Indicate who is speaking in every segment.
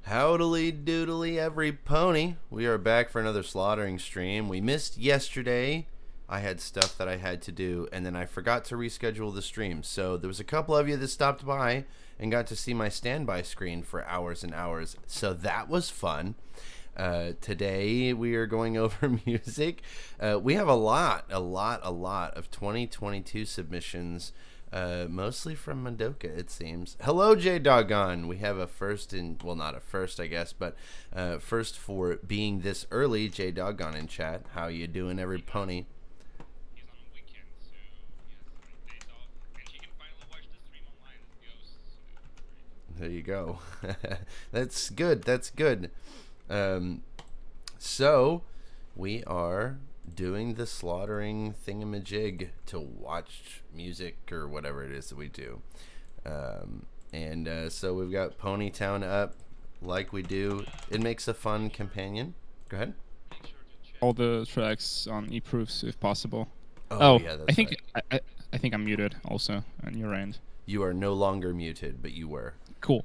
Speaker 1: Howdily doodly every pony. We are back for another slaughtering stream. We missed yesterday. I had stuff that I had to do, and then I forgot to reschedule the stream. So there was a couple of you that stopped by and got to see my standby screen for hours and hours. So that was fun. Today we are going over music. We have a lot of 2022 submissions. Mostly from Madoka, it seems. Hello, J Doggone. We have a first in, well, not a first, I guess, but first for being this early, J Doggone in chat. How you doing, every pony?
Speaker 2: He's on a weekend, so he has days off, and he can finally watch the stream online as Ghost.
Speaker 1: There you go. That's good. That's good. So we are doing the slaughtering thingamajig to watch music or whatever it is that we do. So we've got Ponytown up like we do. It makes a fun companion. Go ahead.
Speaker 3: All the tracks on e-proofs if possible.
Speaker 1: Oh yeah, that's
Speaker 3: I think
Speaker 1: right.
Speaker 3: I think I'm muted also on your end.
Speaker 1: You are no longer muted, but you were.
Speaker 3: Cool.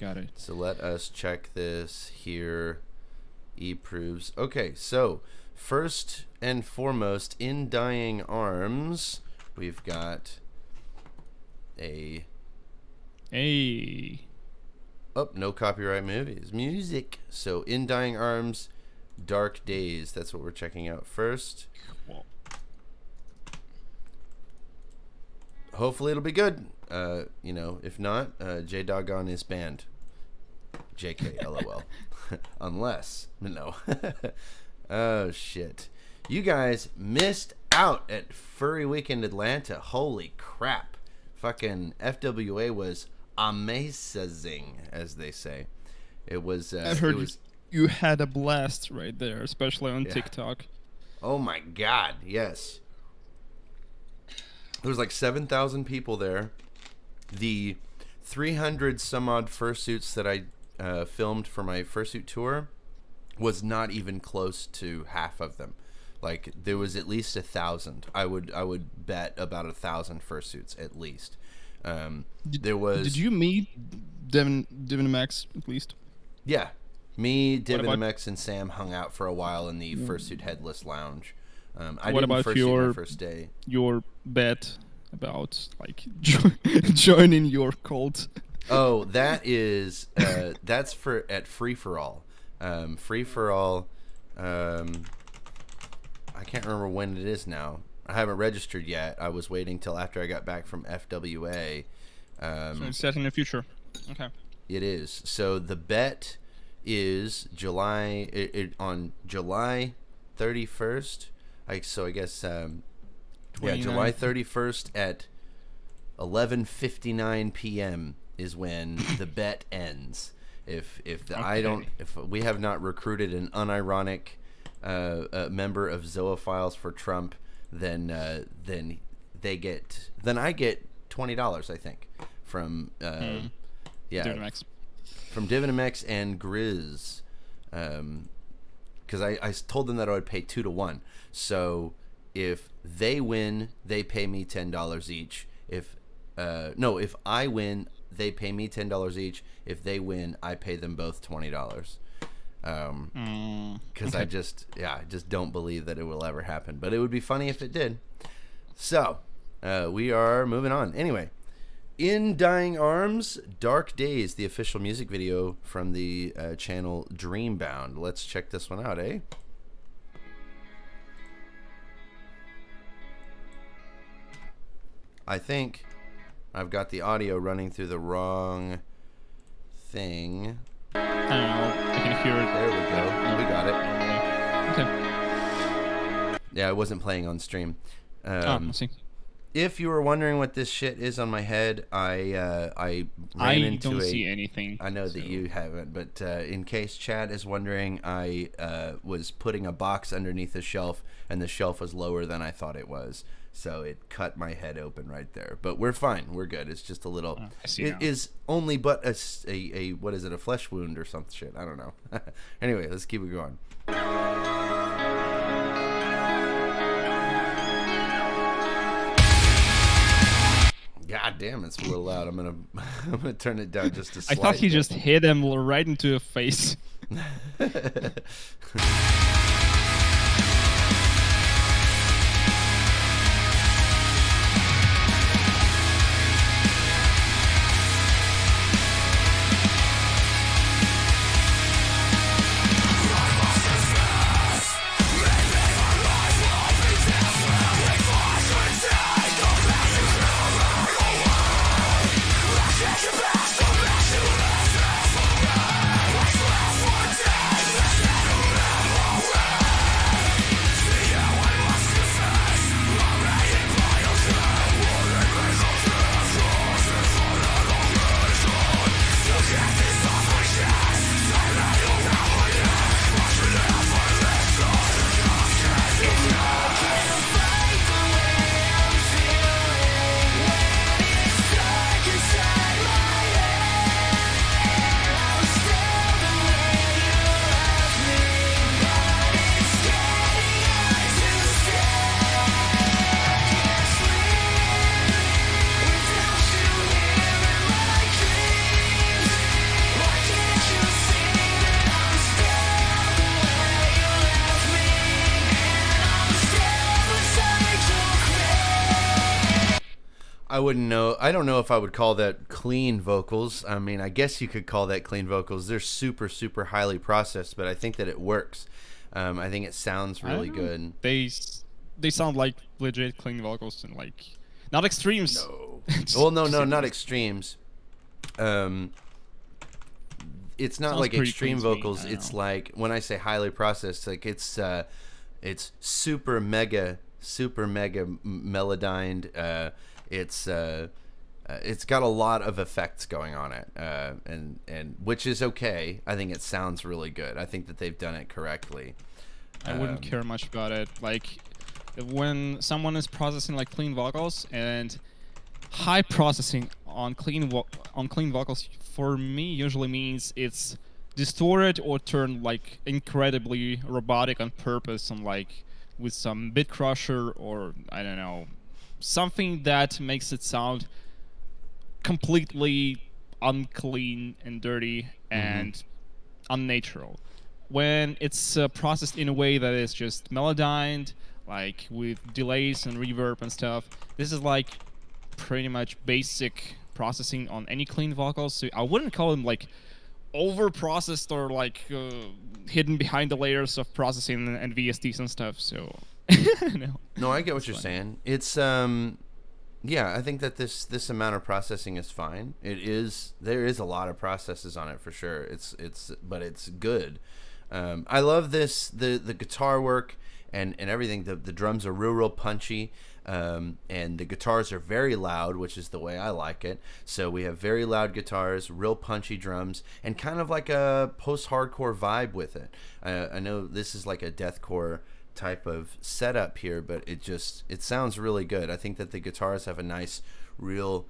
Speaker 3: Got it.
Speaker 1: So let us check this here. E-proofs. Okay, so first and foremost, in Dying Arms, we've got a... Oh, no copyright movies. Music. So, in Dying Arms, Dark Days. That's what we're checking out first.
Speaker 3: Cool.
Speaker 1: Hopefully it'll be good. If not, J Doggone is banned. JK, LOL. Unless, no. Oh, shit. You guys missed out at Furry Weekend Atlanta. Holy crap. Fucking FWA was amazing, as they say. It was...
Speaker 3: I heard you had a blast right there, especially on TikTok.
Speaker 1: Oh, my God. Yes. There was like 7,000 people there. The 300 some odd fursuits that I filmed for my fursuit tour was not even close to half of them. Like, there was at least 1,000. I would bet about 1,000 fursuits at least.
Speaker 3: Did you meet Devin and Max at least?
Speaker 1: Yeah, me, Devin and Max, and Sam hung out for a while in the fursuit headless lounge. I didn't fursuit my first day.
Speaker 3: Your bet about like joining your cult?
Speaker 1: Oh, that is that's for at Free for All. Free for All. I can't remember when it is now. I haven't registered yet. I was waiting till after I got back from FWA.
Speaker 3: So it's set in the future. Okay.
Speaker 1: It is. So the bet is July on July 31st. I guess July 31st at 11:59 p.m. is when the bet ends. If we have not recruited an unironic member of Zoophiles for Trump, then I get $20, I think, from
Speaker 3: Devin and Max.
Speaker 1: From Devin and Max and Grizz, because I told them that I would pay 2 to 1. So if they win, they pay me $10 each. If I win, they pay me $10 each. If they win, I pay them both $20. Because I just don't believe that it will ever happen. But it would be funny if it did. So we are moving on. Anyway, in Dying Arms, Dark Days, the official music video from the channel Dreambound. Let's check this one out, eh? I think I've got the audio running through the wrong thing.
Speaker 3: I don't know. I can hear it.
Speaker 1: There we go. We got it.
Speaker 3: Okay.
Speaker 1: Yeah, I wasn't playing on stream.
Speaker 3: I see.
Speaker 1: If you were wondering what this shit is on my head, I ran into
Speaker 3: don't see anything.
Speaker 1: I know that you haven't, but in case Chad is wondering, I was putting a box underneath the shelf, and the shelf was lower than I thought it was. So it cut my head open right there. But we're fine. We're good. It's just a little... It is only but a what is it, a flesh wound or some shit. I don't know. Anyway, let's keep it going. God damn, it's a little loud. I'm gonna turn it down just a
Speaker 3: I
Speaker 1: slight
Speaker 3: thought he
Speaker 1: bit.
Speaker 3: just hit him right into the face.
Speaker 1: I wouldn't know. I don't know if I would call that clean vocals. I mean, I guess you could call that clean vocals. They're super, super highly processed, but I think that it works. I think it sounds really good.
Speaker 3: They sound like legit clean vocals and like not extremes.
Speaker 1: No. Well, no, not extremes. It's not
Speaker 3: Sounds
Speaker 1: like
Speaker 3: pretty
Speaker 1: extreme
Speaker 3: clean to me,
Speaker 1: vocals.
Speaker 3: I
Speaker 1: It's
Speaker 3: know.
Speaker 1: like when I say highly processed, like it's super mega melodined. It's got a lot of effects going on it, and which is okay. I think it sounds really good. I think that they've done it correctly.
Speaker 3: I wouldn't care much about it. Like when someone is processing like clean vocals and high processing on clean vocals for me usually means it's distorted or turned like incredibly robotic on purpose, and like with some bit crusher or I don't know, something that makes it sound completely unclean and dirty and unnatural. When it's processed in a way that is just melodined, like with delays and reverb and stuff, this is like pretty much basic processing on any clean vocals. So I wouldn't call them like over processed or like hidden behind the layers of processing and VSTs and stuff. So
Speaker 1: No, I get what you're saying. It's yeah, I think that this amount of processing is fine. There is a lot of processes on it for sure. But it's good. I love the guitar work and everything. The drums are real punchy. And the guitars are very loud, which is the way I like it. So we have very loud guitars, real punchy drums, and kind of like a post-hardcore vibe with it. I know this is like a deathcore type of setup here, but it sounds really good. I think that the guitars have a nice, real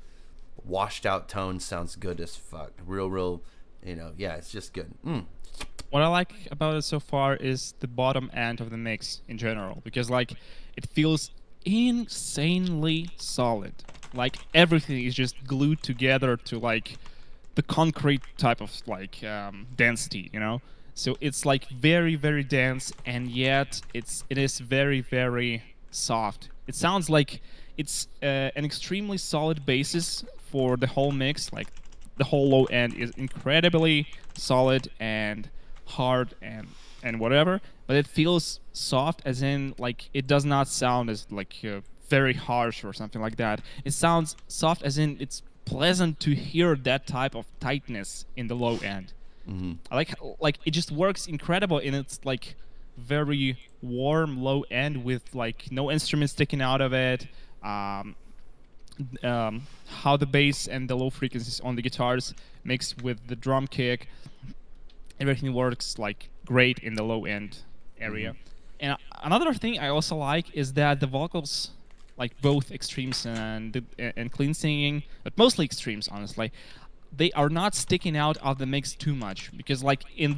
Speaker 1: washed out tone. Sounds good as fuck. Real, yeah, it's just good.
Speaker 3: What I like about it so far is the bottom end of the mix in general, because like it feels insanely solid. Like everything is just glued together to like the concrete type of like density, So it's like very, very dense, and yet it is very, very soft. It sounds like it's an extremely solid basis for the whole mix. Like the whole low end is incredibly solid and hard and whatever, but it feels soft, as in like it does not sound as like very harsh or something like that. It sounds soft as in it's pleasant to hear that type of tightness in the low end. I like it just works incredible in its like very warm low end with like no instruments sticking out of it. How the bass and the low frequencies on the guitars mixed with the drum kick, everything works like great in the low end area. And another thing I also like is that the vocals, like both extremes and clean singing, but mostly extremes, honestly, they are not sticking out of the mix too much, because like in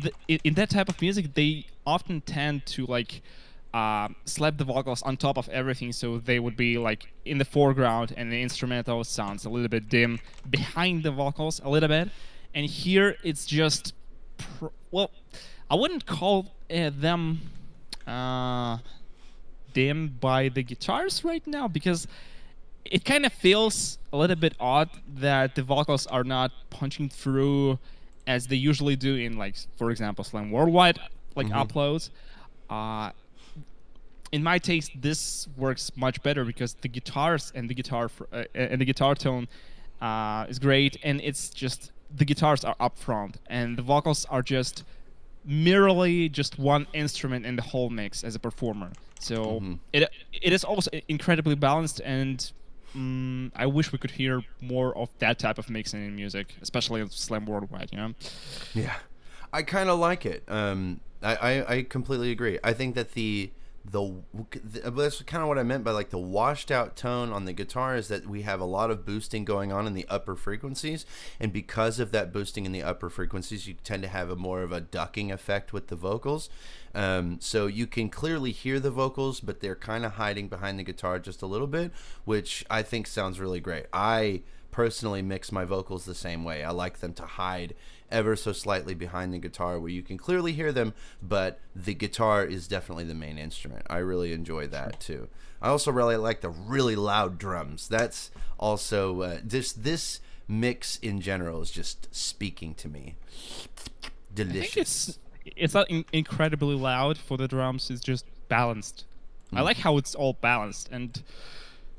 Speaker 3: that type of music they often tend to like slap the vocals on top of everything, so they would be like in the foreground, and the instrumental sounds a little bit dim behind the vocals a little bit. And here it's just, well, I wouldn't call them dim by the guitars right now, because it kind of feels a little bit odd that the vocals are not punching through as they usually do in, like, for example, Slam Worldwide uploads. In my taste, this works much better because the guitars and the guitar tone is great, and it's just the guitars are up front and the vocals are just merely just one instrument in the whole mix as a performer. So it is also incredibly balanced, and I wish we could hear more of that type of mixing in music, especially in Slam Worldwide, you know?
Speaker 1: Yeah, I kind of like it. I completely agree. I think that that's kind of what I meant by like the washed out tone on the guitar is that we have a lot of boosting going on in the upper frequencies, and because of that boosting in the upper frequencies, you tend to have more of a ducking effect with the vocals. So you can clearly hear the vocals, but they're kind of hiding behind the guitar just a little bit, which I think sounds really great. I personally mix my vocals the same way. I like them to hide ever so slightly behind the guitar where you can clearly hear them, but the guitar is definitely the main instrument. I really enjoy that too. I also really like the really loud drums. That's also this mix in general is just speaking to me. Delicious.
Speaker 3: I think it's not incredibly loud for the drums. It's just balanced. I like how it's all balanced, and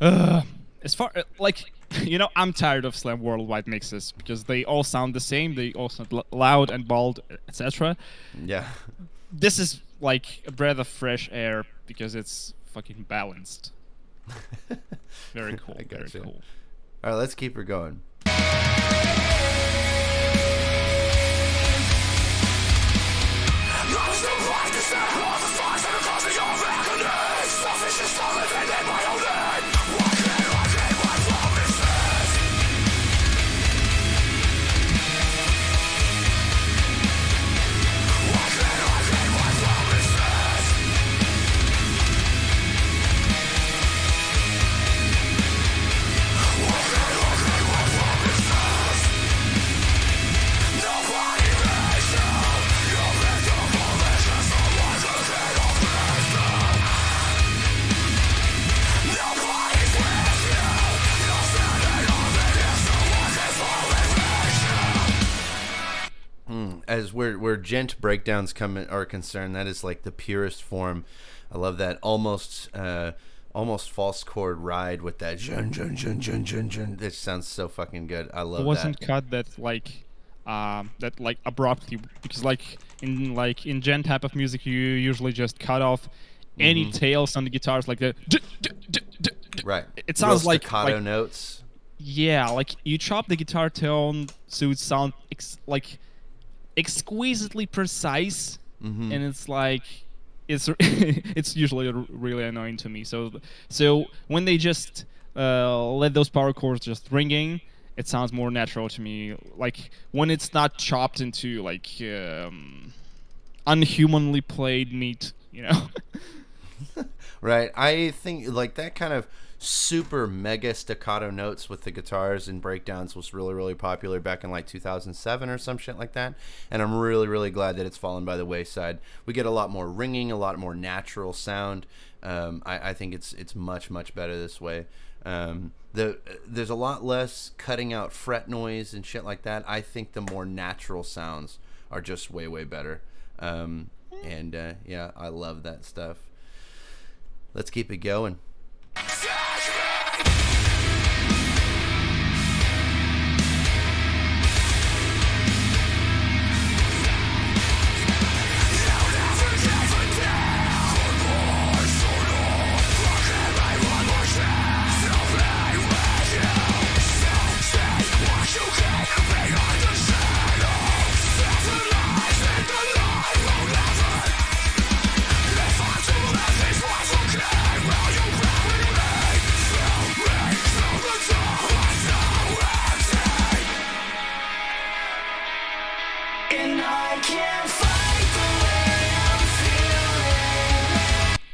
Speaker 3: as far like, you know, I'm tired of Slam Worldwide mixes because they all sound the same. They all sound loud and bold, etc.
Speaker 1: Yeah.
Speaker 3: This is like a breath of fresh air because it's fucking balanced. Very cool. Very cool.
Speaker 1: All right, let's keep her going. As where gent breakdowns are concerned, that is like the purest form. I love that almost false chord ride with that jun jun jun jun jun jun. It sounds so fucking good. I love that.
Speaker 3: It wasn't cut that abruptly, because like in gent type of music you usually just cut off any tails on the guitars, like the
Speaker 1: right.
Speaker 3: It sounds like
Speaker 1: staccato notes.
Speaker 3: Yeah, like you chop the guitar tone so it sounds exquisitely precise, and it's like it's usually really annoying to me. So when they just let those power chords just ringing, it sounds more natural to me. Like when it's not chopped into like unhumanly played meat, you know.
Speaker 1: Right. I think like that kind of super mega staccato notes with the guitars and breakdowns was really, really popular back in like 2007 or some shit like that, and I'm really, really glad that it's fallen by the wayside. We get a lot more ringing, a lot more natural sound. I think it's much, much better this way. There's a lot less cutting out fret noise and shit like that. I think the more natural sounds are just way, way better. Yeah, I love that stuff. Let's keep it going.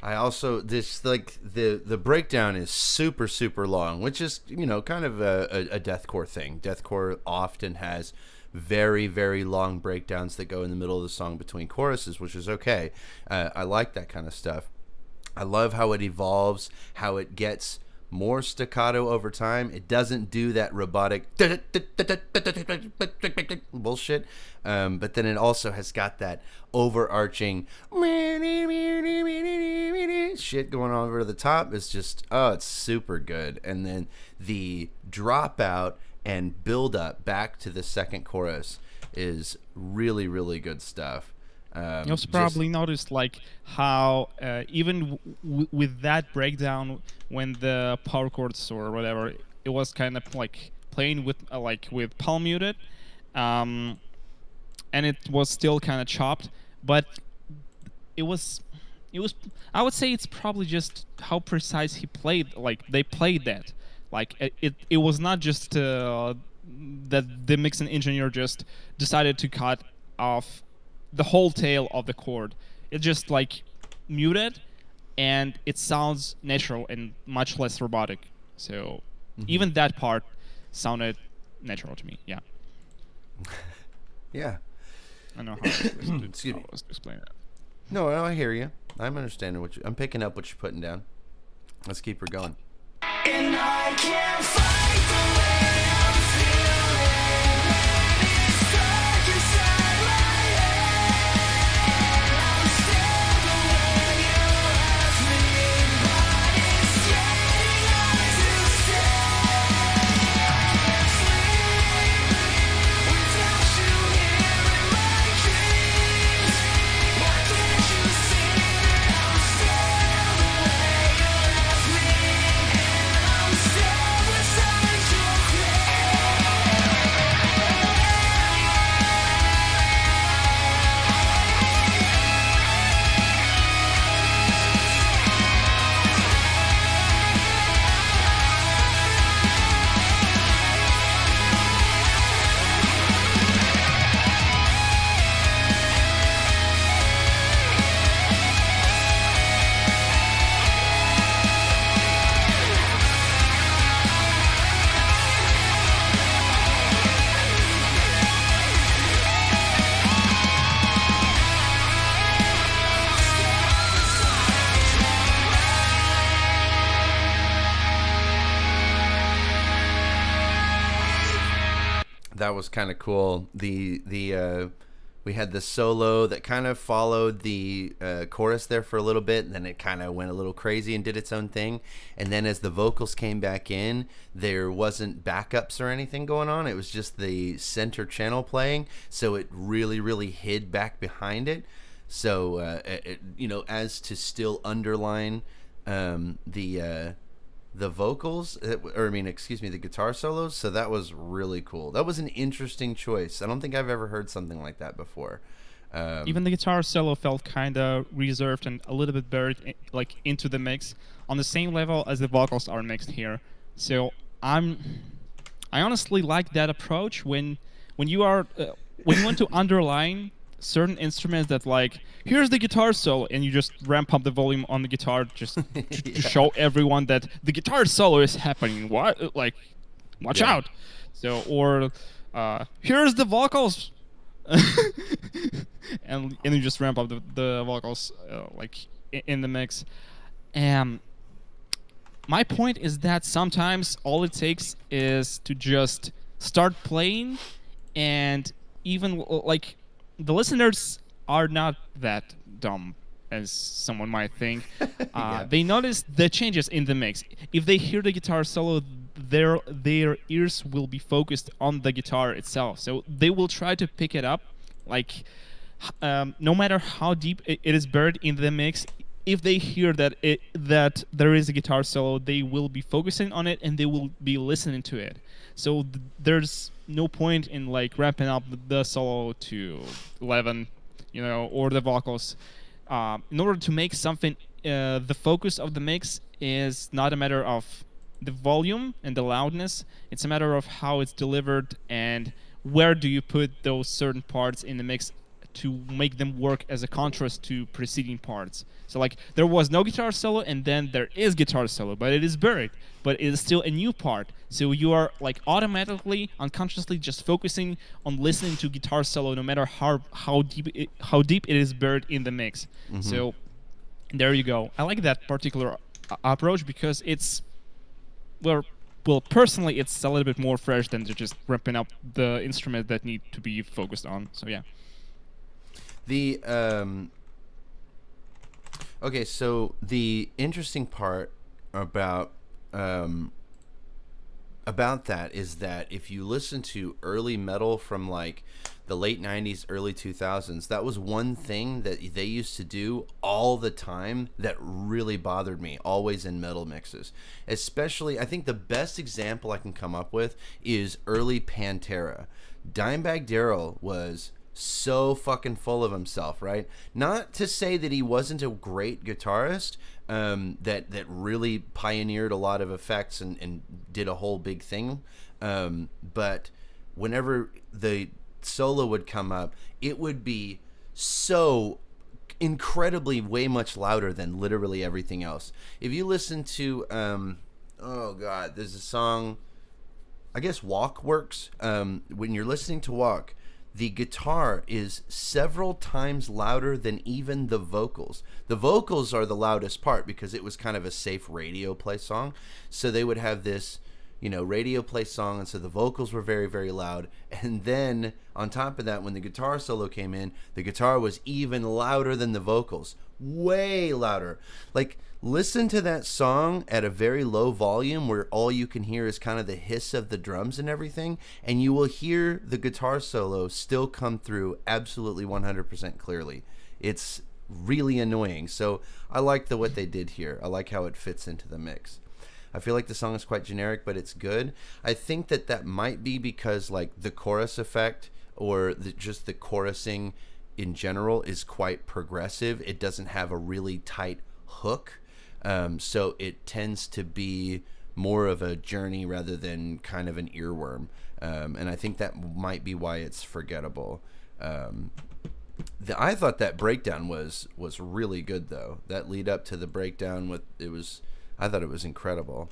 Speaker 1: I also this like the breakdown is super long, which is kind of a deathcore thing. Deathcore often has very long breakdowns that go in the middle of the song between choruses, which is okay. I like that kind of stuff. I love how it evolves, how it gets more staccato over time. It doesn't do that robotic bullshit, but then it also has got that overarching shit going on over the top. It's just, it's super good. And then the dropout and build up back to the second chorus is really good stuff.
Speaker 3: You also probably noticed like how even with that breakdown, when the power chords or whatever, it was kind of like playing with with palm muted, and it was still kind of chopped, but it was I would say it's probably just how precise he played. Like they played that. Like it was not just that the mixing engineer just decided to cut off the whole tail of the chord. It just like muted, and it sounds natural and much less robotic. So even that part sounded natural to me. Yeah.
Speaker 1: Yeah.
Speaker 3: I don't know how
Speaker 1: Excuse me.
Speaker 3: to explain that.
Speaker 1: No, I hear you. I'm understanding I'm picking up what you're putting down. Let's keep her going.
Speaker 4: And I can't fight the way I'm feeling. It's stuck inside my head. I'm still the way you left me, but it's getting hard to stay. I can't sleep without you here in my dreams. Why can't you see that I'm still the way you left me? I'm still beside your
Speaker 1: That was kind of cool. We had the solo that kind of followed the chorus there for a little bit, and then it kind of went a little crazy and did its own thing. And then as the vocals came back in, there wasn't backups or anything going on. It was just the center channel playing, so it really hid back behind it. So as to still underline the vocals, the guitar solos. So that was really cool. That was an interesting choice. I don't think I've ever heard something like that before.
Speaker 3: Even the guitar solo felt kind of reserved and a little bit buried into the mix on the same level as the vocals are mixed here. So I honestly like that approach when you want to underline certain instruments that here's the guitar solo, and you just ramp up the volume on the guitar just to show everyone that the guitar solo is happening. Watch out. So, or here's the vocals, and you just ramp up the vocals in the mix. My point is that sometimes all it takes is to just start playing, and even the listeners are not that dumb as someone might think. They notice the changes in the mix. If they hear the guitar solo, their ears will be focused on the guitar itself. So they will try to pick it up, no matter how deep it is buried in the mix. If they hear that there is a guitar solo, they will be focusing on it and they will be listening to it. So there's no point in ramping up the solo to 11, or the vocals. In order to make something, the focus of the mix is not a matter of the volume and the loudness. It's a matter of how it's delivered and where do you put those certain parts in the mix to make them work as a contrast to preceding parts. So like there was no guitar solo, and then there is guitar solo, but it is buried, but it is still a new part. So you are like automatically, unconsciously just focusing on listening to guitar solo, no matter how deep it is buried in the mix. So there you go. I like that particular approach because it's well, personally, it's a little bit more fresh than to just ramping up the instruments that need to be focused on. So yeah.
Speaker 1: The okay, so the interesting part about that is that if you listen to early metal from like the late 90s, early 2000s, that was one thing that they used to do all the time that really bothered me, always in metal mixes. Especially, I think the best example I can come up with is early Pantera. Dimebag Darrell was so fucking full of himself, right? Not to say that he wasn't a great guitarist, that really pioneered a lot of effects and did a whole big thing, but whenever the solo would come up, it would be so incredibly way much louder than literally everything else. If you listen to oh god, there's a song, I guess Walk Works. When you're listening to Walk, the guitar is several times louder than even the vocals. The vocals are the loudest part because it was kind of a safe radio play song. So they would have this, radio play song, and so the vocals were very, very loud. And then on top of that, when the guitar solo came in, the guitar was even louder than the vocals. Way louder. Like, listen to that song at a very low volume where all you can hear is kind of the hiss of the drums and everything, and you will hear the guitar solo still come through absolutely 100% clearly. It's really annoying. So I like what they did here. I like how it fits into the mix. I feel like the song is quite generic, but it's good. I think that might be because like the chorus effect or just the chorusing in general is quite progressive. It doesn't have a really tight hook. So it tends to be more of a journey rather than kind of an earworm. And I think that might be why it's forgettable. I thought that breakdown was really good though. That lead up to the breakdown I thought it was incredible.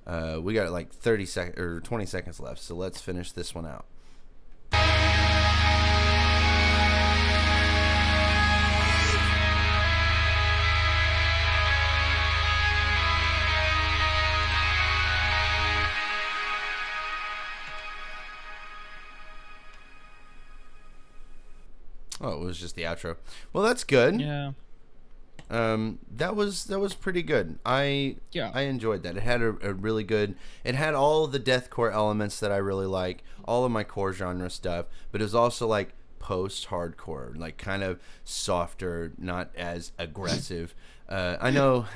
Speaker 1: We got like 30 seconds or 20 seconds left, so let's finish this one out. Oh, it was just the outro. Well, that's good.
Speaker 3: Yeah.
Speaker 1: That was pretty good. I enjoyed that. It had a really good. It had all of the deathcore elements that I really like, all of my core genre stuff, but it was also like post-hardcore, like kind of softer, not as aggressive. I know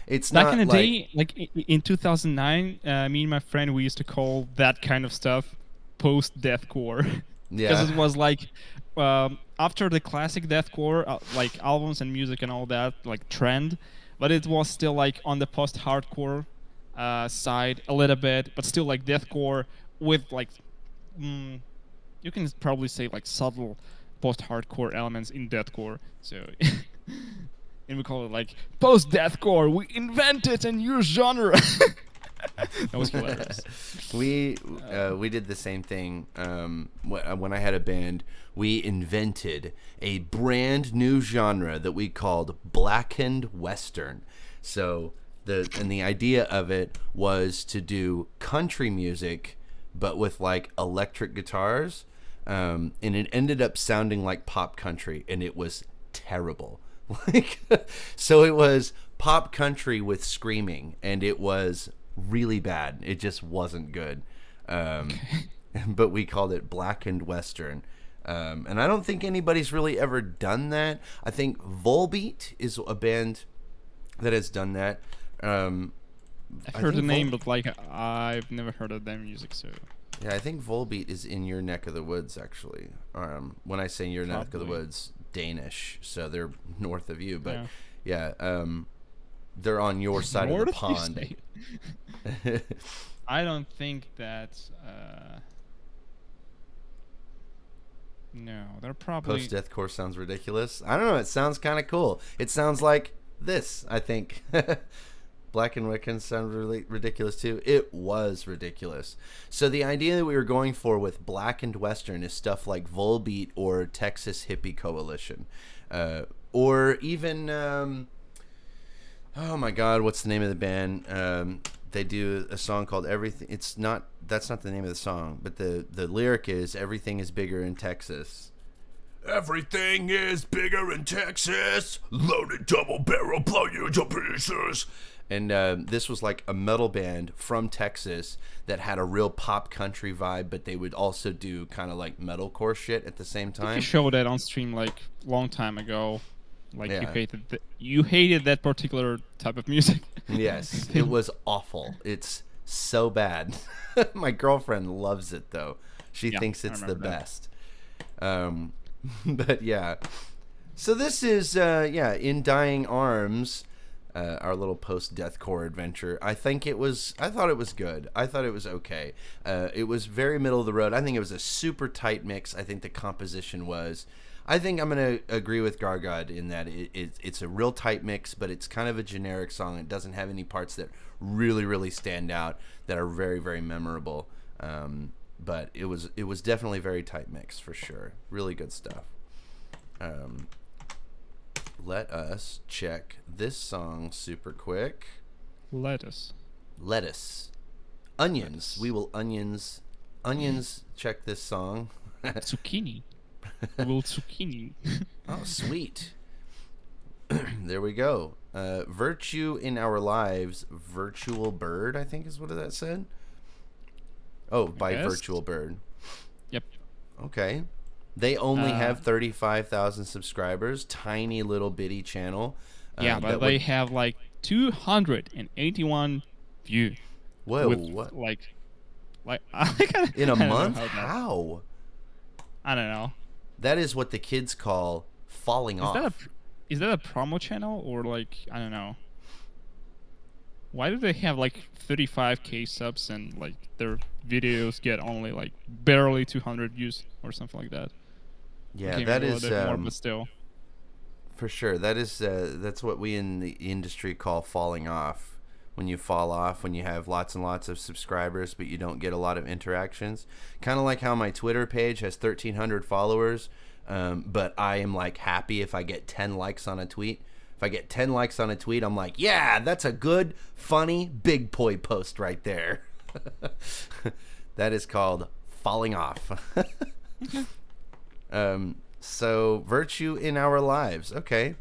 Speaker 1: it's
Speaker 3: back
Speaker 1: not
Speaker 3: in the
Speaker 1: like,
Speaker 3: day, like in 2009, me and my friend, we used to call that kind of stuff post-deathcore.
Speaker 1: Yeah.
Speaker 3: Because it was like after the classic deathcore, like albums and music and all that, like trend, but it was still like on the post-hardcore side a little bit, but still like deathcore with like you can probably say like subtle post-hardcore elements in deathcore. So and we call it like post-deathcore. We invented a new genre. That was hilarious.
Speaker 1: We did the same thing when I had a band. We invented a brand new genre that we called blackened western. So the idea of it was to do country music, but with like electric guitars, and it ended up sounding like pop country, and it was terrible. So it was pop country with screaming, and it was really bad. It just wasn't good. But we called it blackened western. And I don't think anybody's really ever done that. I think Volbeat is a band that has done that.
Speaker 3: I've heard the name, but like I've never heard of their music. So
Speaker 1: yeah, I think Volbeat is in your neck of the woods, actually. When I say your neck of the woods, Danish, so they're north of you. But yeah, they're on your side of the pond.
Speaker 3: I don't think that. No, they're probably.
Speaker 1: Post-deathcore sounds ridiculous. I don't know. It sounds kind of cool. It sounds like this, I think. Black and Wiccan sound really ridiculous too. It was ridiculous. So the idea that we were going for with Black and Western is stuff like Volbeat or Texas Hippie Coalition, or even oh my God, what's the name of the band? They do a song called Everything. It's not. That's not the name of the song, but the lyric is "Everything is bigger in Texas." Everything is bigger in Texas. Loaded double barrel, blow you to pieces. And this was like a metal band from Texas that had a real pop country vibe, but they would also do kind of like metalcore shit at the same time.
Speaker 3: You showed that on stream like long time ago. Like
Speaker 1: Yeah.
Speaker 3: you hated that particular type of music.
Speaker 1: Yes, it was awful. It's so bad. My girlfriend loves it though. She
Speaker 3: Yeah,
Speaker 1: thinks
Speaker 3: I
Speaker 1: it's the
Speaker 3: remember that.
Speaker 1: best. But yeah. So this is In Dying Arms, our little post-deathcore adventure. I thought it was good. I thought it was okay. It was very middle of the road. I think it was a super tight mix. I think the composition was. I think I'm going to agree with Gargod in that it's a real tight mix, but it's kind of a generic song. It doesn't have any parts that really, really stand out that are very, very memorable. But it was definitely a very tight mix for sure. Really good stuff. Let us check this song super quick.
Speaker 3: Lettuce.
Speaker 1: Onions. We will onions. Check this song.
Speaker 3: Zucchini. Will zucchini.
Speaker 1: Oh, sweet. There we go. Virtue in Our Lives, Virtual Bird, I think is what that said. Oh, by
Speaker 3: guess.
Speaker 1: Virtual Bird.
Speaker 3: Yep.
Speaker 1: Okay. They only have 35,000 subscribers. Tiny little bitty channel.
Speaker 3: Yeah, but they have like 281 views.
Speaker 1: Whoa,
Speaker 3: with,
Speaker 1: what?
Speaker 3: Like
Speaker 1: In a
Speaker 3: I don't know
Speaker 1: month?
Speaker 3: how that-
Speaker 1: How?
Speaker 3: I don't know.
Speaker 1: That is what the kids call falling off.
Speaker 3: Is that a promo channel or like I don't know? Why do they have like 35k subs and like their videos get only like barely 200 views or something like that?
Speaker 1: Yeah,
Speaker 3: Okay,
Speaker 1: that
Speaker 3: maybe a
Speaker 1: is
Speaker 3: little bit more, but still.
Speaker 1: for sure. That is that's what we in the industry call falling off. When you fall off, when you have lots and lots of subscribers, but you don't get a lot of interactions. Kind of like how my Twitter page has 1,300 followers, but I am like happy if I get 10 likes on a tweet. If I get 10 likes on a tweet, I'm like, yeah, that's a good, funny, big boy post right there. That is called falling off. So Virtue in Our Lives. Okay.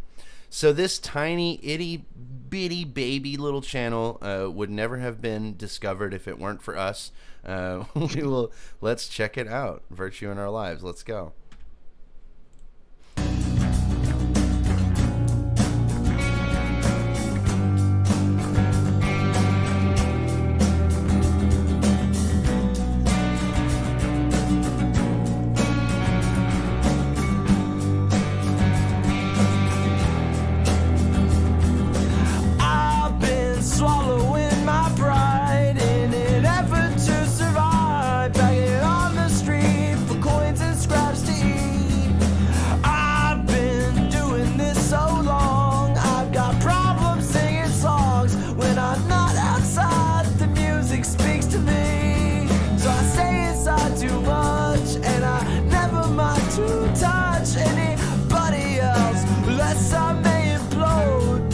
Speaker 1: So this tiny, itty bitty baby little channel would never have been discovered if it weren't for us. Let's check it out. Virtue in Our Lives. Let's go.
Speaker 4: I've been swallowing my pride in an effort to survive. Begging on the street for coins and scraps to eat. I've been doing this so long. I've got problems singing songs when I'm not outside. The music speaks to me, so I stay inside too much, and I never mind to touch anybody else, lest I may implode.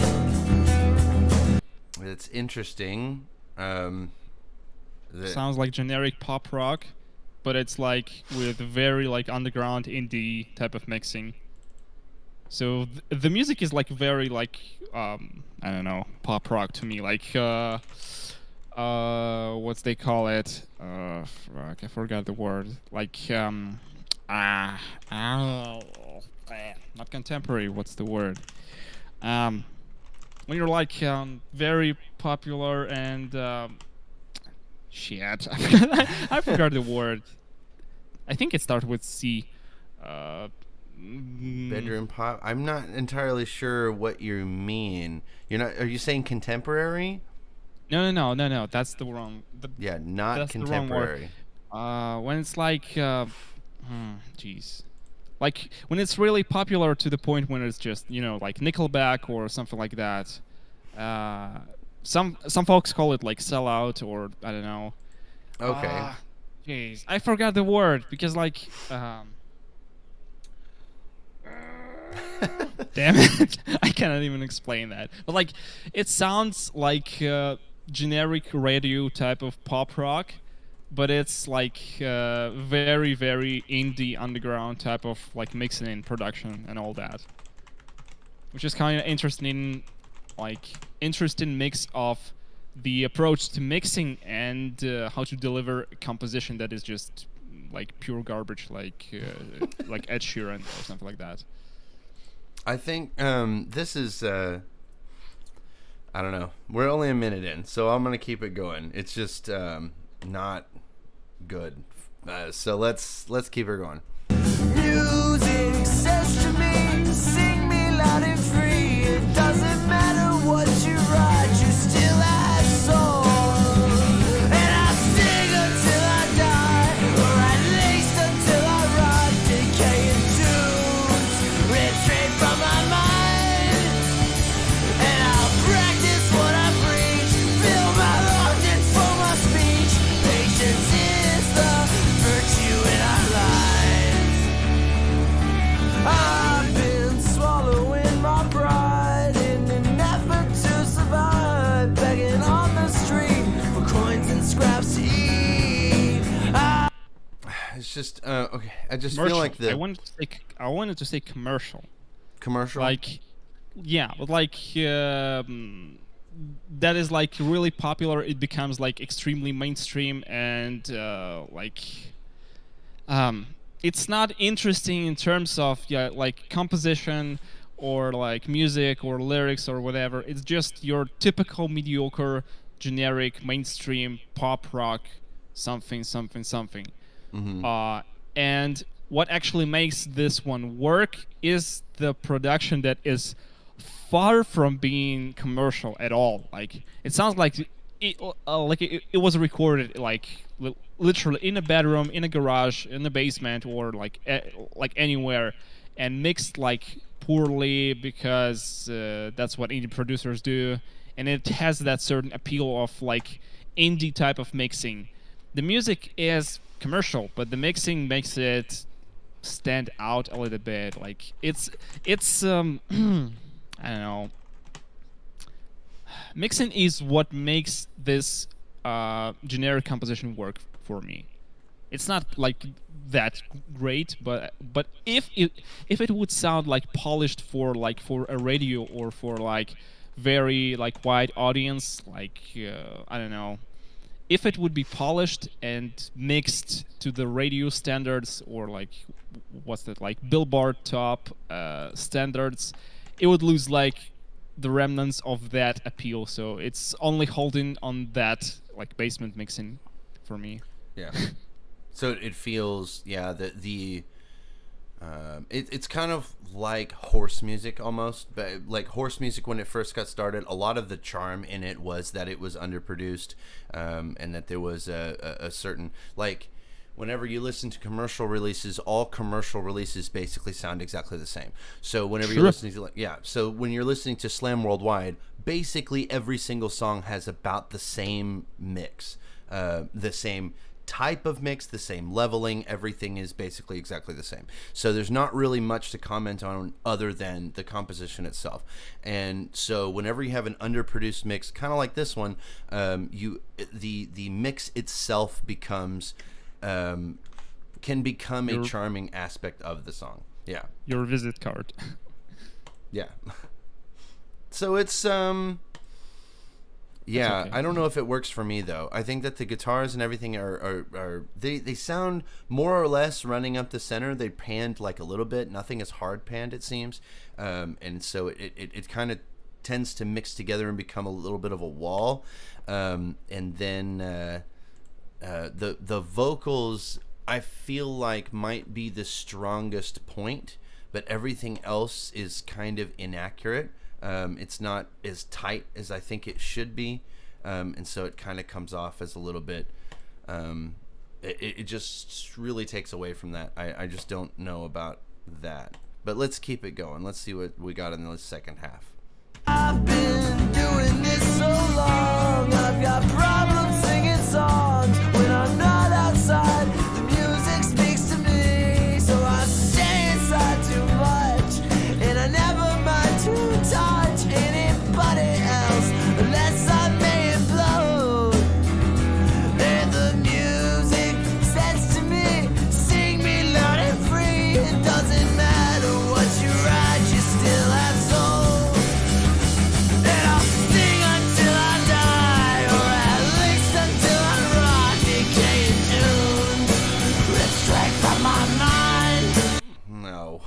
Speaker 1: It's interesting.
Speaker 3: Sounds like generic pop rock, but it's like with very like underground indie type of mixing. So the music is like very like I don't know, pop rock to me. Like what's they call it? Fuck, I forgot the word. Like not contemporary. What's the word? When you're like very popular and shit, I forgot the word. I think it starts with C.
Speaker 1: bedroom pop. I'm not entirely sure what you mean. You're not. Are you saying contemporary?
Speaker 3: No. That's the wrong.
Speaker 1: Yeah, not
Speaker 3: That's the wrong word.
Speaker 1: contemporary.
Speaker 3: When it's like, jeez, Like when it's really popular to the point when it's just like Nickelback or something like that. Some folks call it like sellout or I don't know.
Speaker 1: Okay.
Speaker 3: Jeez, I forgot the word because like. Damn it! I cannot even explain that. But like, it sounds like generic radio type of pop rock, but it's like very very indie underground type of like mixing in production and all that, which is kind of interesting, like interesting mix of the approach to mixing and how to deliver a composition that is just like pure garbage, like Ed Sheeran or something like that.
Speaker 1: I think this is I don't know. We're only a minute in, so I'm gonna keep it going. It's just not good. So let's keep it going.
Speaker 4: Music says to me, sing me loud and free. It doesn't matter what you write, you still have soul. And I sing until I die, or at least until I rot. Decaying tunes, ripped straight from my mind. And I'll practice what I preach, fill my lungs and for my speech. Patience is the virtue in our lives. I've been swallowing my pride in an effort to survive, begging on the street for coins and scraps to eat.
Speaker 1: It's just okay. I just
Speaker 3: Commercial.
Speaker 1: feel like the
Speaker 3: I wanted to say commercial.
Speaker 1: commercial.
Speaker 3: Like, yeah, but like that is like really popular. It becomes like extremely mainstream and it's not interesting in terms of like composition or like music or lyrics or whatever. It's just your typical mediocre, generic, mainstream pop rock, something. And what actually makes this one work is the production that is far from being commercial at all. Like it sounds like it was recorded like literally in a bedroom, in a garage, in the basement, or like anywhere, and mixed like poorly because that's what indie producers do, and it has that certain appeal of like indie type of mixing. The music is commercial, but the mixing makes it stand out a little bit. Like it's I don't know. Mixing is what makes this generic composition work for me. It's not like that great, but if it would sound like polished for a radio or for like very like wide audience, like I don't know, if it would be polished and mixed to the radio standards or like what's that, like Billboard top standards, it would lose like the remnants of that appeal. So it's only holding on that like basement mixing for me.
Speaker 1: Yeah. So it feels, yeah, it's kind of like horse music almost, but like horse music when it first got started, a lot of the charm in it was that it was underproduced, and that there was a certain, like, whenever you listen to commercial releases, all commercial releases basically sound exactly the same. So whenever you're listening to, so when you're listening to Slam Worldwide, basically every single song has about the same mix, the same type of mix, the same leveling, everything is basically exactly the same. So there's not really much to comment on other than the composition itself. And so whenever you have an underproduced mix, kind of like this one, the mix itself becomes can become a charming aspect of the song. Yeah.
Speaker 3: Your visit card.
Speaker 1: Yeah. So it's yeah,
Speaker 3: okay.
Speaker 1: I don't know if it works for me though. I think that the guitars and everything are they sound more or less running up the center. They panned like a little bit. Nothing is hard panned, it seems, and so it kind of tends to mix together and become a little bit of a wall. And then the vocals I feel like might be the strongest point, but everything else is kind of inaccurate. It's not as tight as I think it should be, and so it kind of comes off as a little bit. It just really takes away from that. I just don't know about that. But let's keep it going. Let's see what we got in the second half.
Speaker 4: I've been doing this so long. I've got problems singing songs when I'm not outside. The music speaks to me, so I stay inside too much, and I never mind to touch anybody else unless I may implode. And the music says to me, sing me loud and free. It doesn't matter what you write, you still have soul. And I'll sing until I die, or at least until I rot, decaying tunes ripped straight from my mind.
Speaker 1: No.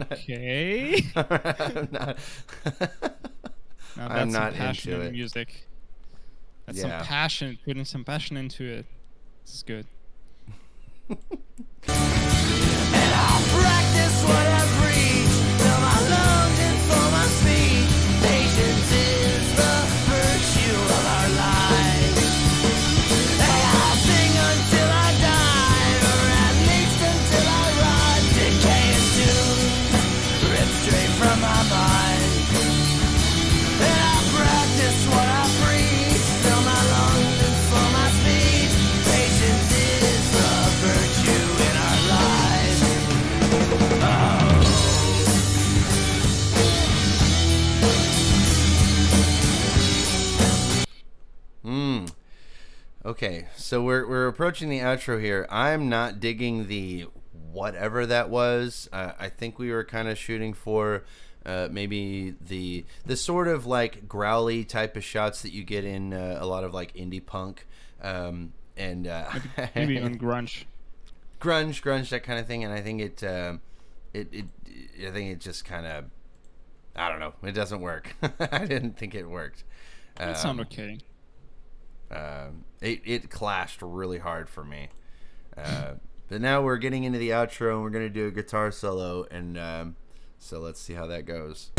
Speaker 3: Okay.
Speaker 1: I'm not,
Speaker 3: Now
Speaker 1: I'm
Speaker 3: that's
Speaker 1: not
Speaker 3: some passion
Speaker 1: into
Speaker 3: in
Speaker 1: it.
Speaker 3: music. That's
Speaker 1: Yeah.
Speaker 3: some passion, putting some passion into it. This is good.
Speaker 4: And I'll practice what I preach till my lungs and for my speech. Patience is the virtue of our lives. And I'll sing until I die, or at least until I rot, decaying tunes ripped straight from my mind. And I'll practice what I preach till my lungs and for my speech. Patience is the virtue in our lives.
Speaker 1: Okay, so we're approaching the outro here. I'm not digging the whatever that was. I think we were kind of shooting for maybe the sort of like growly type of shots that you get in a lot of like indie punk and
Speaker 3: Maybe even grunge.
Speaker 1: grunge, that kind of thing. And I think I think it just kind of, I don't know, it doesn't work. I didn't think it worked.
Speaker 3: That sound okay.
Speaker 1: It clashed really hard for me. But now we're getting into the outro and we're going to do a guitar solo. And so let's see how that goes.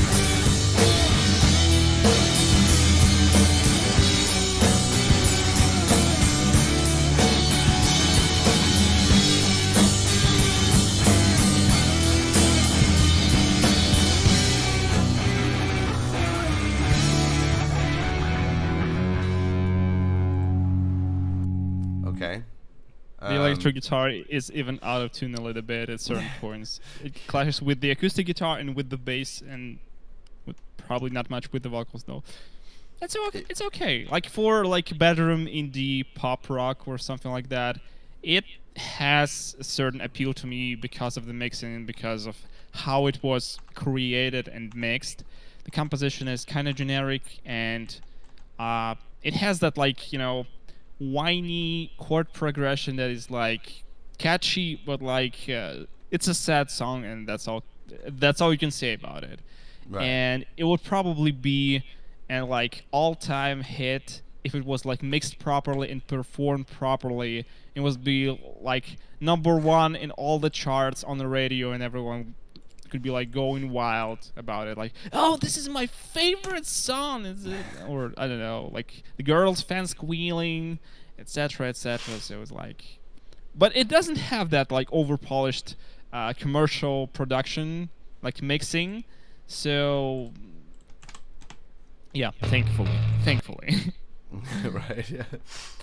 Speaker 1: Okay.
Speaker 3: The electric guitar is even out of tune a little bit at certain points. It clashes with the acoustic guitar and with the bass, and with probably not much with the vocals though. It's okay. It's okay. Like for like bedroom indie pop rock or something like that, it has a certain appeal to me because of the mixing and because of how it was created and mixed. The composition is kind of generic, and it has that like, you know, whiny chord progression that is like catchy, but like it's a sad song, and that's all you can say about it.
Speaker 1: Right.
Speaker 3: And it would probably be an like all-time hit if it was like mixed properly and performed properly. It would be like #1 in all the charts on the radio, and everyone could be like going wild about it, like, oh, this is my favorite song, is it? Or I don't know, like the girls fans squealing, etc., etc. So it was like, but it doesn't have that like over-polished commercial production, like mixing. So yeah, thankfully.
Speaker 1: Right. Yeah.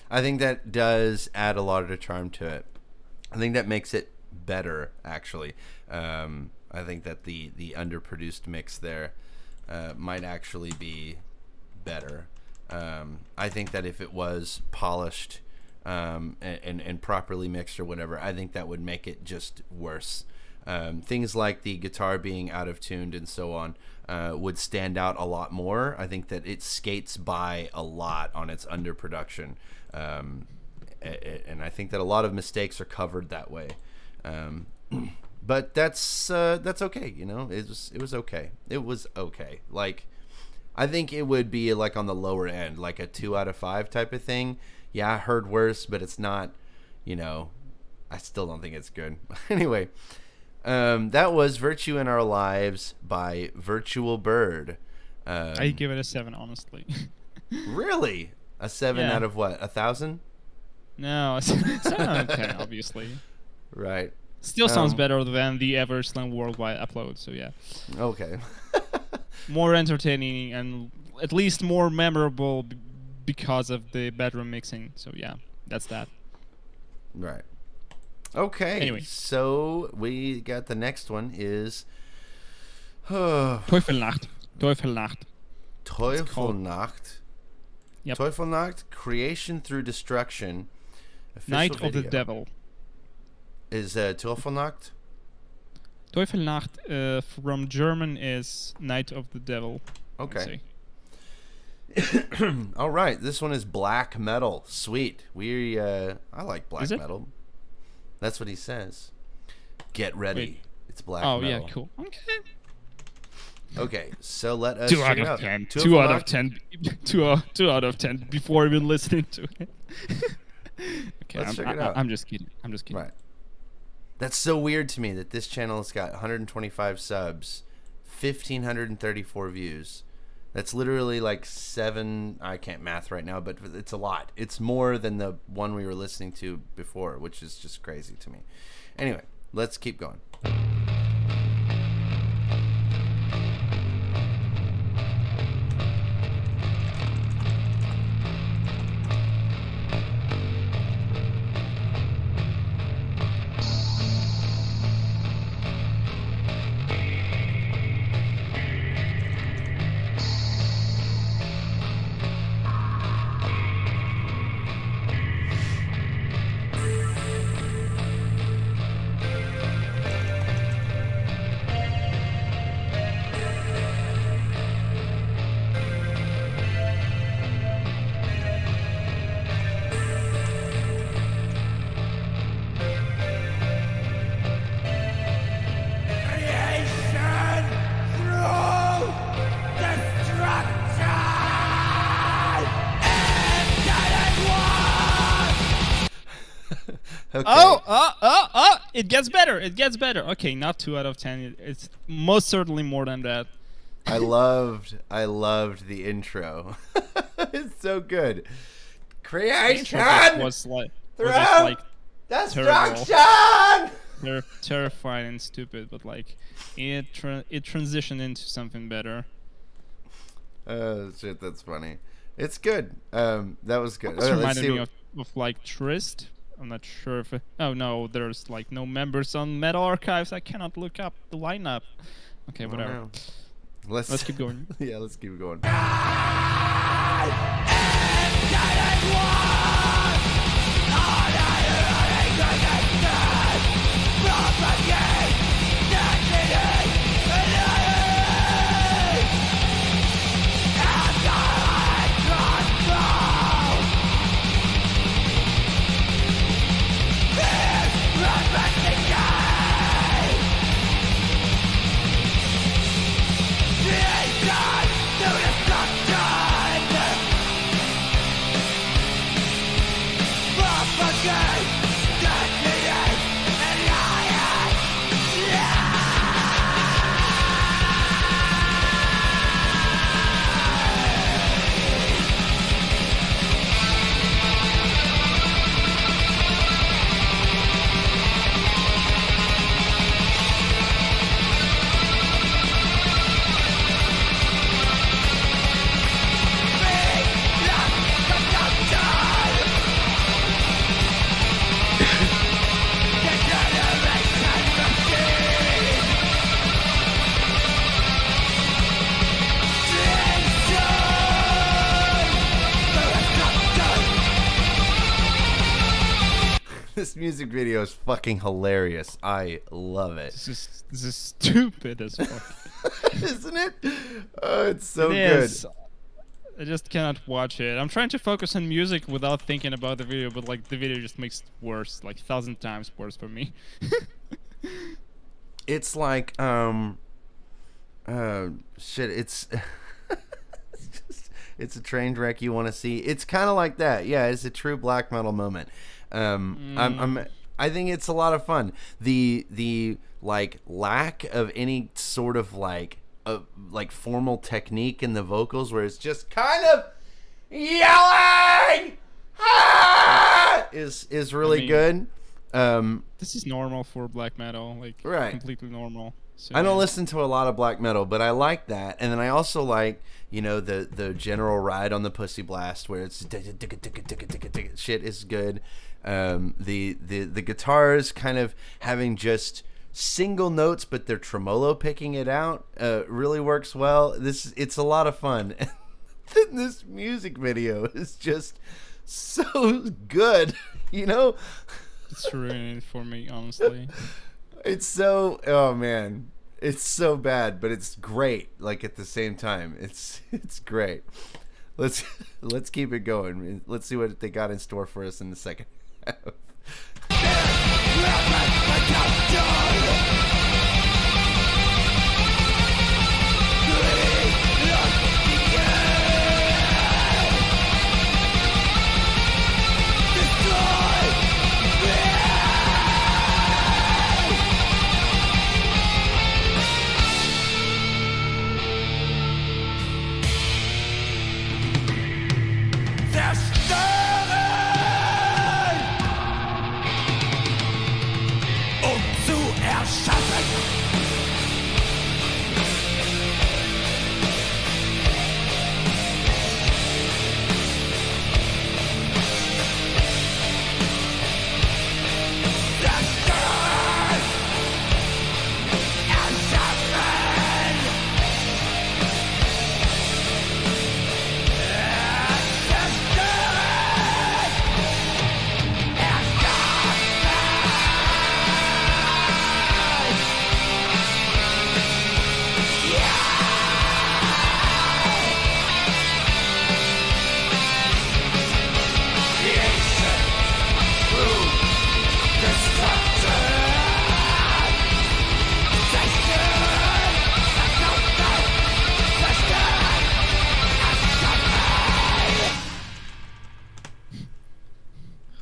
Speaker 1: I think that does add a lot of the charm to it. I think that makes it better, actually. I think that the underproduced mix there might actually be better. I think that if it was polished and properly mixed or whatever, I think that would make it just worse. Things like the guitar being out of tuned and so on would stand out a lot more. I think that it skates by a lot on its underproduction. And I think that a lot of mistakes are covered that way. But that's okay, you know. It was okay. It was okay. Like, I think it would be like on the lower end, like a 2 out of 5 type of thing. Yeah, I heard worse, but it's not, you know, I still don't think it's good. Anyway, that was Virtue in Our Lives by Virtual Bird.
Speaker 3: I give it a 7, honestly.
Speaker 1: Really? A 7
Speaker 3: Yeah.
Speaker 1: out of what? 1,000?
Speaker 3: No, 7 out of 10, obviously.
Speaker 1: Right.
Speaker 3: Still sounds
Speaker 1: Um,
Speaker 3: better than the Everslam worldwide upload. So yeah,
Speaker 1: Okay.
Speaker 3: more entertaining and at least more memorable because of the bedroom mixing. So yeah, that's that.
Speaker 1: Right. Okay.
Speaker 3: Anyway.
Speaker 1: So we got the next one is
Speaker 3: Teufelnacht. Teufelnacht.
Speaker 1: Teufelnacht.
Speaker 3: Yep.
Speaker 1: Teufelnacht, creation through destruction. Official
Speaker 3: Night of the
Speaker 1: video.
Speaker 3: Devil.
Speaker 1: Is Teufelnacht?
Speaker 3: Teufelnacht from German is Night of the Devil. let's
Speaker 1: Okay.
Speaker 3: say.
Speaker 1: All right. This one is black metal. Sweet. I like black
Speaker 3: Is it?
Speaker 1: metal. That's what he says. Get ready.
Speaker 3: Wait.
Speaker 1: It's black
Speaker 3: Oh
Speaker 1: metal.
Speaker 3: yeah, cool. Okay.
Speaker 1: Okay, so let us
Speaker 3: 2
Speaker 1: check
Speaker 3: out
Speaker 1: it
Speaker 3: of
Speaker 1: out.
Speaker 3: 10.
Speaker 1: Teufelnacht?
Speaker 3: 2 out of 10. 2 out of 10 before even listening to it. Okay,
Speaker 1: Let's check it out.
Speaker 3: I'm just kidding. I'm just kidding.
Speaker 1: Right. That's so weird to me that this channel has got 125 subs, 1,534 views. That's literally like 7. I can't math right now, but it's a lot. It's more than the one we were listening to before, which is just crazy to me. Anyway, let's keep going.
Speaker 4: Creation through destruction! Infinite war!
Speaker 1: Okay.
Speaker 3: Oh! It gets better. It gets better. Okay, not 2 out of 10. It's most certainly more than that.
Speaker 1: I loved the intro. It's so good. Creation
Speaker 3: was
Speaker 1: through
Speaker 3: just like
Speaker 1: destruction.
Speaker 3: terrifying and stupid, but like it transitioned into something better.
Speaker 1: Oh shit, that's funny. It's good. That was good.
Speaker 3: This
Speaker 1: Let's
Speaker 3: reminded
Speaker 1: see
Speaker 3: me
Speaker 1: what-
Speaker 3: of like Trist. I'm not sure if oh no, there's like no members on Metal Archives. I cannot look up the lineup. Okay,
Speaker 1: I don't
Speaker 3: whatever.
Speaker 1: know. Let's
Speaker 3: keep going.
Speaker 1: Yeah, let's keep going. This music video is fucking hilarious. I love it.
Speaker 3: This is stupid as fuck.
Speaker 1: Isn't it? Oh, it's so
Speaker 3: It
Speaker 1: good.
Speaker 3: is. I just cannot watch it. I'm trying to focus on music without thinking about the video, but like the video just makes it worse, like 1,000 times worse for me.
Speaker 1: It's like shit, it's it's a train wreck you want to see. It's kind of like that. Yeah, it's a true black metal moment. I think it's a lot of fun. The like lack of any sort of like formal technique in the vocals, where it's just kind of yelling is really
Speaker 3: I mean,
Speaker 1: good.
Speaker 3: This is normal for black metal, like
Speaker 1: Right.
Speaker 3: completely normal. So,
Speaker 1: I don't
Speaker 3: yeah.
Speaker 1: listen to a lot of black metal, but I like that. And then I also like, the general ride on the Pussy Blast where it's shit is good. The guitars kind of having just single notes, but they're tremolo picking it out really works well. It's a lot of fun. And this music video is just so good,
Speaker 3: It's ruining it for me, honestly.
Speaker 1: It's so, oh man, it's so bad, but it's great. Like at the same time, it's great. Let's keep it going. Let's see what they got in store for us in the second half.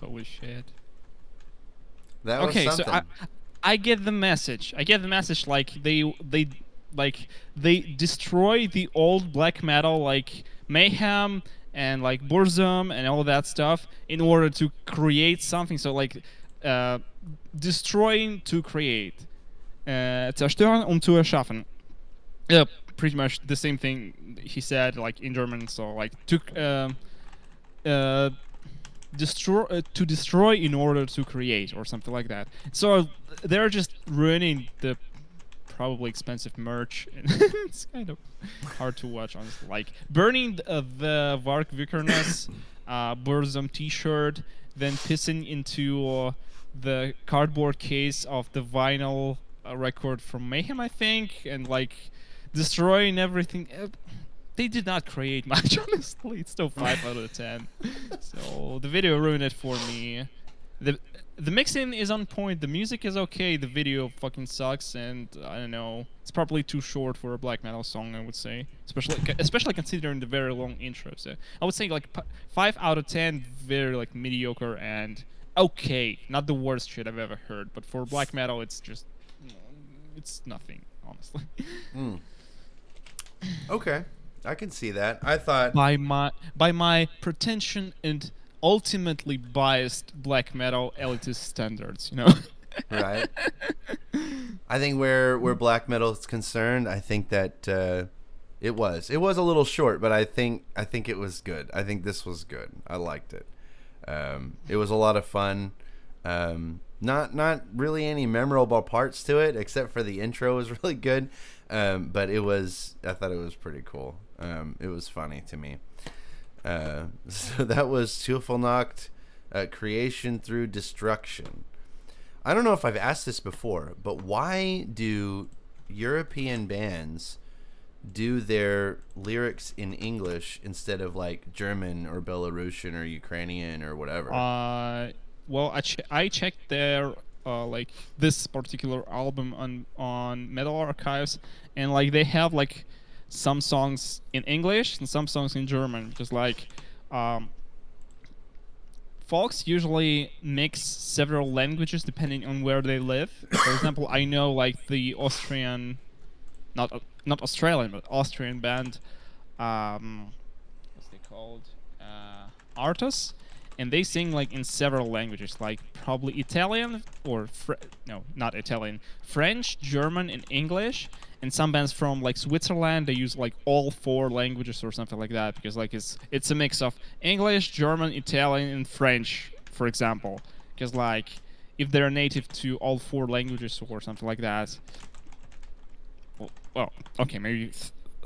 Speaker 3: Holy shit.
Speaker 1: That was
Speaker 3: Okay, so
Speaker 1: something.
Speaker 3: I get the message. Like they destroy the old black metal like Mayhem and like Burzum and all that stuff in order to create something. So like destroying to create. Zerstören zu erschaffen. Yeah, pretty much the same thing he said like in German. So like to destroy in order to create or something like that. So they're just ruining the probably expensive merch. It's kind of hard to watch, honestly. Like burning the Vark Vikernes Burzum t-shirt, then pissing into the cardboard case of the vinyl record from Mayhem, I think, and like destroying everything. They did not create much, honestly. It's still 5 out of 10. So the video ruined it for me. The mixing is on point. The music is okay. The video fucking sucks, and I don't know. It's probably too short for a black metal song, I would say. Especially considering the very long intro. So I would say like 5 out of 10. Very like mediocre and okay. Not the worst shit I've ever heard. But for black metal, it's just it's nothing, honestly.
Speaker 1: Okay, I can see that. I thought
Speaker 3: by my pretension and ultimately biased black metal elitist standards,
Speaker 1: right. I think where black metal is concerned, I think that it was a little short, but I think it was good. I think this was good. I liked it. It was a lot of fun. Not really any memorable parts to it, except for the intro was really good. But I thought it was pretty cool. It was funny to me. So that was Teufelnacht, Creation Through Destruction. I don't know if I've asked this before, but why do European bands do their lyrics in English instead of like German or Belarusian or Ukrainian or whatever?
Speaker 3: Well, I checked their like this particular album on Metal Archives, and like they have like some songs in English and some songs in German, just like folks usually mix several languages depending on where they live. For example, I know like the Austrian, not Australian, but Austrian band, what's they called, Artus, and they sing like in several languages, like probably Italian or no, not Italian, French, German, and English. And some bands from like Switzerland, they use like all 4 languages or something like that, because like it's a mix of English, German, Italian, and French, for example. Because like if they're native to all 4 languages or something like that, well, okay, maybe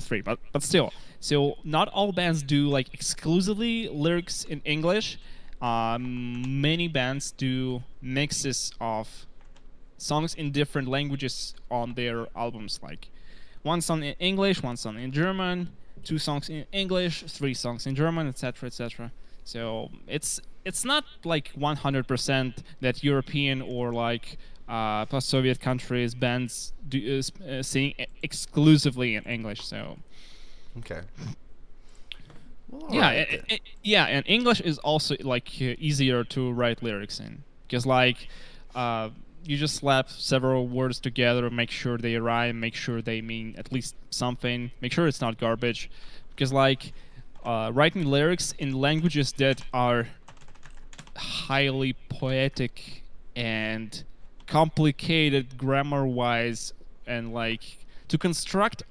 Speaker 3: 3, but still. So not all bands do like exclusively lyrics in English. Many bands do mixes of songs in different languages on their albums, like 1 song in English, 1 song in German, 2 songs in English, 3 songs in German, etc., etc. So it's not like 100% that European or like post-Soviet countries bands do sing exclusively in English. So
Speaker 1: Okay. Well,
Speaker 3: yeah,
Speaker 1: alright then.
Speaker 3: yeah, and English is also like easier to write lyrics in, because like you just slap several words together, make sure they rhyme, make sure they mean at least something, make sure it's not garbage, because like writing lyrics in languages that are highly poetic and complicated grammar-wise, and like to construct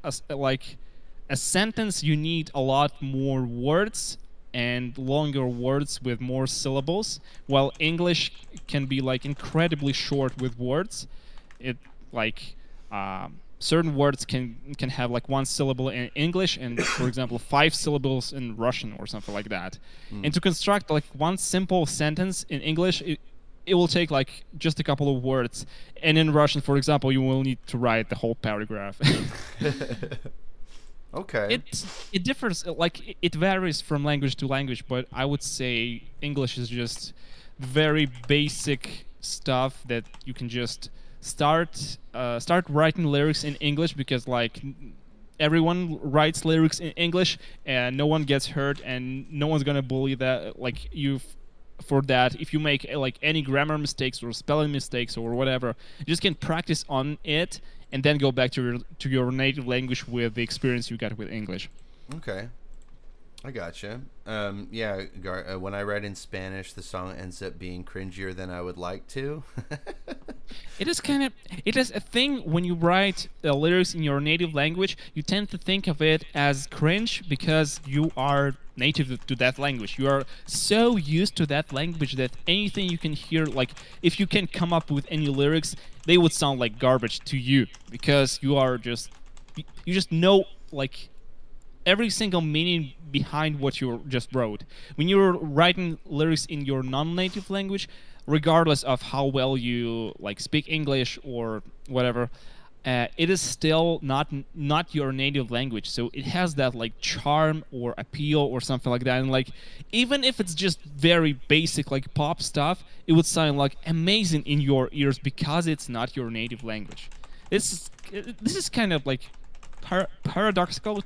Speaker 3: a sentence, you need a lot more words and longer words with more syllables, while English can be like incredibly short with words. It like certain words can have like 1 syllable in English and, for example, 5 syllables in Russian or something like that. And to construct like 1 simple sentence in English, it will take like just a couple of words, and in Russian, for example, you will need to write the whole paragraph.
Speaker 1: Okay.
Speaker 3: It differs, like it varies from language to language, but I would say English is just very basic stuff that you can just start writing lyrics in English, because like everyone writes lyrics in English and no one gets hurt and no one's gonna bully that like you for that. If you make like any grammar mistakes or spelling mistakes or whatever, you just can practice on it and then go back to your native language with the experience you got with English.
Speaker 1: Okay. I gotcha. Yeah, when I write in Spanish, the song ends up being cringier than I would like to.
Speaker 3: It is a thing when you write lyrics in your native language, you tend to think of it as cringe because you are native to that language. You are so used to that language that anything you can hear, like if you can come up with any lyrics, they would sound like garbage to you, because you just know like every single meaning behind what you just wrote. When you're writing lyrics in your non-native language, regardless of how well you like speak English or whatever, it is still not your native language. So it has that like charm or appeal or something like that. And like even if it's just very basic like pop stuff, it would sound like amazing in your ears because it's not your native language. This is kind of like paradoxical,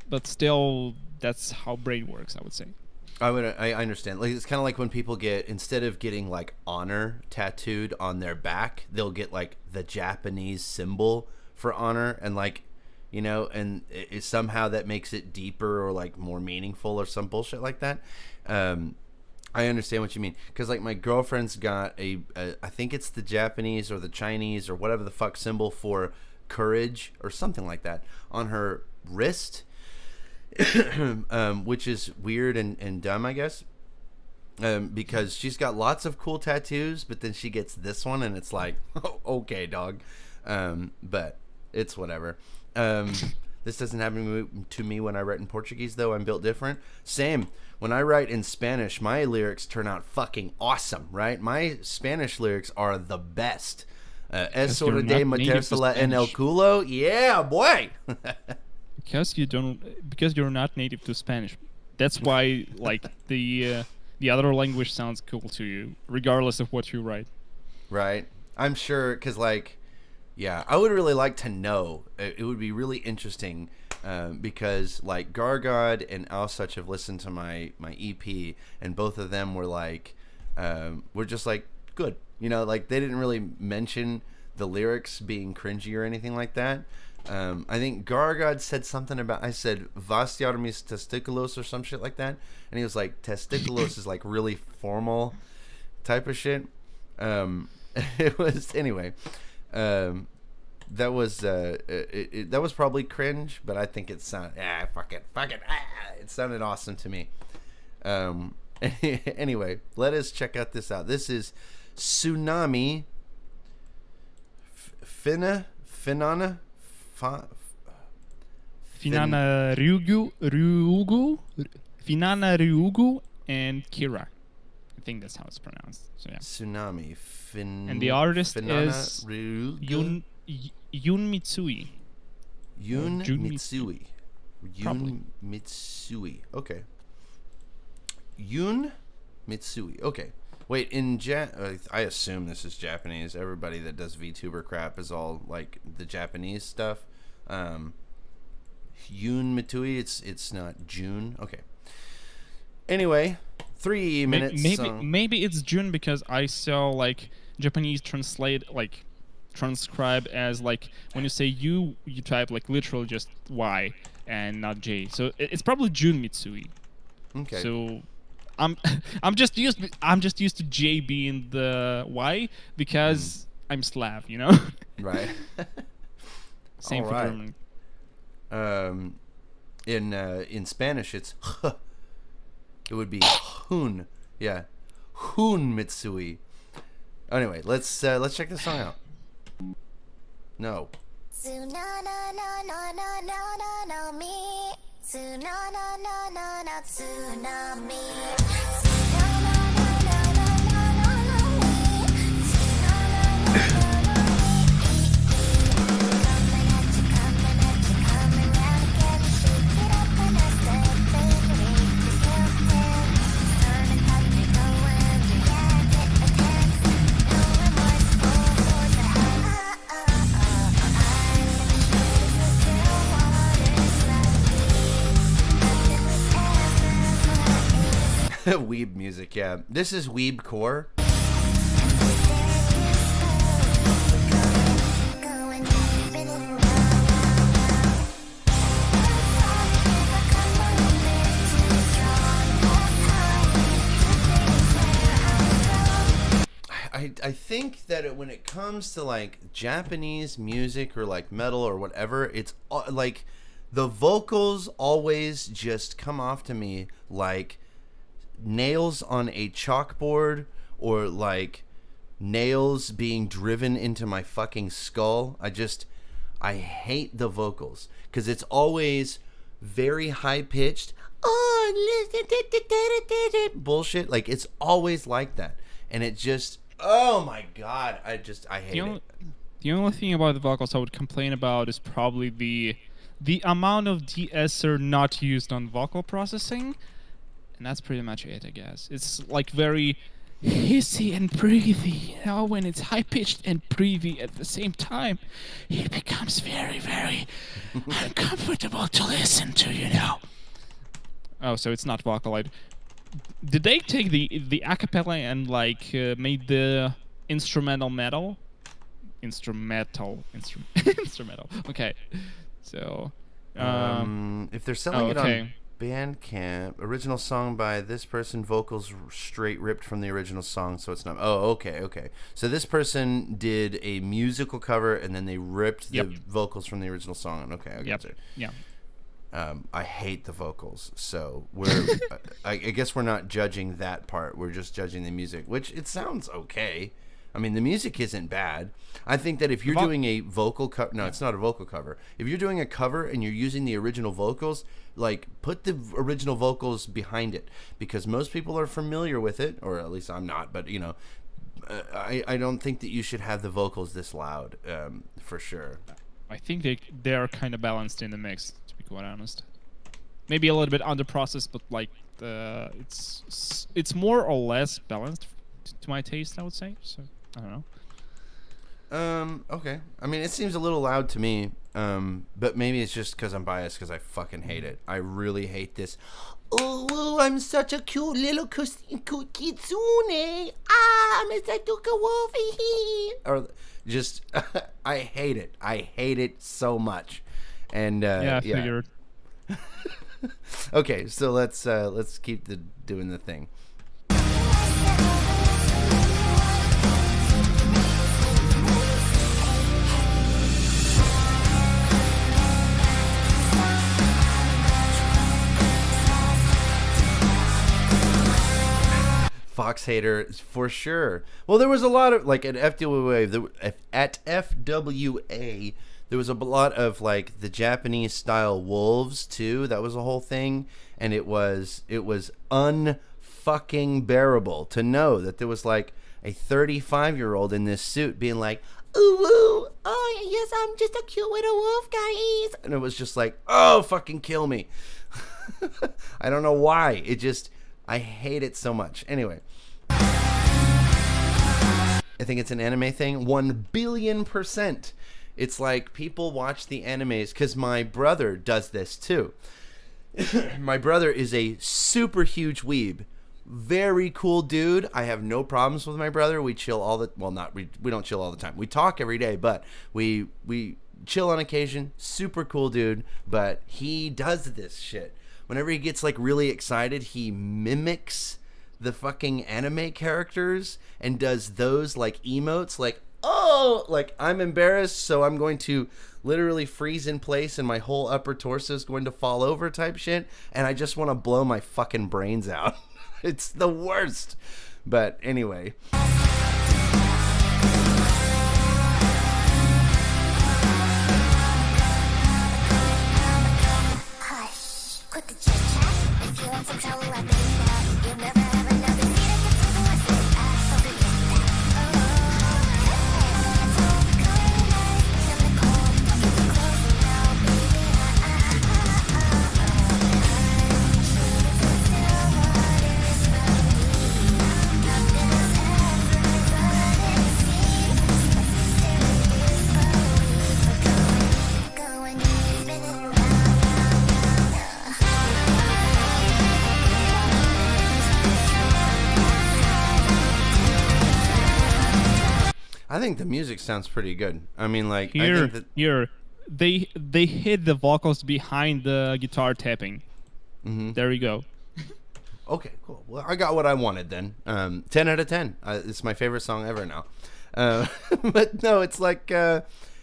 Speaker 3: but still that's how brain works, I would say.
Speaker 1: I understand. Like, it's kind of like when people get, instead of getting like honor tattooed on their back, they'll get like the Japanese symbol for honor, and like, you know, and it somehow that makes it deeper or like more meaningful or some bullshit like that. I understand what you mean, because like my girlfriend's got a I think it's the Japanese or the Chinese or whatever the fuck symbol for courage or something like that on her wrist. Which is weird and dumb, I guess, because she's got lots of cool tattoos, but then she gets this one and it's like, oh, okay, dog, but it's whatever. This doesn't happen to me when I write in Portuguese, though. I'm built different. Same. When I write in Spanish, my lyrics turn out fucking awesome, right? My Spanish lyrics are the best. Es hora de metérsela en el culo. Yeah, boy.
Speaker 3: Because you're not native to Spanish. That's why like the other language sounds cool to you, regardless of what you write.
Speaker 1: Right. I'm sure, because like, yeah, I would really like to know. It would be really interesting, because like Gargod and Alsuch have listened to my EP, and both of them were like, we're just like, good. You know, like they didn't really mention the lyrics being cringy or anything like that. I think Gargod said something about, I said Vastiarmis testiculos or some shit like that, and he was like, testiculos is like really formal type of shit. It was, anyway, that was that was probably cringe, but I think it sounded, it sounded awesome to me. Anyway, let us check out this out. This is Tsunami. Finana.
Speaker 3: Finana, Ryuugu, Finana, Ryuugu, and Kira. I think that's how it's pronounced. So yeah.
Speaker 1: Tsunami.
Speaker 3: And the artist
Speaker 1: Finana,
Speaker 3: is
Speaker 1: Ryuugu?
Speaker 3: Yun Mitsui.
Speaker 1: Yun
Speaker 3: Jun
Speaker 1: Mitsui.
Speaker 3: Probably.
Speaker 1: Yun Mitsui. Okay. Yun Mitsui. Okay. Wait, I assume this is Japanese. Everybody that does VTuber crap is all like the Japanese stuff. Yun Mitsui. It's not June. Okay. Anyway, 3 minutes.
Speaker 3: Maybe it's June because I saw like Japanese transcribe as like when you say you type like literally just Y and not J. So it's probably June Mitsui.
Speaker 1: Okay.
Speaker 3: So I'm just used to J being the Y because I'm Slav, you know.
Speaker 1: Right.
Speaker 3: Same
Speaker 1: All
Speaker 3: for
Speaker 1: right.
Speaker 3: German.
Speaker 1: In Spanish it's it would be Hun. Yeah. Hun Mitsui. Anyway, let's check this song out. No. Weeb music, yeah. This is weeb core. I think that when it comes to like Japanese music or like metal or whatever, it's like the vocals always just come off to me like nails on a chalkboard or like nails being driven into my fucking skull. I hate the vocals because it's always very high pitched. Bullshit. Like it's always like that, and it just, oh my god, I hate it.
Speaker 3: The only thing about the vocals I would complain about is probably the amount of de-esser not used on vocal processing. And that's pretty much it, I guess. It's like very hissy and breathy. You know, when it's high-pitched and breathy at the same time, it becomes very, very uncomfortable to listen to, you know. Oh, so it's not Vocaloid. Did they take the acapella and like made the instrumental metal? Instrumental. Okay. So
Speaker 1: if they're selling it
Speaker 3: okay.
Speaker 1: on Bandcamp, original song by this person, vocals straight ripped from the original song, so it's not. Oh, okay. So this person did a musical cover and then they ripped the vocals from the original song. Okay, I get it.
Speaker 3: Yeah.
Speaker 1: I hate the vocals, so I guess we're not judging that part. We're just judging the music, which it sounds okay. I mean, the music isn't bad. I think that if you're doing a vocal cover, no, it's not a vocal cover. If you're doing a cover and you're using the original vocals, like put the original vocals behind it, because most people are familiar with it, or at least I'm not. But you know, I don't think that you should have the vocals this loud, for sure.
Speaker 3: I think they are kind of balanced in the mix, to be quite honest. Maybe a little bit under processed, but like it's more or less balanced to my taste, I would say. So I don't know.
Speaker 1: Okay. I mean, it seems a little loud to me. But maybe it's just because I'm biased, because I fucking hate it. I really hate this. Oh, I'm such a cute little kitsune. I'm a Saduka Wolfie. Or Just I hate it. I hate it so much. And
Speaker 3: Yeah, I figured.
Speaker 1: Okay, so let's keep doing the thing. Fox hater for sure. Well, there was a lot of like at FWA, there was a lot of like the Japanese style wolves too. That was a whole thing, and it was unfucking bearable to know that there was like a 35-year-old in this suit being like, "Ooh, woo, oh yes, I'm just a cute little wolf, guys," and it was just like, "Oh, fucking kill me." I don't know why. I hate it so much. Anyway, I think it's an anime thing. 1,000,000,000%. It's like people watch the animes because my brother does this too. My brother is a super huge weeb. Very cool dude. I have no problems with my brother. We chill all the we don't chill all the time. We talk every day, but we chill on occasion. Super cool dude, but he does this shit. Whenever he gets like really excited, he mimics the fucking anime characters and does those like emotes like, "Oh, like I'm embarrassed, so I'm going to literally freeze in place and my whole upper torso is going to fall over" type shit, and I just want to blow my fucking brains out. It's the worst. But anyway,
Speaker 5: Hush, quit the chit chat. If you want some trouble, I think that you'll never have another need to get to what's it at. So forget that.
Speaker 1: I think the music sounds pretty good. I mean, like, I
Speaker 3: Here,
Speaker 1: think that,
Speaker 3: here, they hid the vocals behind the guitar tapping. There we go.
Speaker 1: okay, cool. Well, I got what I wanted then. 10 out of 10. It's my favorite song ever now. But no, it's like,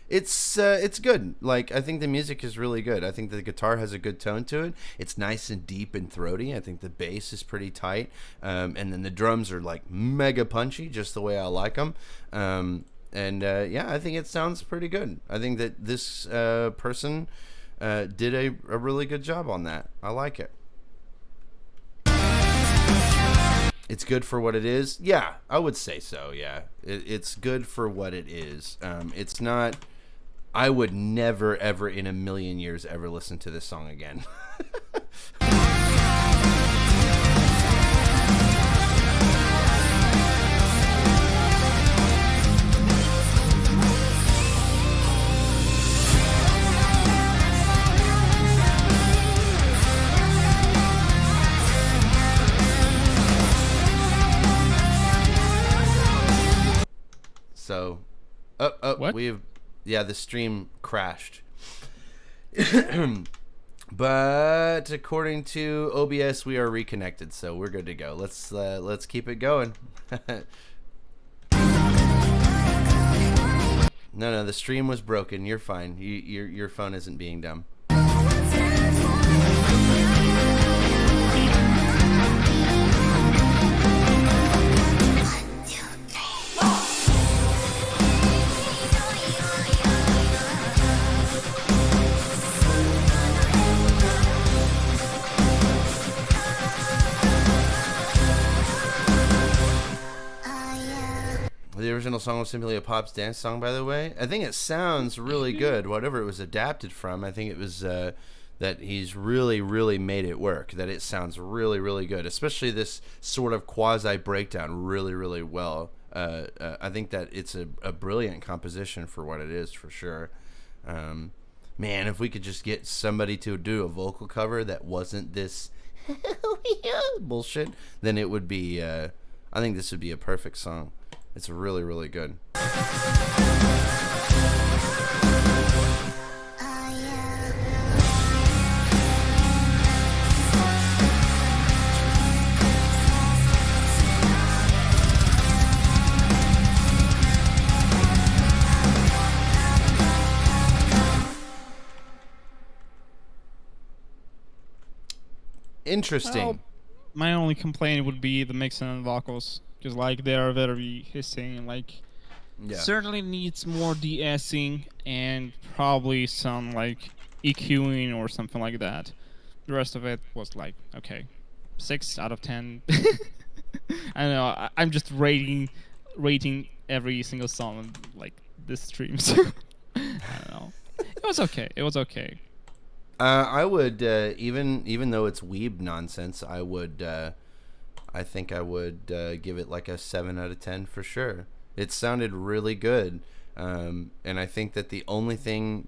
Speaker 1: it's good. Like, I think the music is really good. I think the guitar has a good tone to it. It's nice and deep and throaty. I think the bass is pretty tight. And then the drums are like mega punchy, just the way I like them. Yeah, I think it sounds pretty good. I think that this person did a really good job on that. I like it. It's good for what it is. Yeah, I would say so. Yeah, it's good for what it is. It's not. I would never, ever in a million years ever listen to this song again. So,
Speaker 3: What?
Speaker 1: the stream crashed. But according to OBS, we are reconnected, so we're good to go. Let's keep it going. No, the stream was broken. You're fine. Your phone isn't being dumb. The original song was simply a pop's dance song, by the way. I think it sounds really good. Whatever it was adapted from, I think it was that he's really, really made it work. That it sounds really, really good, especially this sort of quasi breakdown really, really well. I think that it's a brilliant composition for what it is, for sure. Man, if we could just get somebody to do a vocal cover that wasn't this bullshit, then it would be. I think this would be a perfect song. It's really, really good. Interesting.
Speaker 3: Well, my only complaint would be the mixing and vocals, because like they are very hissing. Like
Speaker 1: Yeah.
Speaker 3: certainly needs more de-essing and probably some like EQing or something like that. The rest of it was like okay, 6 out of 10. I don't know. I'm just rating every single song on like this stream. So I don't know. It was okay. It was okay.
Speaker 1: I would even though it's weeb nonsense, I think I would give it like a 7 out of 10 for sure. It sounded really good, and I think that the only thing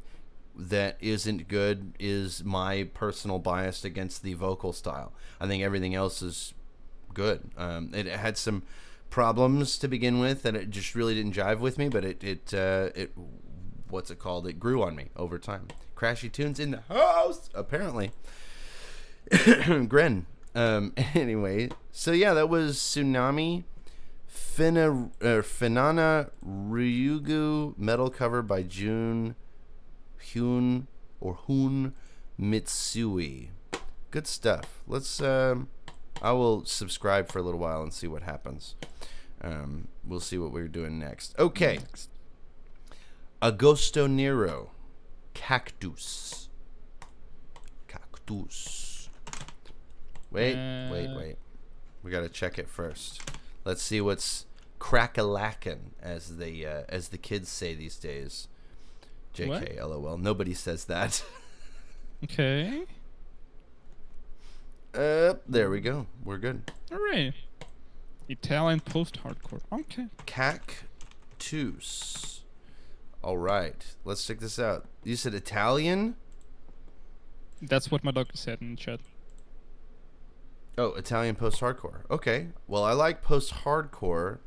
Speaker 1: that isn't good is my personal bias against the vocal style. I think everything else is good. It had some problems to begin with that it just really didn't jive with me, but it what's it called? It grew on me over time. Crashy tunes in the house, apparently. Gren. Anyway, so yeah, that was Tsunami. Finana Ryuugu, metal cover by Hoon Mitsui. Good stuff. Let's I will subscribe for a little while and see what happens. We'll see what we're doing next. Okay. Agosto Nero. Cactus. Wait. We gotta check it first. Let's see what's crack-a-lackin', as the kids say these days. JK, LOL. Nobody says that.
Speaker 3: Okay.
Speaker 1: There we go. We're good.
Speaker 3: Alright. Italian post-hardcore. Okay.
Speaker 1: Cactus. All right. Let's check this out. You said Italian?
Speaker 3: That's what my doctor said in the chat.
Speaker 1: Oh, Italian post-hardcore. Okay. Well, I like post-hardcore,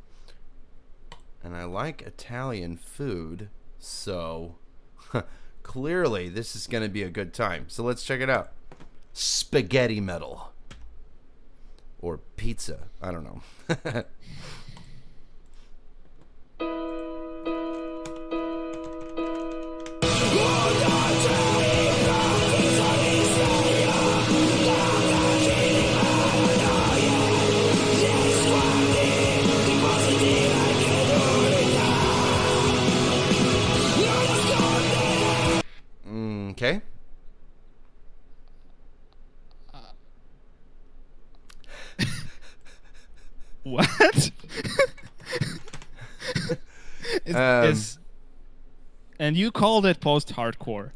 Speaker 1: and I like Italian food, so clearly this is going to be a good time. So let's check it out. Spaghetti metal. Or pizza. I don't know. Okay.
Speaker 3: What? And you called it post-hardcore.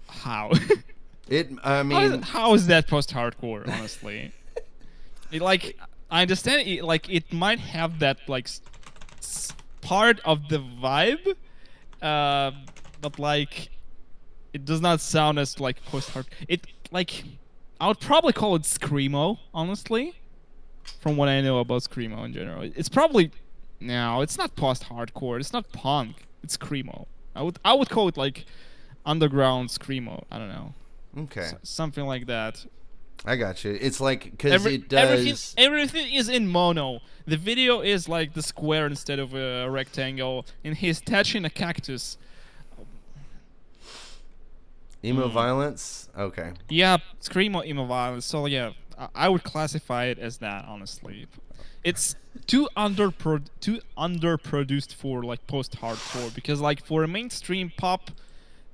Speaker 3: How?
Speaker 1: I mean,
Speaker 3: how is that post-hardcore? Honestly, I understand. It might have that part of the vibe, but it does not sound as post-hard. I would probably call it screamo, honestly. From what I know about screamo in general, it's probably it's not post-hardcore. It's not punk. It's screamo. I would call it underground screamo. I don't know.
Speaker 1: Okay.
Speaker 3: Something like that.
Speaker 1: I got you. It's because it does.
Speaker 3: Everything is in mono. The video is the square instead of a rectangle, and he's touching a cactus.
Speaker 1: Emo violence? Okay.
Speaker 3: Yeah, screamo emo violence. So yeah, I would classify it as that, honestly. It's too underproduced for post-hardcore, because for a mainstream pop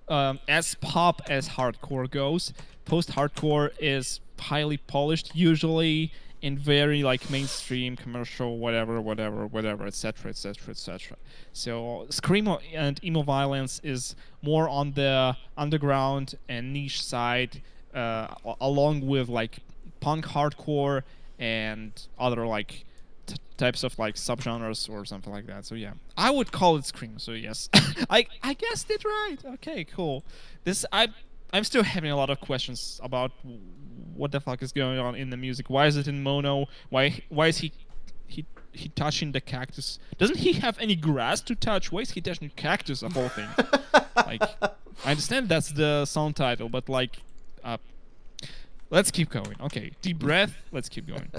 Speaker 3: as hardcore goes, post-hardcore is highly polished usually, and very mainstream, commercial, whatever, etc. So screamo and emo violence is more on the underground and niche side, along with punk hardcore and other types of subgenres or something like that. So yeah, I would call it screamo. So yes, I guessed it right. Okay, cool. I'm still having a lot of questions about what the fuck is going on in the music. Why is it in mono? Why is he he touching the cactus? Doesn't he have any grass to touch? Why is he touching cactus of all things? Like, I understand that's the song title, but like, let's keep going. Okay, deep breath. Let's keep going.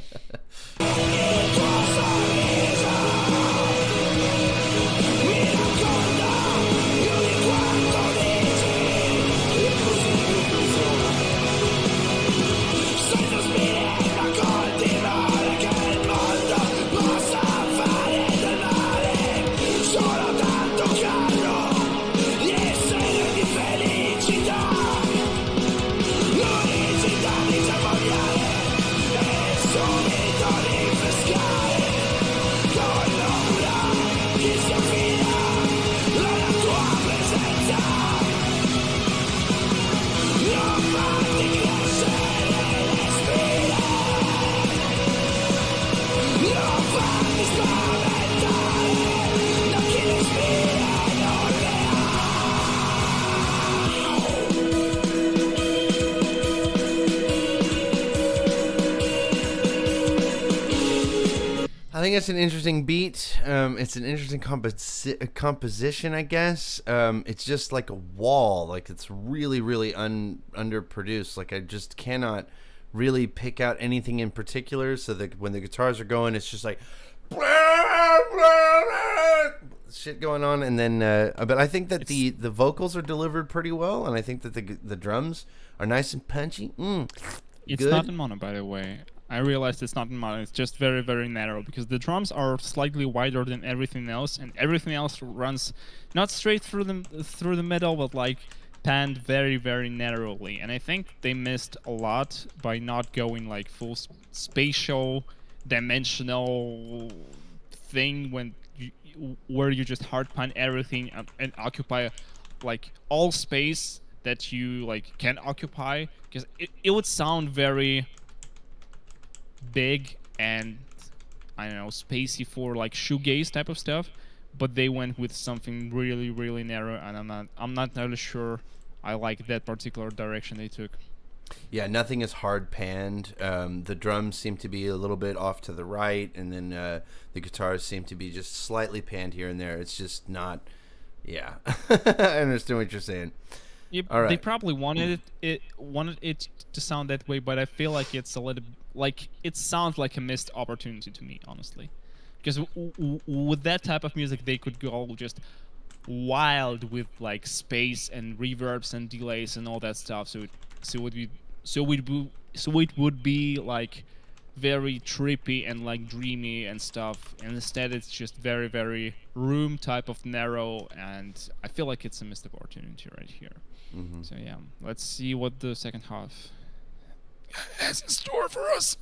Speaker 1: I think it's an interesting beat. It's an interesting composition, I guess. It's just like a wall. Like, it's really, really underproduced. Like, I just cannot really pick out anything in particular. So that when the guitars are going, it's just like shit going on. And then, but I think that the vocals are delivered pretty well, and I think that the drums are nice and punchy.
Speaker 3: It's
Speaker 1: Good.
Speaker 3: not in mono, by the way. I realized it's not in mono. It's just very, very narrow because the drums are slightly wider than everything else, and everything else runs not straight through the middle, but like panned very, very narrowly. And I think they missed a lot by not going like full spatial, dimensional thing where you just hard pan everything and occupy like all space that you like can occupy, because it would sound very big and I don't know, spacey for like shoegaze type of stuff, but they went with something really, really narrow, and I'm not entirely sure I like that particular direction they took.
Speaker 1: Yeah, nothing is hard panned. The drums seem to be a little bit off to the right, and then the guitars seem to be just slightly panned here and there. It's just not. Yeah, I understand what you're saying.
Speaker 3: Yeah,
Speaker 1: All right.
Speaker 3: They probably wanted it to sound that way, but I feel like it's a little like it sounds like a missed opportunity to me, honestly. Because with that type of music, they could go just wild with like space and reverbs and delays and all that stuff. So it would be like very trippy and like dreamy and stuff. And instead, it's just very, very room type of narrow, and I feel like it's a missed opportunity right here.
Speaker 1: Mm-hmm.
Speaker 3: So yeah, let's see what the second half has in store for us.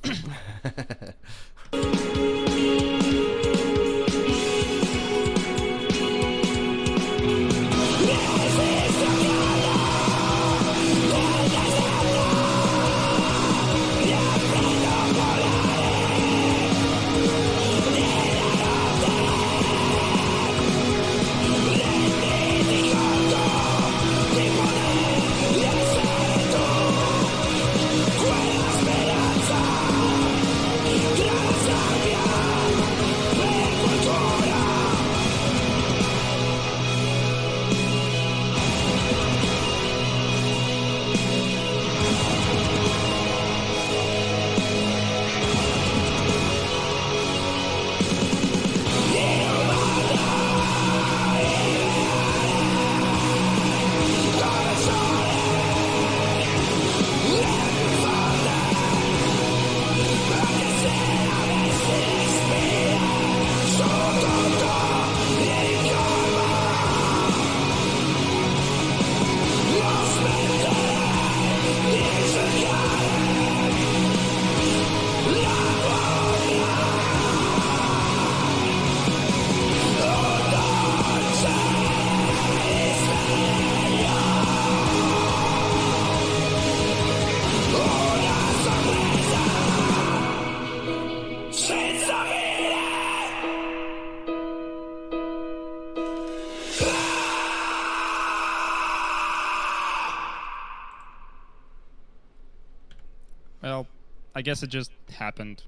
Speaker 3: Well, I guess it just happened.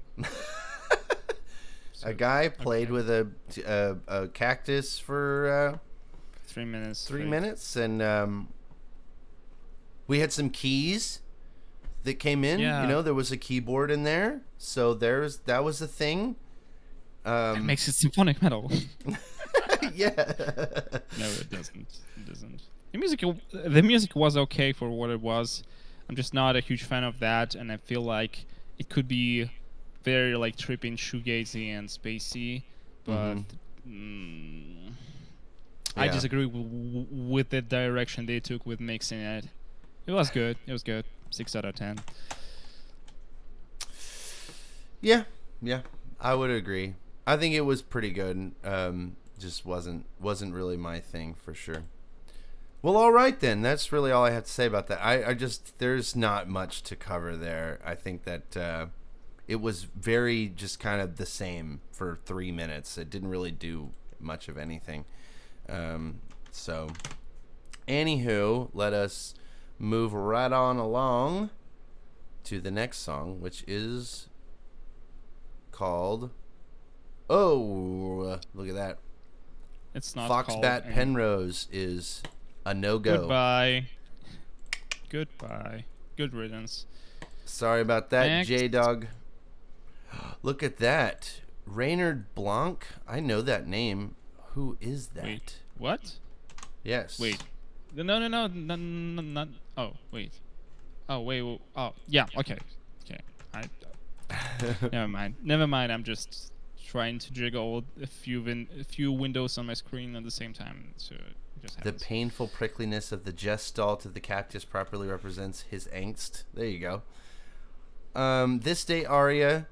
Speaker 1: A guy played with a cactus for
Speaker 3: 3 minutes.
Speaker 1: 3
Speaker 3: straight.
Speaker 1: minutes, and we had some keys that came in.
Speaker 3: Yeah.
Speaker 1: You know, there was a keyboard in there, so that was a thing.
Speaker 3: It makes it symphonic metal.
Speaker 1: Yeah.
Speaker 3: No, it doesn't. It doesn't. The music was okay for what it was. I'm just not a huge fan of that, and I feel like it could be very like tripping, shoegazy, and spacey. But I
Speaker 1: Yeah.
Speaker 3: disagree with the direction they took with mixing it. It was good. It was good. 6 out of 10.
Speaker 1: Yeah, I would agree. I think it was pretty good. Just wasn't really my thing for sure. Well, all right then. That's really all I have to say about that. I just there's not much to cover there. I think that it was very just kind of the same for 3 minutes. It didn't really do much of anything. So, anywho, let us move right on along to the next song, which is called look at that.
Speaker 3: It's not called
Speaker 1: Foxbat
Speaker 3: any-
Speaker 1: Penrose is a no-go.
Speaker 3: Goodbye. Goodbye. Good riddance.
Speaker 1: Sorry about that,
Speaker 3: Next.
Speaker 1: J-Dog. Look at that. Reynard Blanc. I know that name. Who is that?
Speaker 3: Wait. What?
Speaker 1: Yes.
Speaker 3: Wait. No. Oh, wait. Oh, wait. Oh, yeah. Okay. Never mind. I'm just trying to jiggle a few windows on my screen at the same time. So it just
Speaker 1: The
Speaker 3: happens.
Speaker 1: painful prickliness of the gestalt of the cactus properly represents his angst. There you go. This day Aria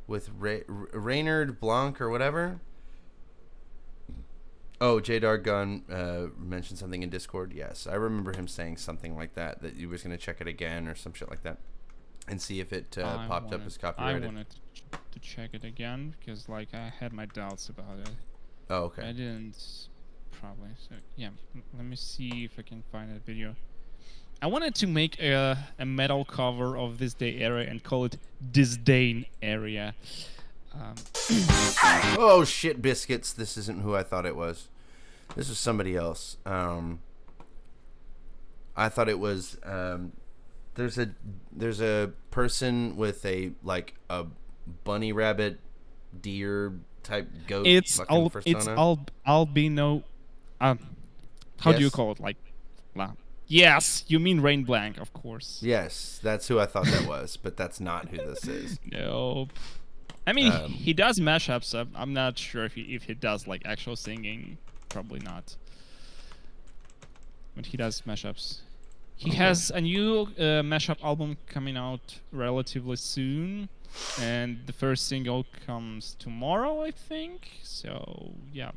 Speaker 1: with Reynard Blanc or whatever. Oh, J-Dar Gun mentioned something in Discord. Yes, I remember him saying something like that he was going to check it again or some shit like that and see if it popped up as copyrighted.
Speaker 3: I wanted to check it again because like I had my doubts about it.
Speaker 1: Oh, okay.
Speaker 3: I didn't probably. So yeah, let me see if I can find that video. I wanted to make a metal cover of this day area and call it Disdain Area.
Speaker 1: Oh shit, biscuits! This isn't who I thought it was. This was somebody else. I thought it was. There's a person with a bunny rabbit deer type goat.
Speaker 3: It's
Speaker 1: fucking persona.
Speaker 3: albino. How do you
Speaker 1: Yes.
Speaker 3: call it? Like, yes, you mean Rain Blanc, of course.
Speaker 1: Yes, that's who I thought that was, but that's not who this is.
Speaker 3: Nope. I mean, he does mashups. I'm not sure if he does like actual singing. Probably not. But he does mashups. He has a new mashup album coming out relatively soon, and the first single comes tomorrow, I think. So yeah.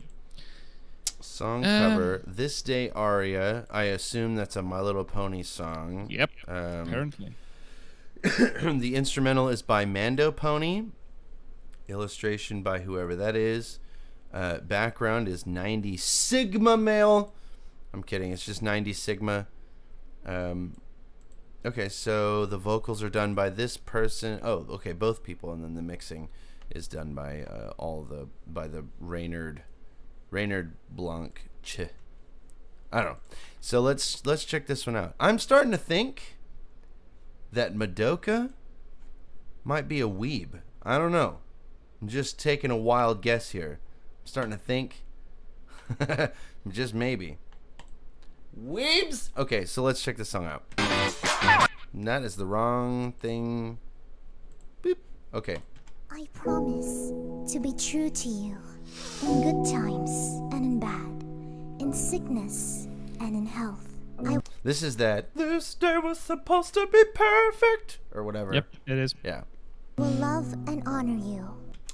Speaker 1: Song cover: This Day Aria. I assume that's a My Little Pony song.
Speaker 3: Yep. Apparently.
Speaker 1: The instrumental is by Mando Pony. Illustration by whoever that is. Background is 90 Sigma male. I'm kidding. It's just 90 Sigma. Okay, so the vocals are done by this person. Oh, okay, both people, and then the mixing is done by the Reynard Blanc. I don't know. So let's check this one out. I'm starting to think that Madoka might be a weeb. I don't know. I'm just taking a wild guess here. I'm starting to think. Just maybe. Weebs! Okay, so let's check this song out. That is the wrong thing. Boop. Okay.
Speaker 5: I promise to be true to you in good times and in bad, in sickness and in health. I
Speaker 1: This is that. This day was supposed to be perfect! Or whatever.
Speaker 3: Yep, it is.
Speaker 1: Yeah.
Speaker 5: will love and honor you.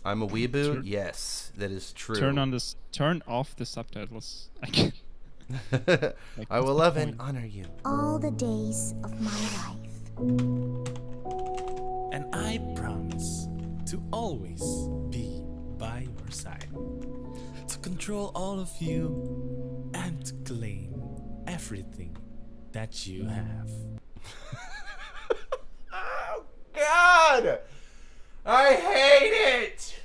Speaker 1: I'm a weeboo? Yes, that is true.
Speaker 3: Turn off the subtitles. I can't.
Speaker 1: I will love and honor you.
Speaker 5: All the days of my life.
Speaker 6: And I promise to always be by your side, to control all of you and to claim everything that you have.
Speaker 1: Oh, God! I hate it!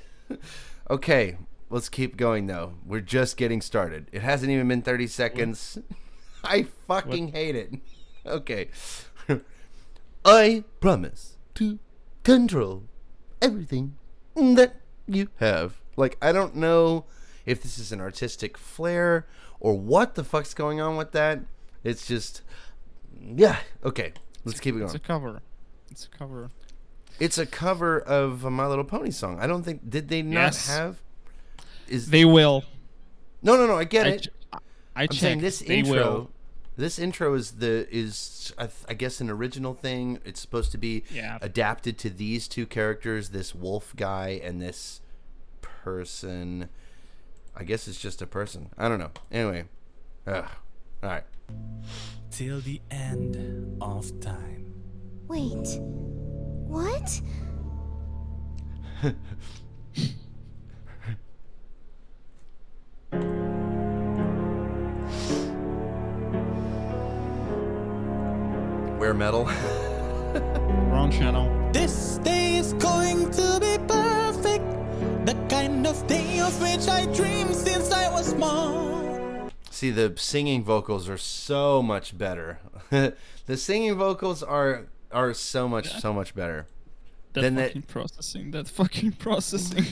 Speaker 1: Okay, let's keep going though. We're just getting started. It hasn't even been 30 seconds. I fucking hate it. Okay. I promise to control everything that you have. Like, I don't know if this is an artistic flair or what the fuck's going on with that. It's just, yeah. Okay, let's keep it going.
Speaker 3: It's a cover. It's a cover.
Speaker 1: It's a cover of a My Little Pony song. I don't think, did they not
Speaker 3: Yes.
Speaker 1: have?
Speaker 3: They will.
Speaker 1: No. I get it.
Speaker 3: I
Speaker 1: I'm saying
Speaker 3: checked.
Speaker 1: this
Speaker 3: They
Speaker 1: intro.
Speaker 3: will.
Speaker 1: This intro is I guess an original thing. It's supposed to be
Speaker 3: Yeah.
Speaker 1: adapted to these two characters, this wolf guy and this person. I guess it's just a person. I don't know. Anyway, all right.
Speaker 6: Till the end of time.
Speaker 5: Wait. What?
Speaker 1: Wear metal.
Speaker 3: Wrong channel.
Speaker 6: This day is going to be perfect. The kind of day of which I dreamed since I was small.
Speaker 1: See, the singing vocals are so much better. The singing vocals are so much better.
Speaker 3: That
Speaker 1: Then
Speaker 3: fucking processing. That fucking processing.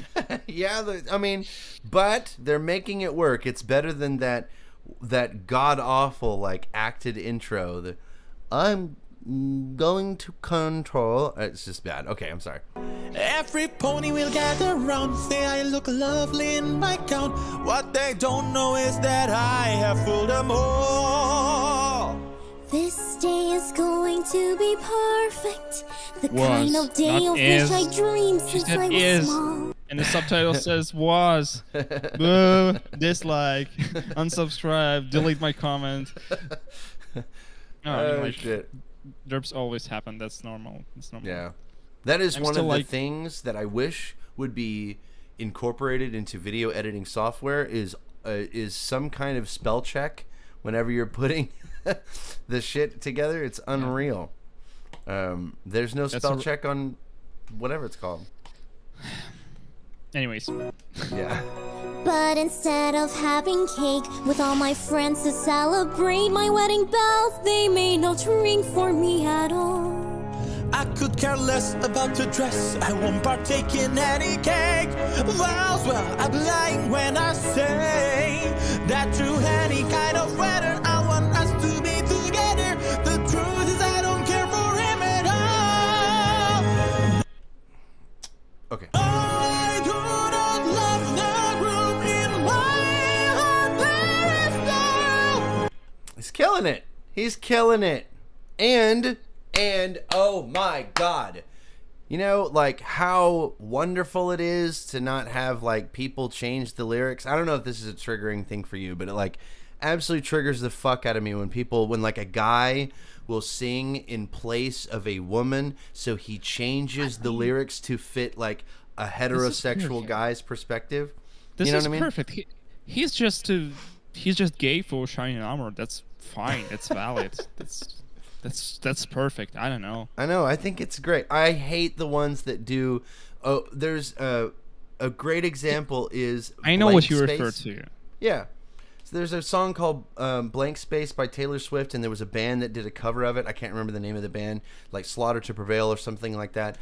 Speaker 1: Yeah, I mean, but they're making it work. It's better than that god awful like acted intro. I'm going to control. It's just bad. Okay, I'm sorry.
Speaker 6: Every pony will gather round, say I look lovely in my gown. What they don't know is that I have fooled them all.
Speaker 5: This day is going to be perfect. The
Speaker 3: Was,
Speaker 5: kind of day
Speaker 3: not
Speaker 5: of
Speaker 3: is.
Speaker 5: which I dreamed
Speaker 3: She
Speaker 5: since
Speaker 3: said
Speaker 5: I was
Speaker 3: is.
Speaker 5: small.
Speaker 3: And the subtitle says was. Boo, dislike, unsubscribe, delete my comment. No, I mean,
Speaker 1: Oh
Speaker 3: like,
Speaker 1: shit.
Speaker 3: derps always happen. That's normal. It's normal.
Speaker 1: Yeah. That is
Speaker 3: I'm
Speaker 1: one of
Speaker 3: still
Speaker 1: the
Speaker 3: like-
Speaker 1: things that I wish would be incorporated into video editing software is some kind of spell check whenever you're putting the shit together. It's unreal. There's no
Speaker 3: That's
Speaker 1: spell
Speaker 3: a-
Speaker 1: check on whatever it's called.
Speaker 3: Anyways,
Speaker 1: Yeah.
Speaker 5: But instead of having cake with all my friends to celebrate my wedding bells, they made no drink for me at all.
Speaker 6: I could care less about the dress. I won't partake in any cake. Well, I'm lying when I say that through any kind of weather, I want us to be together. The truth is I don't care for him at all.
Speaker 1: Okay.
Speaker 6: I do not love the room in my heart. There is no.
Speaker 1: He's killing it. He's killing it. And oh my god. You know, like how wonderful it is to not have like people change the lyrics. I don't know if this is a triggering thing for you, but it like absolutely triggers the fuck out of me when like a guy will sing in place of a woman, so he changes the lyrics to fit like a heterosexual
Speaker 3: perfect.
Speaker 1: guy's perspective.
Speaker 3: this
Speaker 1: You know
Speaker 3: is
Speaker 1: what I mean?
Speaker 3: perfect. He's just gay for shining armor. That's fine. That's valid. That's perfect. I don't know.
Speaker 1: I know. I think it's great. I hate the ones that do. Oh, there's a great example is.
Speaker 3: I know
Speaker 1: Blank
Speaker 3: what you
Speaker 1: Space.
Speaker 3: refer to.
Speaker 1: Yeah. So there's a song called Blank Space by Taylor Swift, and there was a band that did a cover of it. I can't remember the name of the band, like Slaughter to Prevail or something like that.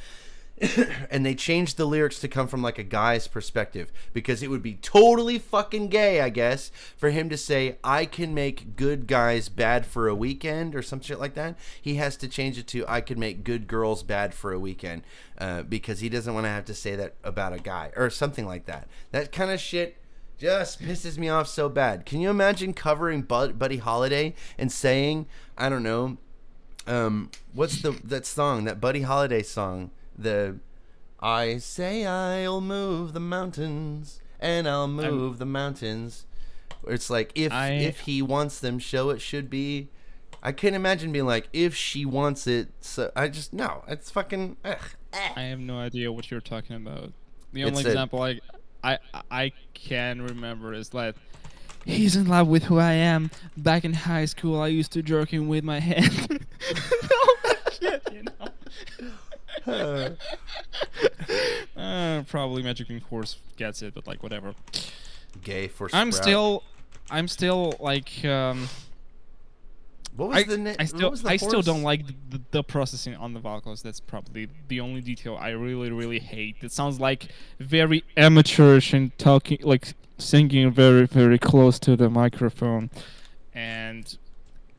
Speaker 1: And they changed the lyrics to come from like a guy's perspective because it would be totally fucking gay, I guess, for him to say, I can make good guys bad for a weekend or some shit like that. He has to change it to, I can make good girls bad for a weekend because he doesn't want to have to say that about a guy or something like that. That kind of shit just pisses me off so bad. Can you imagine covering Buddy Holiday and saying, I don't know, what's that song, that Buddy Holiday song? I say I'll move the mountains and I'll move the mountains. Where it's like if he wants them, show it should be. I can't imagine being like if she wants it. So I just no. It's fucking. Ugh.
Speaker 3: I have no idea what you're talking about. The
Speaker 1: It's
Speaker 3: only
Speaker 1: a-
Speaker 3: example I can remember is that he's in love with who I am. Back in high school, I used to jerk him with my hand. All that shit, you know. Probably probably Magic Wing Horse gets it, but like whatever.
Speaker 1: Gay for
Speaker 3: I'm
Speaker 1: Sprout.
Speaker 3: still like
Speaker 1: What was the name?
Speaker 3: I still don't like the processing on the vocals. That's probably the only detail I really hate. It sounds like very amateurish and talking like singing very close to the microphone, and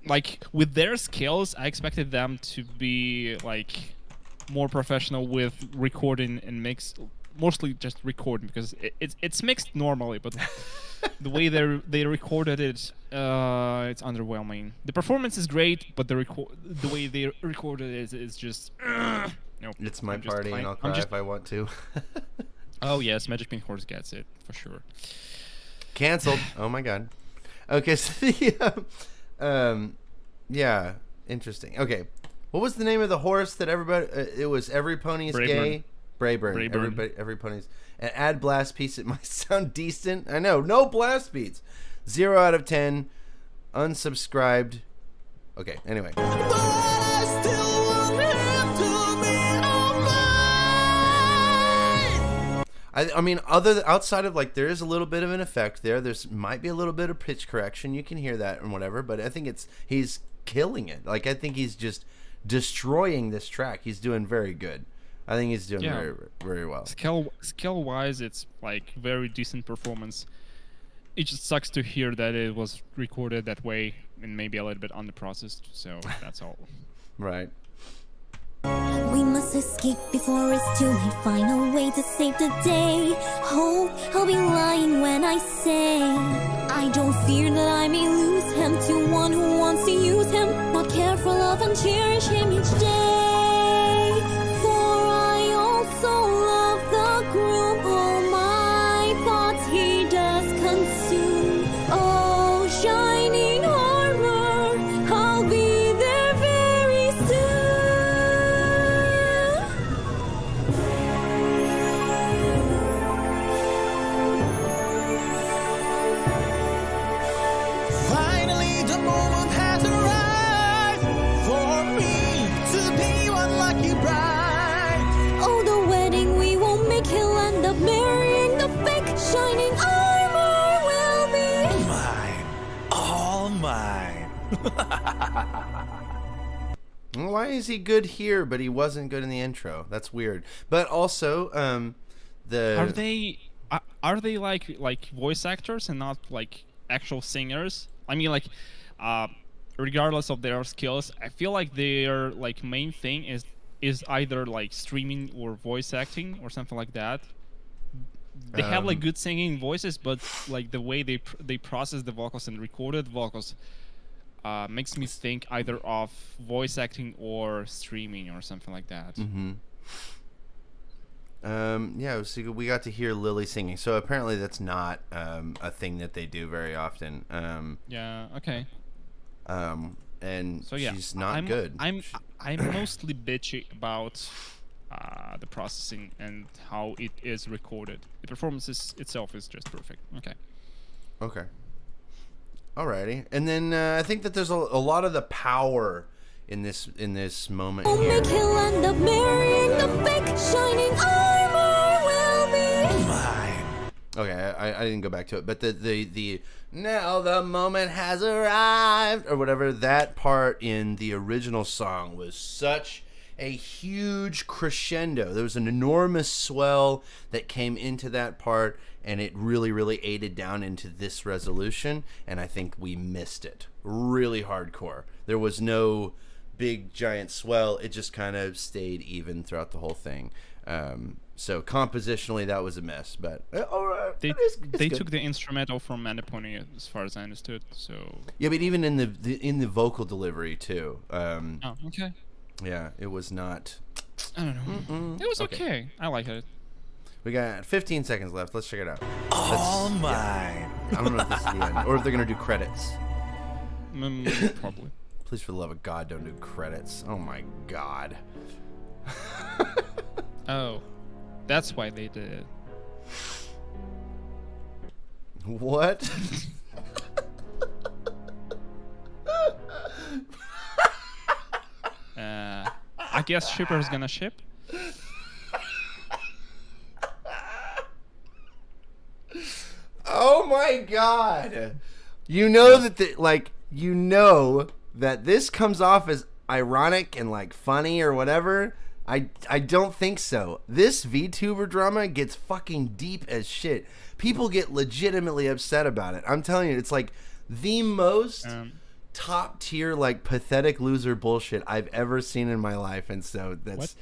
Speaker 3: like with their skills, I expected them to be like more professional with recording and mix. Mostly just recording because it's mixed normally, but the way they recorded it, it's underwhelming. The performance is great, but the way they recorded it is just nope.
Speaker 1: It's my
Speaker 3: I'm just
Speaker 1: party,
Speaker 3: fine.
Speaker 1: and I'll
Speaker 3: I'm
Speaker 1: cry
Speaker 3: just-
Speaker 1: if I want to.
Speaker 3: Oh yes, Magic Pink Horse gets it for sure.
Speaker 1: Canceled. Oh my god. Okay, so the, yeah, interesting. Okay, what was the name of the horse that everybody? It was every pony is
Speaker 3: Brayburn.
Speaker 1: gay. Brayburn. Every pony's. And add blast beats. It might sound decent. I know. No blast beats. 0 out of 10. Unsubscribed. Okay. Anyway. I mean, outside of like, there is a little bit of an effect there. There's might be a little bit of pitch correction. You can hear that and whatever. But I think he's killing it. Like I think he's just destroying this track. He's doing very good. I think he's doing very well.
Speaker 3: Skill wise, it's like very decent performance. It just sucks to hear that it was recorded that way and maybe a little bit underprocessed. So that's all.
Speaker 1: Right.
Speaker 5: We must escape before it's too late. Find a way to save the day. Hope I'll be lying when I say I don't fear that I may lose him to one who wants to use him. Not care for love and cherish him each day. For I also love the groom. All my thoughts he does consume. Oh, shining armor, I'll be there very soon.
Speaker 6: Finally, the moment has arrived for me to be one lucky bride.
Speaker 5: Oh, the wedding we won't make, he'll end up marrying the fake. Shining armor will be
Speaker 6: Mine, all mine.
Speaker 1: Why is he good here, but he wasn't good in the intro? That's weird. But also,
Speaker 3: Are they like voice actors and not like actual singers? I mean, like, regardless of their skills, I feel like their like main thing is either like streaming or voice acting or something like that. They have like good singing voices, but like the way they process the vocals and recorded vocals makes me think either of voice acting or streaming or something like that.
Speaker 1: Mm-hmm. Yeah, so we got to hear Lily singing. So apparently that's not a thing that they do very often.
Speaker 3: Yeah. Okay.
Speaker 1: And
Speaker 3: So yeah,
Speaker 1: she's not
Speaker 3: I'm,
Speaker 1: good.
Speaker 3: I'm mostly bitchy about the processing and how it is recorded. The performance itself is just perfect. Okay.
Speaker 1: Okay. Alrighty. And then I think that there's a lot of the power in this moment
Speaker 5: won't
Speaker 1: here.
Speaker 5: make, he'll end up marrying the fake. Shining armor will be
Speaker 6: Mine.
Speaker 1: Okay, I didn't go back to it, but the now the moment has arrived or whatever, that part in the original song was such a huge crescendo. There was an enormous swell that came into that part, and it really aided down into this resolution, and I think we missed it really hardcore. There was no big giant swell. It just kind of stayed even throughout the whole thing. So compositionally that was a mess, but all right.
Speaker 3: They
Speaker 1: it's good.
Speaker 3: took the instrumental from Manapony as far as I understood. So.
Speaker 1: Yeah, but even in the vocal delivery too.
Speaker 3: Oh, okay.
Speaker 1: Yeah, it was not.
Speaker 3: I don't know. It was okay. I like it.
Speaker 1: We got 15 seconds left. Let's check it out.
Speaker 6: All mine.
Speaker 1: I don't know if this is the end or if they're gonna do credits.
Speaker 3: Probably.
Speaker 1: Please, for the love of God, don't do credits. Oh my God.
Speaker 3: Oh, that's why they did it.
Speaker 1: What?
Speaker 3: I guess shipper's gonna ship.
Speaker 1: my god! You know that this comes off as ironic and like funny or whatever. I don't think so. This VTuber drama gets fucking deep as shit. People get legitimately upset about it. I'm telling you, it's like the most top tier, like pathetic loser bullshit I've ever seen in my life. And so that's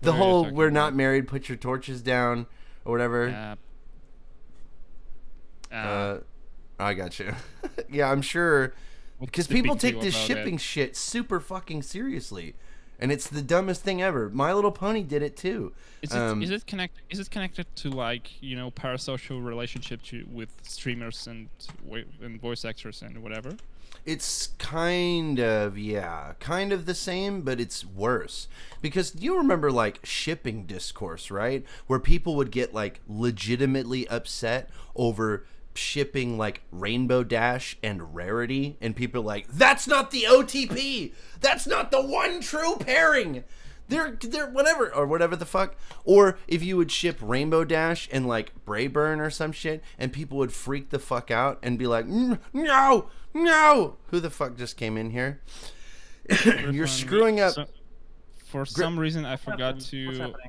Speaker 1: the whole "we're not married, put your torches down" or whatever. I got you. Yeah, I'm sure. Because people take this shipping shit super fucking seriously. And it's the dumbest thing ever. My Little Pony did it too.
Speaker 3: Is it connected to like parasocial relationship with streamers and voice actors and whatever?
Speaker 1: It's kind of the same, but it's worse. Because you remember like shipping discourse, right? Where people would get like legitimately upset over shipping like Rainbow Dash and Rarity, and people are like, that's not the OTP, that's not the one true pairing, they're whatever the fuck. Or if you would ship Rainbow Dash and like Brayburn or some shit, and people would freak the fuck out and be like, no, who the fuck just came in here? You're screwing up.
Speaker 3: For some reason I forgot to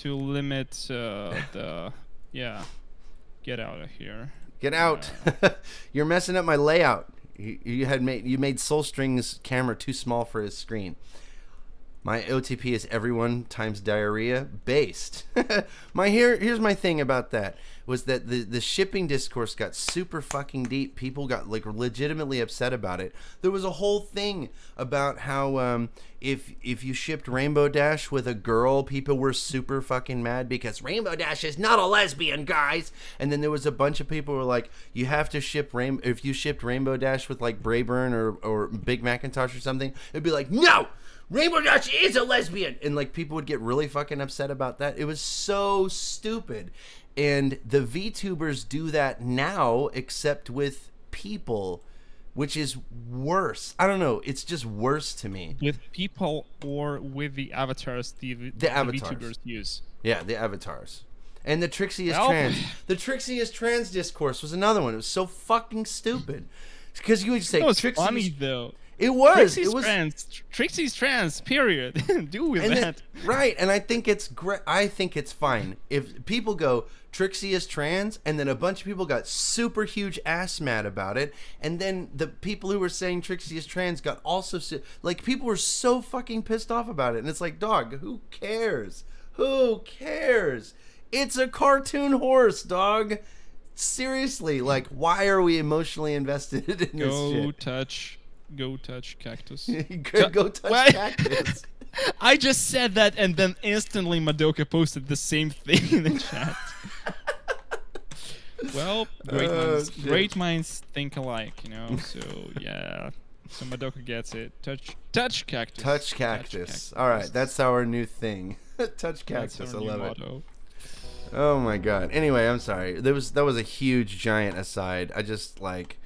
Speaker 3: limit the get out of here.
Speaker 1: Get out. You're messing up my layout. You made Soulstring's camera too small for his screen. My OTP is everyone times diarrhea based. Here's my thing about that was that the shipping discourse got super fucking deep. People got like legitimately upset about it. There was a whole thing about how if you shipped Rainbow Dash with a girl, people were super fucking mad because Rainbow Dash is not a lesbian, guys. And then there was a bunch of people who were like, you have to ship if you shipped Rainbow Dash with like Brayburn or Big Macintosh or something, it'd be like, no, Rainbow Dash is a lesbian. And like people would get really fucking upset about that. It was so stupid. And the VTubers do that now, except with people, which is worse. I don't know. It's just worse to me.
Speaker 3: With people or with the avatars the VTubers use.
Speaker 1: Yeah, the avatars. And the Trixie is trans. The Trixie is trans discourse was another one. It was so fucking stupid. Because you would say,
Speaker 3: it was
Speaker 1: Trixie's
Speaker 3: funny though.
Speaker 1: It was.
Speaker 3: Trixie's trans. Period. Do with that.
Speaker 1: Right, and I think it's great. I think it's fine if people go, Trixie is trans, and then a bunch of people got super huge ass mad about it, and then the people who were saying Trixie is trans got also like people were so fucking pissed off about it, and it's like, dog, who cares? Who cares? It's a cartoon horse, dog. Seriously, like, why are we emotionally invested in this shit?
Speaker 3: Go touch Cactus.
Speaker 1: Go touch Cactus.
Speaker 3: I just said that, and then instantly Madoka posted the same thing in the chat. Well, great minds think alike, you know. So yeah, so Madoka gets it. Touch Cactus.
Speaker 1: Touch Cactus. All right, that's our new thing. Touch Cactus. I love it. Oh my god. Anyway, I'm sorry. That was a huge giant aside. I just like.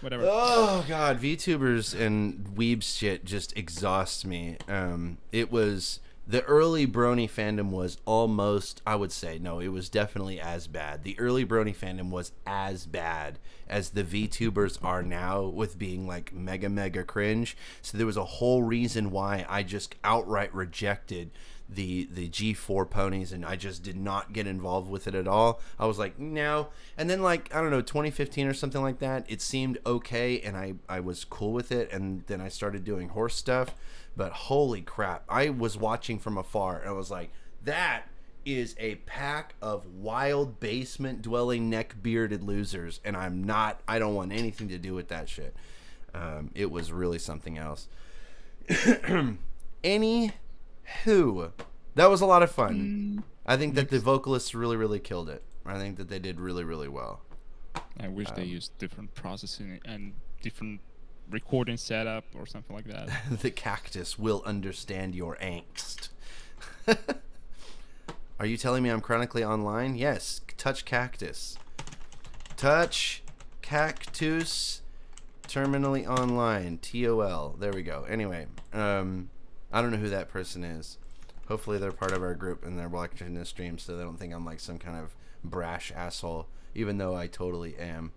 Speaker 3: Whatever.
Speaker 1: Oh god, VTubers and weeb shit just exhausts me. It was the early Brony fandom was almost, I would say, no, it was definitely as bad. The early Brony fandom was as bad as the VTubers are now, with being like mega cringe. So there was a whole reason why I just outright rejected the G4 ponies, and I just did not get involved with it at all. I was like, no. And then like, I don't know, 2015 or something like that, it seemed okay, and I was cool with it, and then I started doing horse stuff. But holy crap, I was watching from afar, and I was like, that is a pack of wild basement dwelling neck bearded losers, and I don't want anything to do with that shit. It was really something else. Anywho, that was a lot of fun. I think that the vocalists really killed it. I think that they did really well.
Speaker 3: I wish they used different processing and different recording setup or something like that.
Speaker 1: The Cactus will understand your angst. Are you telling me I'm chronically online? Yes. Touch Cactus. Touch Cactus. Terminally online. TOL. There we go. Anyway, I don't know who that person is. Hopefully they're part of our group and they're watching this stream, so they don't think I'm like some kind of brash asshole even though I totally am.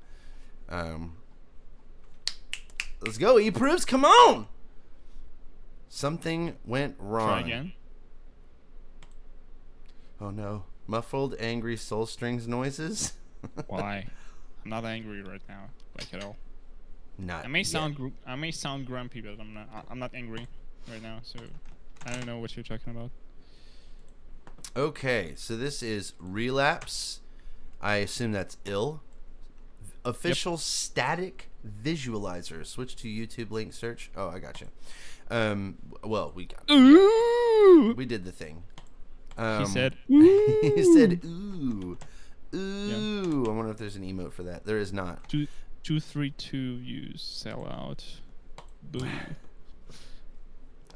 Speaker 1: Let's go, E-proofs, come on! Something went wrong.
Speaker 3: Try again.
Speaker 1: Oh no. Muffled, angry soul strings noises?
Speaker 3: Why? I'm not angry right now, like at all.
Speaker 1: Not
Speaker 3: I may
Speaker 1: yet.
Speaker 3: sound grumpy, but I'm not angry right now. So I don't know what you're talking about.
Speaker 1: Okay, so this is Relapse. I assume that's ill. Official static visualizer. Switch to YouTube link search. Oh, I got you. Well, we got.
Speaker 3: Ooh!
Speaker 1: We did the thing.
Speaker 3: He said.
Speaker 1: He said ooh. Ooh. I wonder if there's an emote for that. There is not.
Speaker 3: 232 views. Sell out. Boo.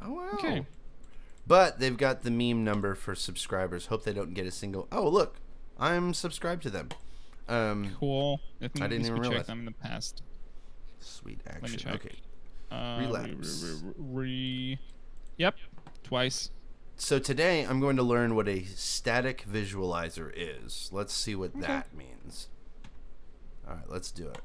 Speaker 1: Oh wow.
Speaker 3: Okay.
Speaker 1: But they've got the meme number for subscribers. Hope they don't get a single. Oh look, I'm subscribed to them.
Speaker 3: Cool. I
Speaker 1: didn't even realize.
Speaker 3: checked them in the past.
Speaker 1: Sweet
Speaker 3: Let me
Speaker 1: action.
Speaker 3: check.
Speaker 1: Okay.
Speaker 3: Relapse. Yep. Twice.
Speaker 1: So today I'm going to learn what a static visualizer is. Let's see what that means. All right, let's do it.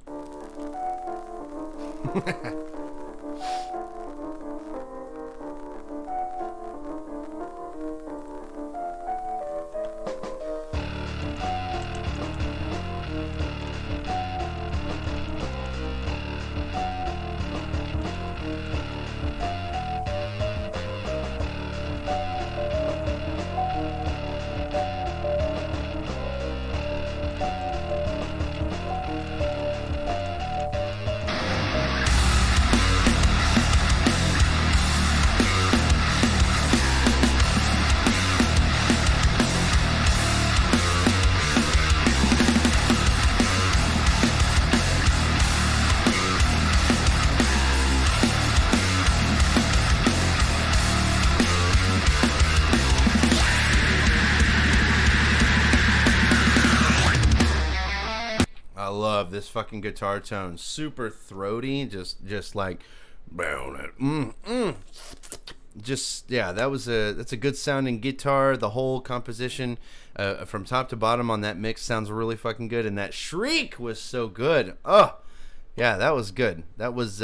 Speaker 1: I love this fucking guitar tone. Super throaty, just like just yeah, that's a good sounding guitar. The whole composition from top to bottom on that mix sounds really fucking good, and that shriek was so good. Oh yeah, that was good. That was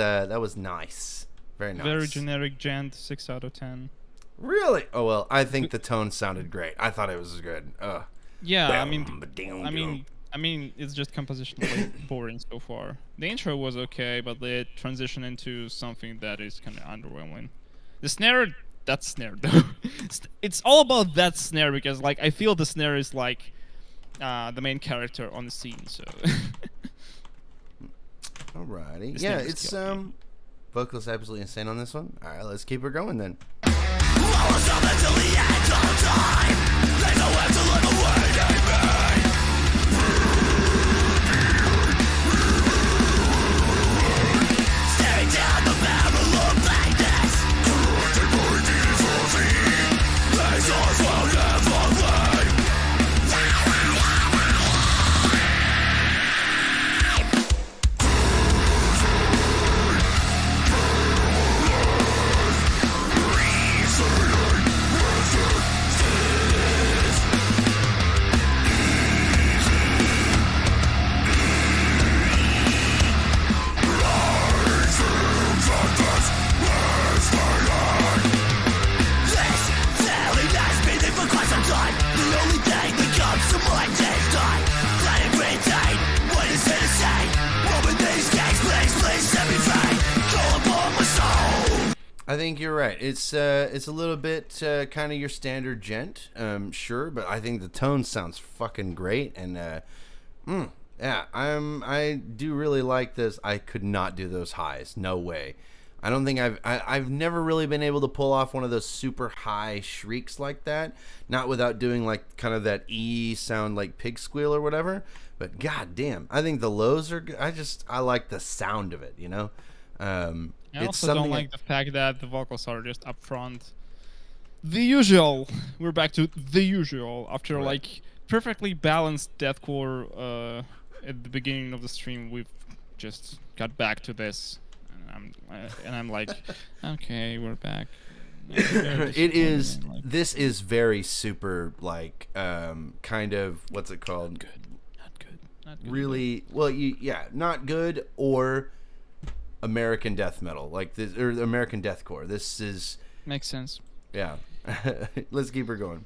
Speaker 1: nice. Very nice.
Speaker 3: Very generic gent. 6 out of 10.
Speaker 1: Really? Oh well, I think the tone sounded great. I thought it was good.
Speaker 3: Yeah, I mean, it's just compositionally boring so far. The intro was okay, but the transition into something that is kind of underwhelming. The snare, that snare though, it's all about that snare because like I feel the snare is like the main character on the scene. So.
Speaker 1: Alrighty.
Speaker 3: This
Speaker 1: Yeah,
Speaker 3: thing
Speaker 1: it's
Speaker 3: just killed me.
Speaker 1: vocals absolutely insane on this one. All right, let's keep her going then. I think you're right. It's a little bit kind of your standard gent, sure, but I think the tone sounds fucking great, and yeah, I do really like this. I could not do those highs, no way. I don't think I've never really been able to pull off one of those super high shrieks like that, not without doing like kind of that E sound like pig squeal or whatever. But god damn, I think the lows are good. I like the sound of it, you know.
Speaker 3: I also don't like the fact that the vocals are just up front. The usual. We're back to the usual after
Speaker 1: Right.
Speaker 3: like perfectly balanced deathcore at the beginning of the stream. We've just got back to this, and I'm like, okay, we're back.
Speaker 1: It is. This is very super like kind of what's it called?
Speaker 3: Not good. Not good
Speaker 1: really well. Not good or American death metal like this or American deathcore. This is
Speaker 3: Makes sense.
Speaker 1: yeah. Let's keep her going.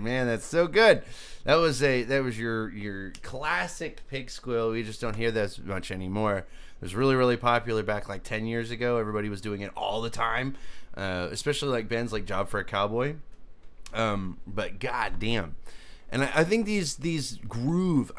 Speaker 1: Man, that's so good. That was your classic pig squeal. We just don't hear that as much anymore. It was really, really popular back like 10 years ago. Everybody was doing it all the time, especially like bands like Job for a Cowboy. But goddamn, and I think these groove.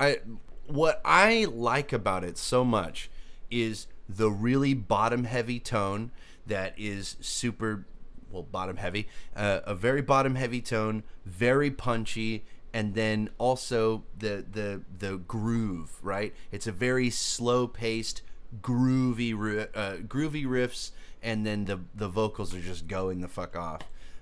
Speaker 1: What I like about it so much is the really bottom heavy tone that is super. Well, bottom heavy, a very bottom heavy tone, very punchy, and then also the groove, right? It's a very slow paced, groovy riffs, and then the vocals are just going the fuck off.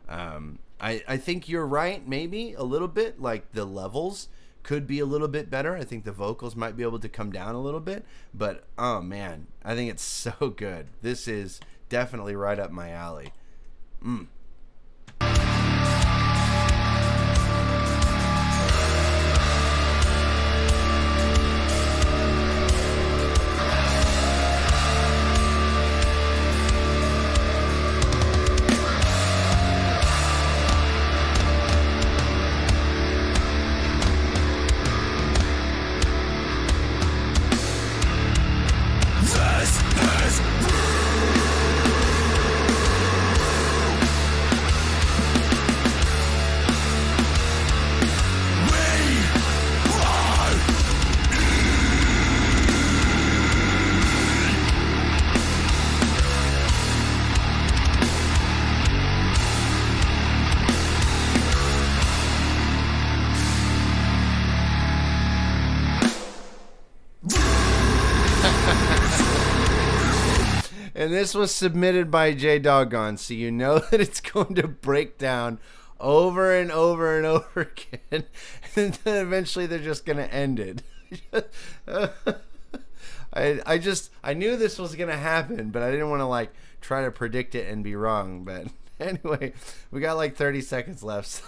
Speaker 1: I think you're right, maybe a little bit. Like the levels could be a little bit better. I think the vocals might be able to come down a little bit, but oh man, I think it's so good. This is definitely right up my alley. And this was submitted by J Doggone, so you know that it's going to break down over and over and over again, and then eventually they're just going to end it. I knew this was going to happen, but I didn't want to like try to predict it and be wrong. But anyway, we got like 30 seconds left, so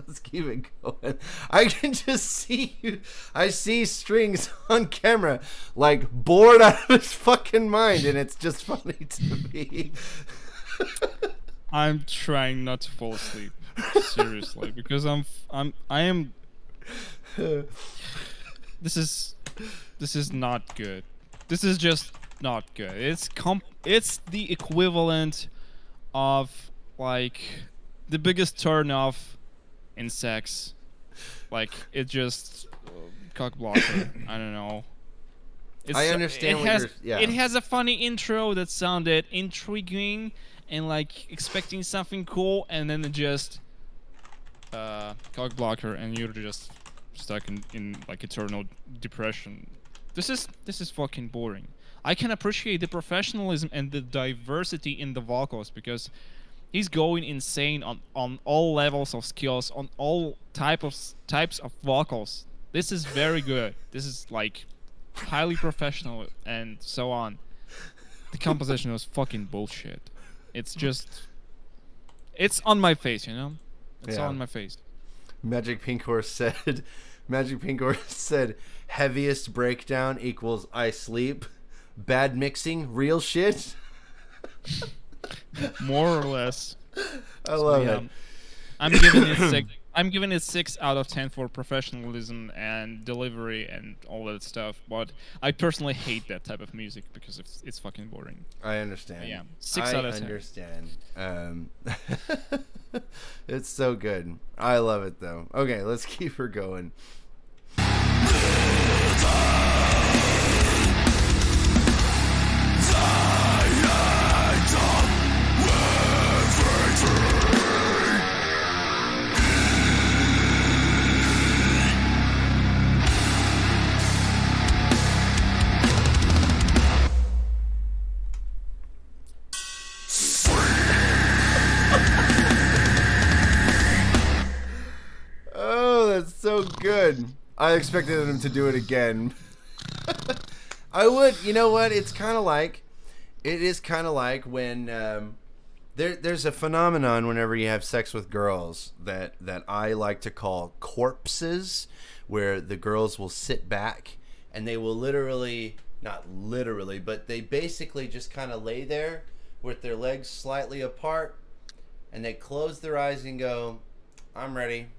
Speaker 1: let's keep it going. I can just see you. I see Strings on camera, like bored out of his fucking mind, and it's just funny to me.
Speaker 3: I'm trying not to fall asleep, seriously, because I am. This is not good. This is just not good. It's the equivalent of like the biggest turn off in sex. Like it just cock blocker. I don't know.
Speaker 1: I understand.
Speaker 3: It has a funny intro that sounded intriguing and like expecting something cool, and then it just cock blocker, and you're just stuck in like eternal depression. This is fucking boring. I can appreciate the professionalism and the diversity in the vocals because he's going insane on all levels of skills, on all types of vocals. This is very good. This is like highly professional and so on. The composition was fucking bullshit. It's on my face, you know? It's on my face.
Speaker 1: Magic Pink Horse said heaviest breakdown equals I sleep. Bad mixing, real shit.
Speaker 3: More or less.
Speaker 1: I love it.
Speaker 3: I'm I'm giving it 6 out of 10 for professionalism and delivery and all that stuff. But I personally hate that type of music because it's fucking boring.
Speaker 1: I understand.
Speaker 3: Yeah, 6 out of 10.
Speaker 1: I understand. It's so good. I love it though. Okay, let's keep her going. Oh, that's so good. I expected him to do it again. I would. You know what? It is kind of like when there's a phenomenon whenever you have sex with girls that I like to call corpses, where the girls will sit back and they will not literally, but they basically just kind of lay there with their legs slightly apart, and they close their eyes and go, "I'm ready."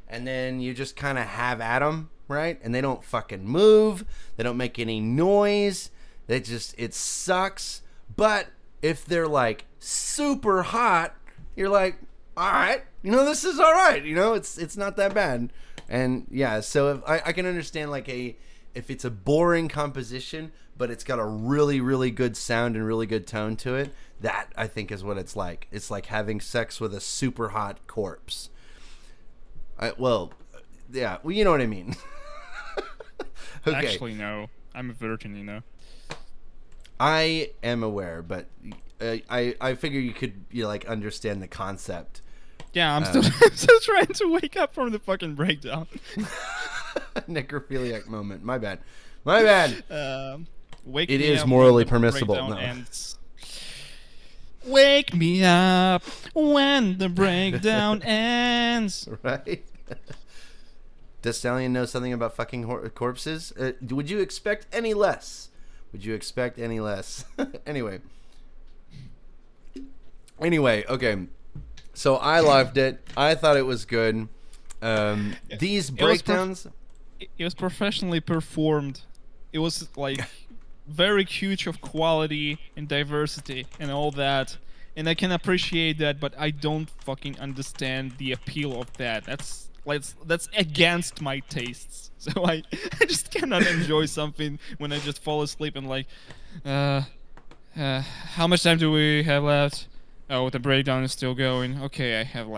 Speaker 1: And then you just kind of have at them, right? And they don't fucking move. They don't make any noise. It sucks. But if they're like super hot, you're like, all right, this is all right. It's not that bad. And yeah, so if I can understand if it's a boring composition, but it's got a really, really good sound and really good tone to it, that I think is what it's like. It's like having sex with a super hot corpse. Yeah, well, you know what I mean. Okay.
Speaker 3: Actually, no. I'm a virgin,
Speaker 1: I am aware, but I figure you could understand the concept.
Speaker 3: Yeah, I'm still trying to wake up from the fucking breakdown.
Speaker 1: Necrophiliac moment. My bad.
Speaker 3: Wake
Speaker 1: it
Speaker 3: me
Speaker 1: is
Speaker 3: up
Speaker 1: morally
Speaker 3: when the
Speaker 1: permissible.
Speaker 3: breakdown
Speaker 1: No.
Speaker 3: ends. Wake me up when the breakdown ends.
Speaker 1: Right? Does Stallion know something about fucking corpses? Would you expect any less? Anyway, okay. So I loved it. I thought it was good. These breakdowns...
Speaker 3: It was professionally performed. It was very huge of quality and diversity and all that. And I can appreciate that, but I don't fucking understand the appeal of that. That's against my tastes. So I just cannot enjoy something when I just fall asleep and how much time do we have left? Oh, the breakdown is still going. Okay, I have 2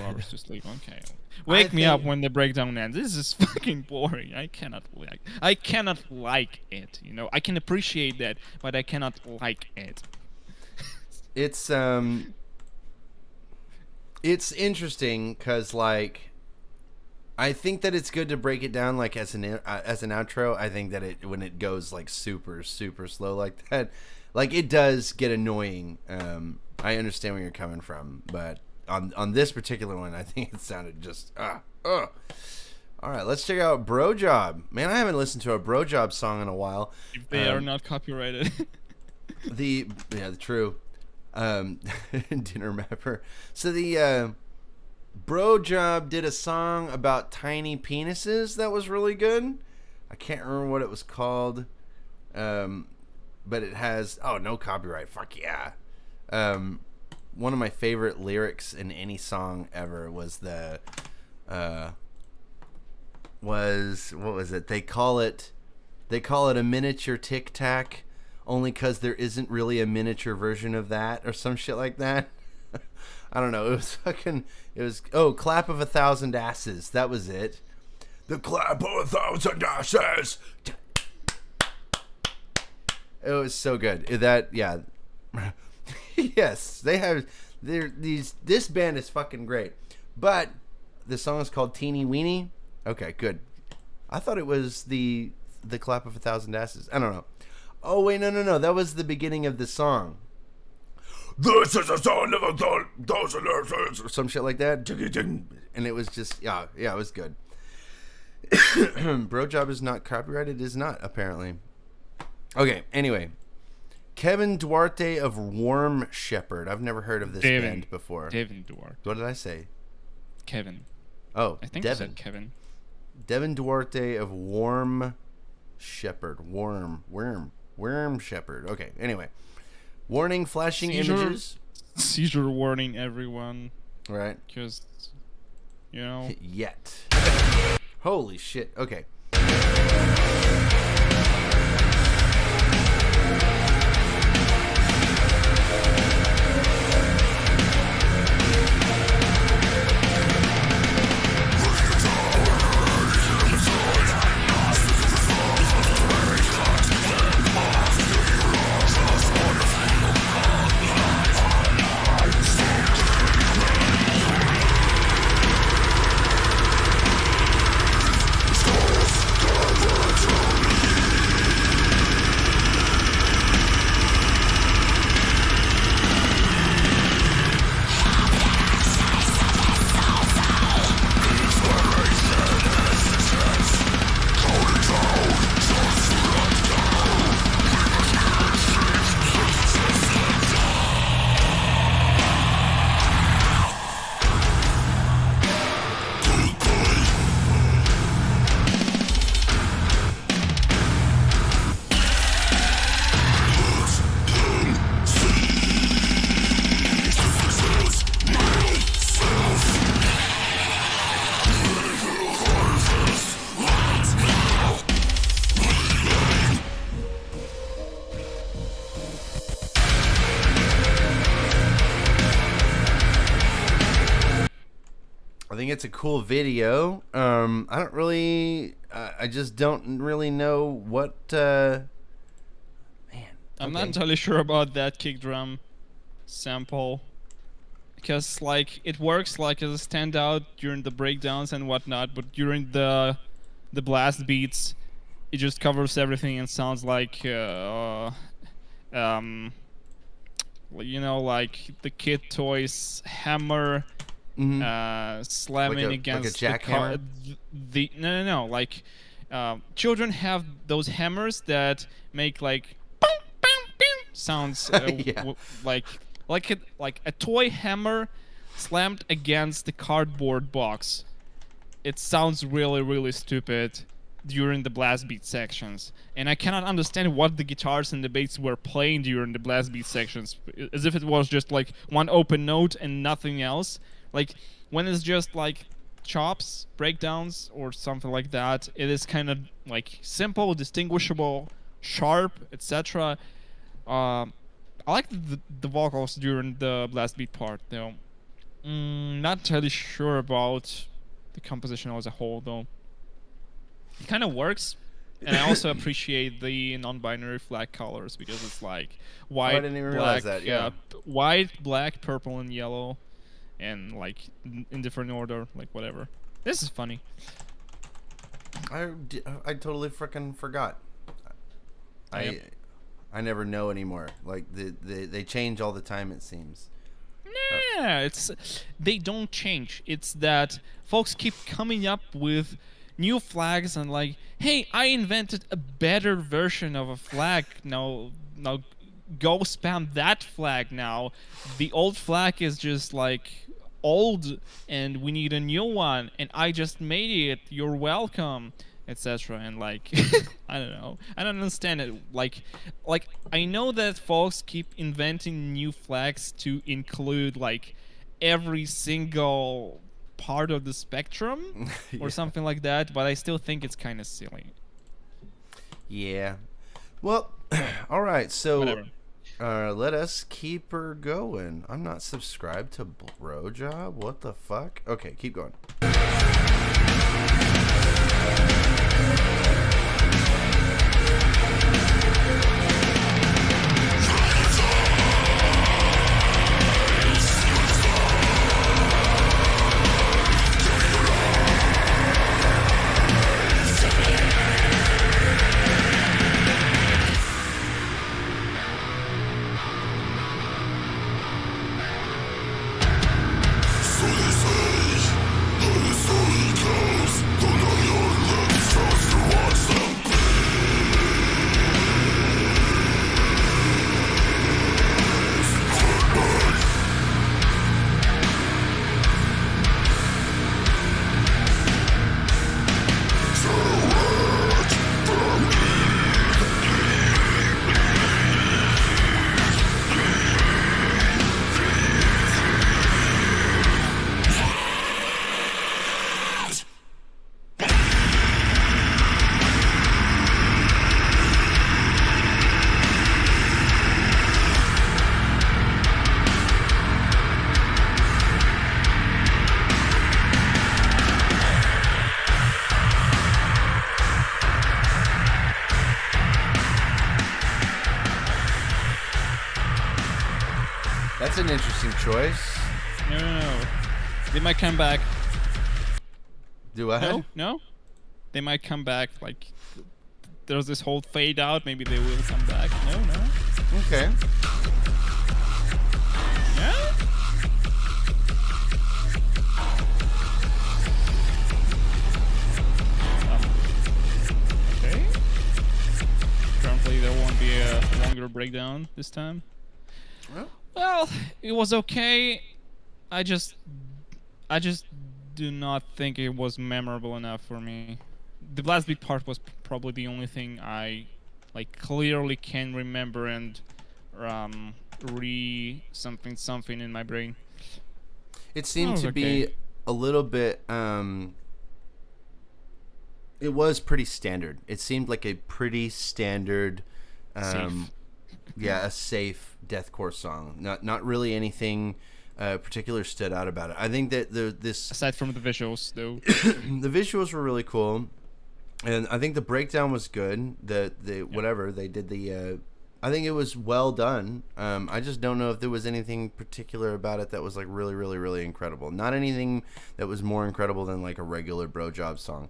Speaker 3: hours to sleep. Okay. Wake me up when the breakdown ends. This is fucking boring. I cannot like it, I can appreciate that, but I cannot like it.
Speaker 1: It's interesting because I think that it's good to break it down as an outro. I think that when it goes super super slow like that, it does get annoying. I understand where you're coming from, but on this particular one, I think it sounded just All right, let's check out Brojob. Man, I haven't listened to a Brojob song in a while.
Speaker 3: If they are not copyrighted.
Speaker 1: The true dinner mapper. So the Brojob did a song about tiny penises that was really good. I can't remember what it was called, but it has no copyright. Fuck yeah. One of my favorite lyrics in any song ever was what was it? They call it a miniature Tic Tac, only because there isn't really a miniature version of that, or some shit like that. I don't know. Clap of 1,000 asses. That was it. The clap of 1,000 asses. It was so good. Yes, this band is fucking great. But the song is called Teeny Weeny. Okay, good. I thought it was the clap of 1,000 asses. I don't know. Oh wait, no. That was the beginning of the song. This is the sound of 1,000 asses, or some shit like that. And it was just it was good. Brojob is not copyrighted. Is not, apparently. Okay. Anyway, Kevin Duarte of Worm Shepherd. I've never heard of this band before.
Speaker 3: Devin Duarde.
Speaker 1: What did I say?
Speaker 3: Kevin.
Speaker 1: Oh,
Speaker 3: I think you
Speaker 1: Devin.
Speaker 3: said Kevin.
Speaker 1: Devin Duarde of Worm Shepherd. Worm Shepherd. Okay, anyway. Warning, flashing images.
Speaker 3: Seizure warning, everyone.
Speaker 1: Right.
Speaker 3: Because, you know.
Speaker 1: Yet. Holy shit. Okay. I think it's a cool video. I don't really, I just don't really know what, man.
Speaker 3: I'm not
Speaker 1: okay.
Speaker 3: entirely sure about that kick drum sample. Because, like, it works like as a standout during the breakdowns and whatnot, but during the blast beats, it just covers everything and sounds like, you know, like the Kid Toys hammer slamming
Speaker 1: Like a
Speaker 3: against
Speaker 1: jackhammer?
Speaker 3: no, like children have those hammers that make like boom, boom, boom sounds
Speaker 1: Yeah.
Speaker 3: like a toy hammer slammed against the cardboard box. It sounds really, really stupid during the blast beat sections, and I cannot understand what the guitars and the bass were playing during the blast beat sections, as if it was just like one open note and nothing else. Like when it's just like chops, breakdowns, or something like that, it is kind of like simple, distinguishable, sharp, etc. I like the vocals during the blast beat part, though. Not entirely sure about the composition as a whole, though. It kind of works, and I also appreciate the non-binary flag colors because it's like white,
Speaker 1: I didn't even
Speaker 3: black,
Speaker 1: realize that, yeah.
Speaker 3: white, black, purple, and yellow, and like in different order, like whatever. This is funny.
Speaker 1: I totally freaking forgot.
Speaker 3: Yep.
Speaker 1: I never know anymore. Like they change all the time, it seems.
Speaker 3: Yeah, they don't change. It's that folks keep coming up with new flags and like, hey, I invented a better version of a flag. Now go spam that flag now. The old flag is just like old and we need a new one and I just made it. You're welcome, etc. And like I don't know. I don't understand it. Like I know that folks keep inventing new flags to include like every single part of the spectrum or
Speaker 1: Yeah.
Speaker 3: something like that, but I still think it's kind of silly.
Speaker 1: Yeah. Well, all right. So
Speaker 3: Whatever.
Speaker 1: let us keep her going. I'm not subscribed to Brojob. What the fuck? Okay, keep going.
Speaker 7: So they say,
Speaker 1: That's an interesting choice.
Speaker 3: No. They might come back.
Speaker 1: Do I?
Speaker 3: No. They might come back. Like, there's this whole fade out. Maybe they will come back. No.
Speaker 1: Okay.
Speaker 3: Yeah. Okay. Currently, there won't be a longer breakdown this time. Well, it was okay. I just do not think it was memorable enough for me. The last big part was probably the only thing I like clearly can remember and something in my brain.
Speaker 1: It seemed
Speaker 3: was
Speaker 1: to be
Speaker 3: okay.
Speaker 1: a little bit it was pretty standard. It seemed like a pretty standard
Speaker 3: Safe.
Speaker 1: yeah, a safe deathcore song. Not really anything particular stood out about it. I think that this
Speaker 3: Aside from the visuals, though.
Speaker 1: the visuals were really cool, and I think the breakdown was good. Whatever they did, I think it was well done. I just don't know if there was anything particular about it that was like really, really, really incredible. Not anything that was more incredible than like a regular Brojob song.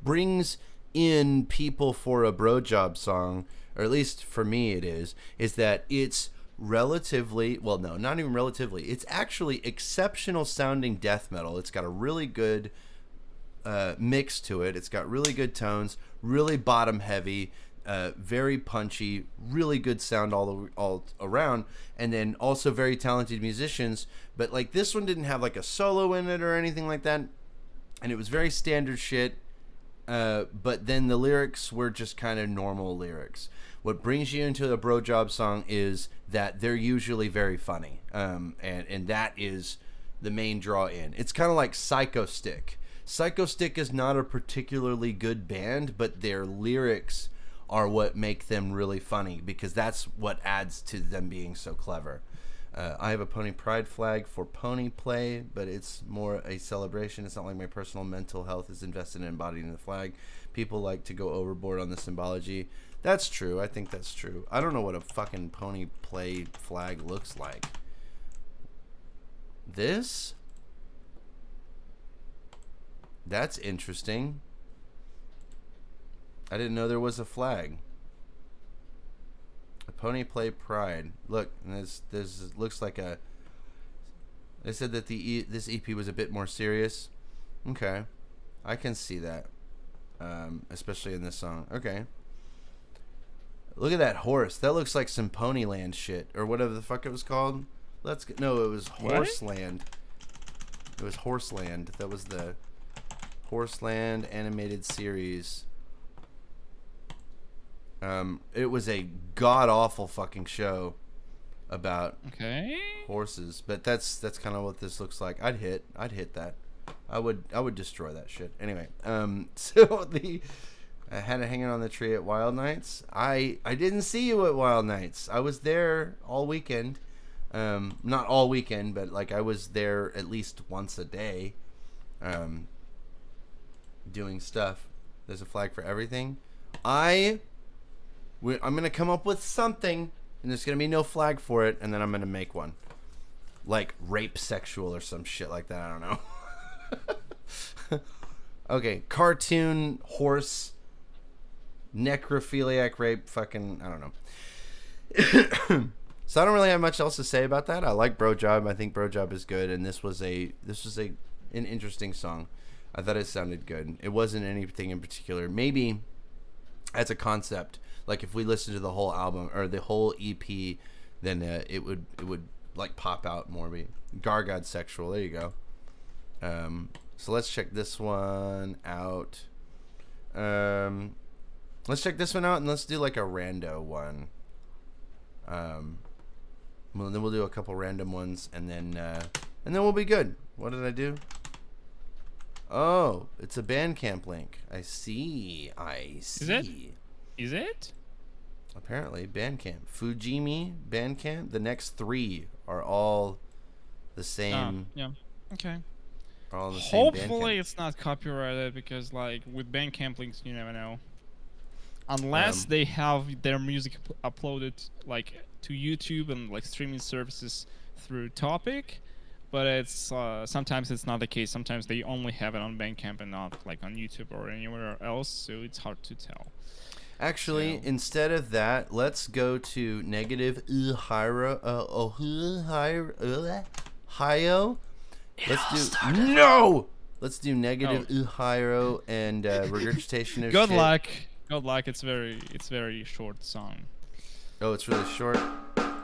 Speaker 1: Brings in people for a Brojob song, or at least for me it is that it's relatively, well, no, not even relatively, it's actually exceptional sounding death metal. It's got a really good mix to it. It's got really good tones, really bottom heavy, very punchy, really good sound all around, and then also very talented musicians. But like this one didn't have like a solo in it or anything like that, and it was very standard shit. But then the lyrics were just kind of normal lyrics. What brings you into a Brojob song is that they're usually very funny, and that is the main draw in. It's kind of like Psycho Stick. Psycho Stick is not a particularly good band, but their lyrics are what make them really funny, because that's what adds to them being so clever. I have a pony pride flag for pony play, but it's more a celebration. It's not like my personal mental health is invested in embodying the flag. People like to go overboard on the symbology. That's true. I think that's true. I don't know what a fucking pony play flag looks like. This? That's interesting. I didn't know there was a flag. A pony play pride. Look, this looks like a. They said that this EP was a bit more serious. Okay, I can see that, especially in this song. Okay. Look at that horse. That looks like some Ponyland shit, or whatever the fuck it was called. No, it was Horseland. It was Horseland. That was the Horseland animated series. It was a god awful fucking show about horses, but that's kind of what this looks like. I'd hit that. I would destroy that shit. Anyway, so I had it hanging on the tree at Wild Nights. I didn't see you at Wild Nights. I was there all weekend. Not all weekend, but like I was there at least once a day, doing stuff. There's a flag for everything. I'm gonna come up with something, and there's gonna be no flag for it, and then I'm gonna make one, like rape sexual or some shit like that. I don't know. Okay, cartoon horse. Necrophiliac rape, fucking, I don't know. So I don't really have much else to say about that. I like Brojob. I think Brojob is good, and this was an interesting song. I thought it sounded good. It wasn't anything in particular. Maybe as a concept, like if we listen to the whole album or the whole EP, then it would like pop out more. Gargod sexual. There you go. So let's check this one out. Let's check this one out, and let's do like a rando one. Well, then we'll do a couple random ones, and then we'll be good. What did I do? Oh, it's a Bandcamp link. I see.
Speaker 3: Is it?
Speaker 1: Apparently, Bandcamp. Fujimi, Bandcamp. The next three are all the same.
Speaker 3: Yeah. Okay.
Speaker 1: Are all the same
Speaker 3: Hopefully
Speaker 1: Bandcamp.
Speaker 3: it's not copyrighted, because like with Bandcamp links, you never know. Unless they have their music uploaded like to YouTube and like streaming services through Topic, but it's sometimes it's not the case. Sometimes they only have it on Bandcamp and not like on YouTube or anywhere else, so it's hard to tell.
Speaker 1: Actually,
Speaker 3: So-
Speaker 1: instead of that, let's go to negative Øhio. Let's do no. Let's do negative Øhio and regurgitation of
Speaker 3: Good
Speaker 1: shit.
Speaker 3: luck. Good luck. It's very short song.
Speaker 1: Oh, it's really short.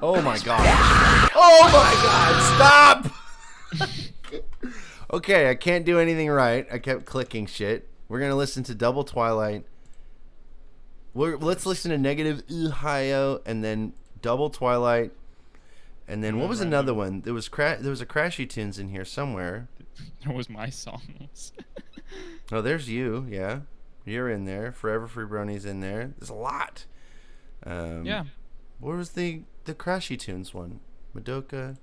Speaker 1: Oh my god. Oh my god. Stop. Okay, I can't do anything right. I kept clicking shit. We're gonna listen to Double Twilight. Let's listen to negative Øhio and then Double Twilight, and then what was another one? There was a Crashy Tunes in here somewhere.
Speaker 3: That was my songs.
Speaker 1: Oh, there's you. Yeah, you're in there. Forever Free Brony's in there. There's a lot.
Speaker 3: Yeah.
Speaker 1: What was the Crashy Tunes one? Madoka.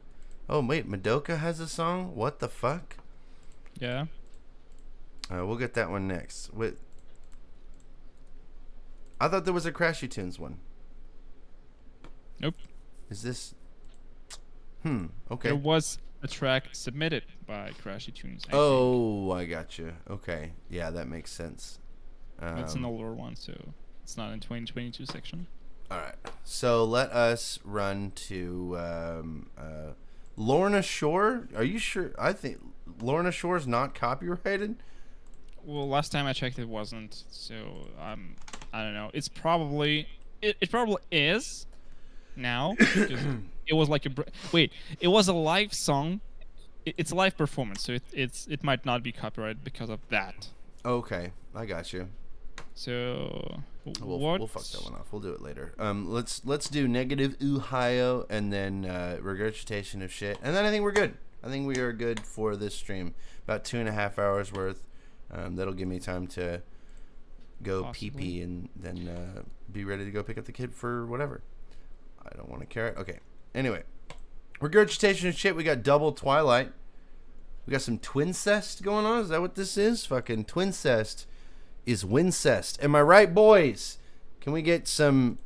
Speaker 1: Oh wait, Madoka has a song. What the fuck?
Speaker 3: Yeah.
Speaker 1: We'll get that one next. I thought there was a Crashy Tunes one.
Speaker 3: Nope.
Speaker 1: Is this? Okay.
Speaker 3: There was a track submitted by Crashy Tunes. I think.
Speaker 1: Oh, I got you. Okay. Yeah, that makes sense.
Speaker 3: That's an older one, so it's not in 2022 section.
Speaker 1: All right. So let us run to Lorna Shore. Are you sure? I think Lorna Shore is not copyrighted.
Speaker 3: Well, last time I checked, it wasn't. So I don't know. It's probably it probably is now. Because it was like it was a live song. It's a live performance, so it might not be copyrighted because of that.
Speaker 1: Okay, I got you.
Speaker 3: So
Speaker 1: We'll fuck that one off. We'll do it later. Let's do negative Øhio and then regurgitation of shit, and then I think we're good. I think we are good for this stream. About 2.5 hours worth. That'll give me time to go
Speaker 3: Possibly.
Speaker 1: pee and then be ready to go pick up the kid for whatever. I don't want to carrot. Okay. Anyway, regurgitation of shit. We got Double Twilight. We got some twincest going on. Is that what this is? Fucking twincest is wincest. Am I right, boys? Can we get some?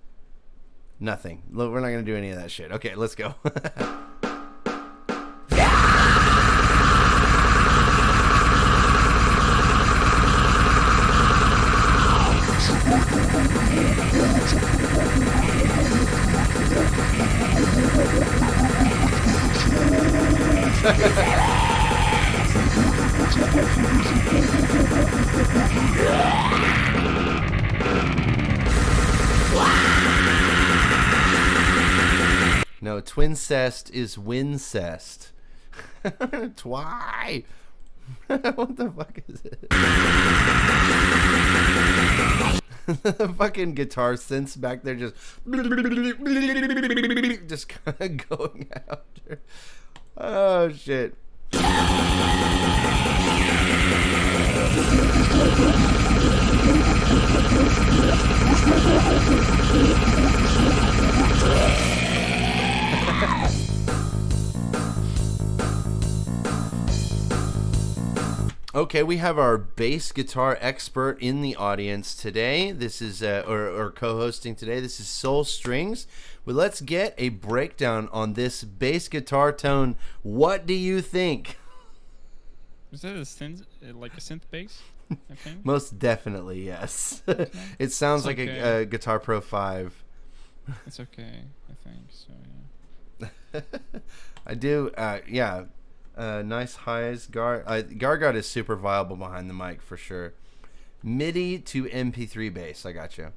Speaker 1: Nothing. Look, we're not gonna do any of that shit. Okay, let's go. No, twincest is wincest. Twy. What the fuck is it? The fucking guitar synths back there just kind of going after. Oh shit. Okay, we have our bass guitar expert in the audience today. This is, or co-hosting today. This is Soul Strings. Well, let's get a breakdown on this bass guitar tone. What do you think?
Speaker 3: Is that a synth, like a synth bass? I think.
Speaker 1: Most definitely, yes. It sounds
Speaker 3: It's
Speaker 1: like
Speaker 3: okay.
Speaker 1: a Guitar Pro 5.
Speaker 3: It's okay, I think. So yeah.
Speaker 1: I do, yeah. Nice highs. Gargot is super viable behind the mic for sure. MIDI to MP3 bass. I got you.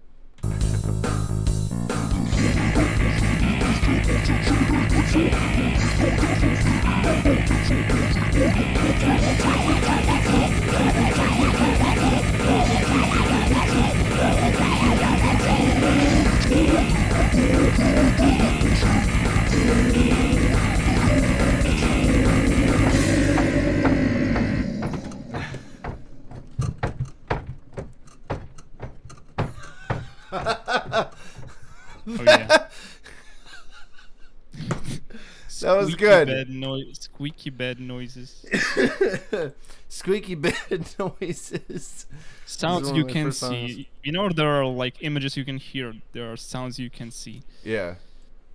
Speaker 3: Oh yeah.
Speaker 1: That was
Speaker 3: Squeaky
Speaker 1: good.
Speaker 3: Squeaky bed noises.
Speaker 1: Squeaky bed noises.
Speaker 3: Sounds
Speaker 1: one
Speaker 3: you
Speaker 1: of my
Speaker 3: can
Speaker 1: first songs.
Speaker 3: see. You know, there are like images you can hear. There are sounds you can see.
Speaker 1: Yeah.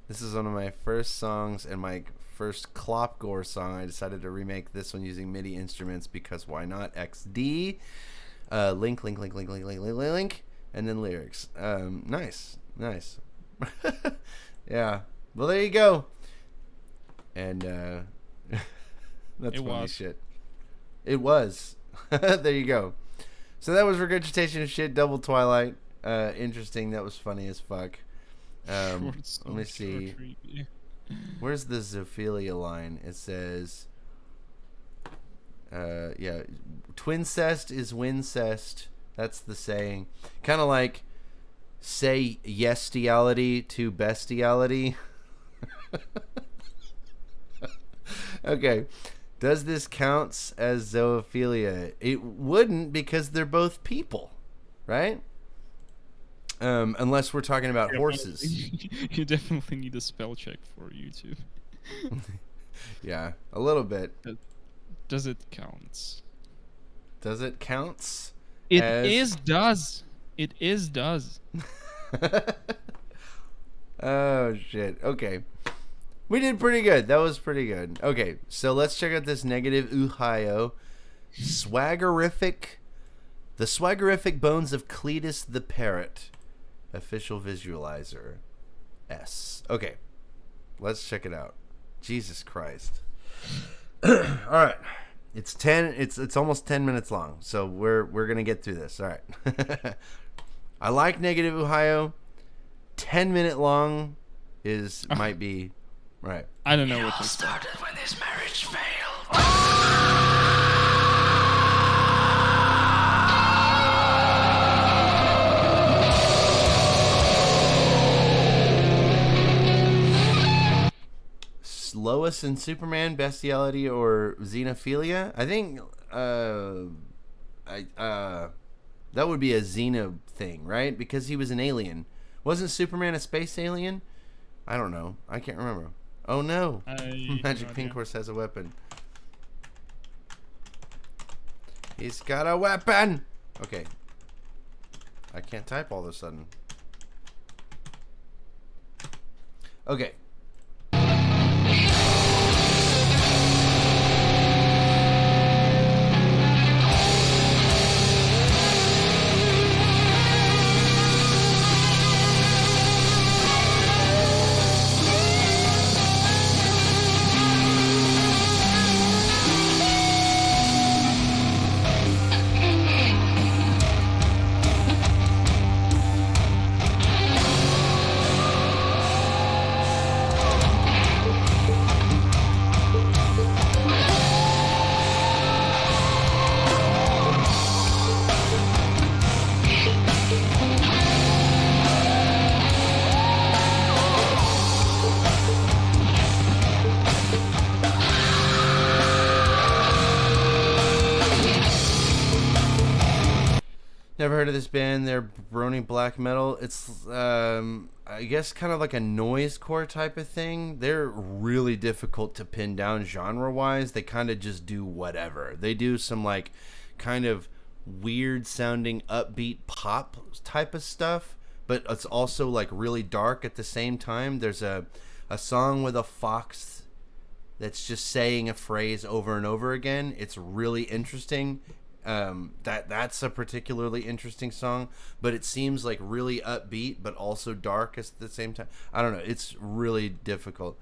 Speaker 1: This is one of my first songs and my first Klopgore song. I decided to remake this one using MIDI instruments because why not? XD. Link, and then lyrics. Nice. Yeah. Well, there you go. And that's
Speaker 3: It
Speaker 1: funny
Speaker 3: was.
Speaker 1: shit. It was. There you go. So that was Regurgitation of Shit, Double Twilight. Interesting. That was funny as fuck. Let me see. Where's the Zoophilia line? It says, yeah, twincest is wincest. That's the saying. Kind of like say yestiality to bestiality. Okay. Does this counts as zoophilia? It wouldn't because they're both people, right? Unless we're talking about horses.
Speaker 3: You definitely need a spell check for YouTube.
Speaker 1: Yeah, a little bit.
Speaker 3: Does it count?
Speaker 1: Does it counts?
Speaker 3: It
Speaker 1: as-
Speaker 3: is does. It is does.
Speaker 1: Oh shit. Okay. We did pretty good. That was pretty good. Okay, so let's check out this negative Øhio. Swaggerific. The Swaggerific Bones of Cletus the Parrot. Official visualizer. S. Okay. Let's check it out. Jesus Christ. All right. It's almost 10 minutes long. So we're going to get through this. All right. I like negative Øhio. 10-minute long might be right.
Speaker 3: I don't know what to say.
Speaker 4: when this marriage failed.
Speaker 1: Lois and Superman, bestiality or xenophilia? I think that would be a xeno thing, right? Because he was an alien. Wasn't Superman a space alien? I don't know. I can't remember. Oh no. Magic Pink Horse has a weapon. He's got a weapon. Okay. I can't type all of a sudden. Okay. Never heard of this band. They're brony black metal. It's, I guess, kind of like a noisecore type of thing. They're really difficult to pin down genre-wise. They kind of just do whatever. They do some, like, kind of weird-sounding upbeat pop type of stuff, but it's also, like, really dark at the same time. There's a song with a fox that's just saying a phrase over and over again. It's really interesting. That's a particularly interesting song, but it seems like really upbeat but also dark at the same time. I don't know, it's really difficult.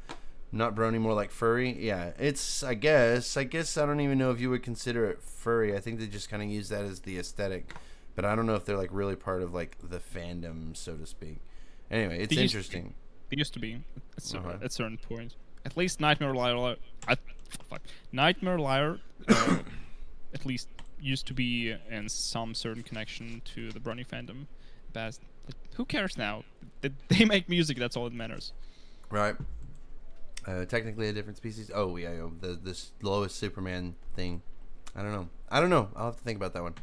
Speaker 1: Not brony, more like furry. Yeah, it's I guess I don't even know if you would consider it furry. I think they just kind of use that as the aesthetic, but I don't know if they're like really part of like the fandom, so to speak. Anyway, it's interesting.
Speaker 3: It used to be at
Speaker 1: Uh-huh.
Speaker 3: a certain point. At least Nightmare Liar. Nightmare Liar. At least used to be in some certain connection to the Brony fandom. But who cares now? They make music. That's all that matters.
Speaker 1: Right. Technically a different species. Oh yeah, this lowest Superman thing. I don't know. I'll have to think about that one.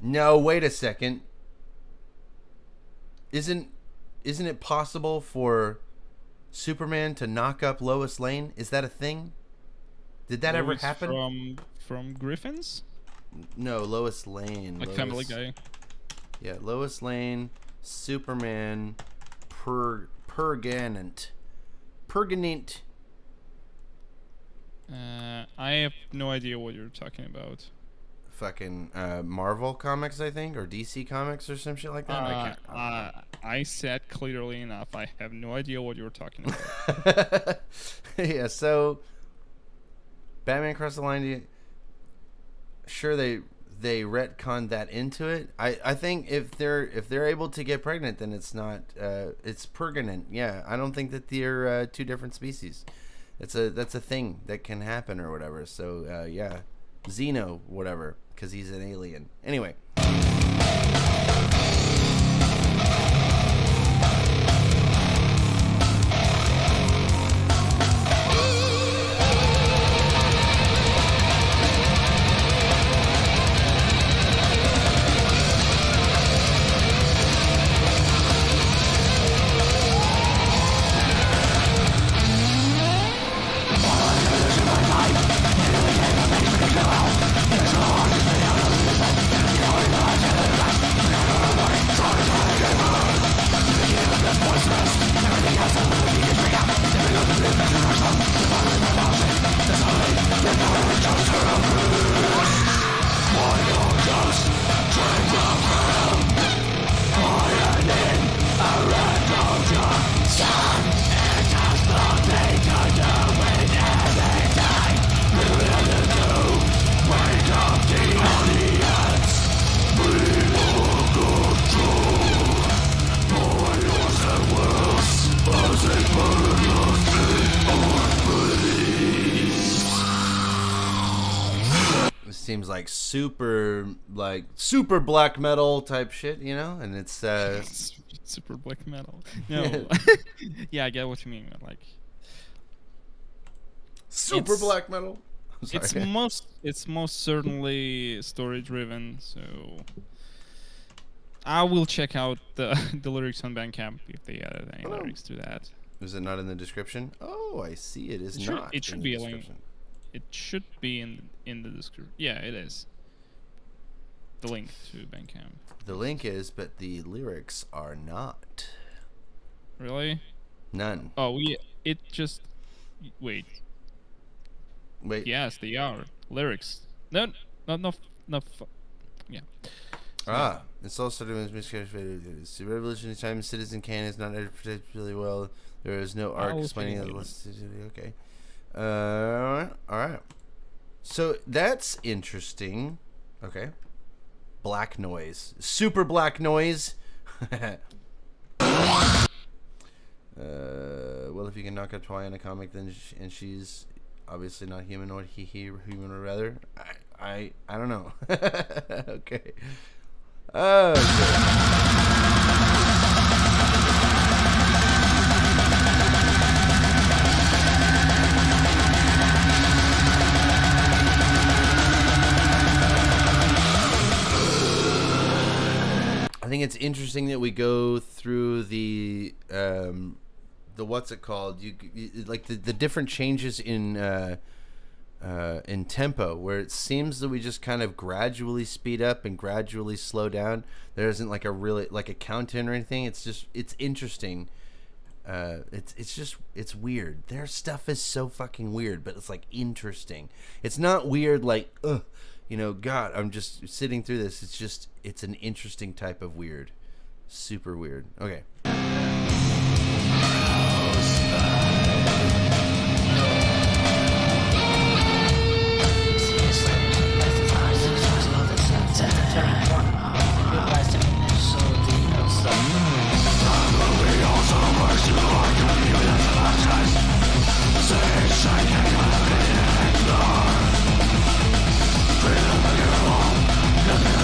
Speaker 1: No, wait a second. Isn't isn't it possible for Superman to knock up Lois Lane? Is that a thing? Did that ever
Speaker 3: Lois
Speaker 1: happen?
Speaker 3: From Griffins?
Speaker 1: No, Lois Lane.
Speaker 3: Like
Speaker 1: Lois,
Speaker 3: Family Guy.
Speaker 1: Yeah, Lois Lane, Superman, Permanent.
Speaker 3: I have no idea what you're talking about.
Speaker 1: Fucking Marvel Comics, I think, or DC Comics or some shit like that.
Speaker 3: I said clearly enough. I have no idea what you're talking about.
Speaker 1: Yeah, so Batman Across the Line. Sure, they retconned that into it. I think if they're able to get pregnant, then it's not it's permanent. Yeah, I don't think that they're two different species. That's a thing that can happen or whatever. So yeah, Xeno whatever, because he's an alien. Anyway. Seems like super black metal type shit, you know, and it's
Speaker 3: super black metal. No, yeah, I get what you mean. Like
Speaker 1: super black metal.
Speaker 3: It's most certainly story driven. So I will check out the lyrics on Bandcamp if they added any lyrics to that.
Speaker 1: Is it not in the description? Oh, I see. It is not.
Speaker 3: It should be a link. It should be in the description. Yeah, it is. The link to Bandcamp.
Speaker 1: The link is, but the lyrics are not.
Speaker 3: Really?
Speaker 1: None.
Speaker 3: Oh, yeah. It just... Wait. Yes, they are. Lyrics. No. Yeah.
Speaker 1: It's also doing miscalculated. The revolutionary time Citizen Kane is not protected really well. There is no arc explaining the list. Okay. Alright. So that's interesting. Okay. Black noise. Super black noise. Well, if you can knock up Twilight in a comic, then and she's obviously not humanoid. Human or rather. I don't know. Okay. I think it's interesting that we go through the what's it called? You like the different changes in tempo, where it seems that we just kind of gradually speed up and gradually slow down. There isn't like a really like a count in or anything. It's interesting. It's weird. Their stuff is so fucking weird, but it's like interesting. It's not weird like God, I'm just sitting through this. It's an interesting type of weird. Super weird. Okay.
Speaker 4: Never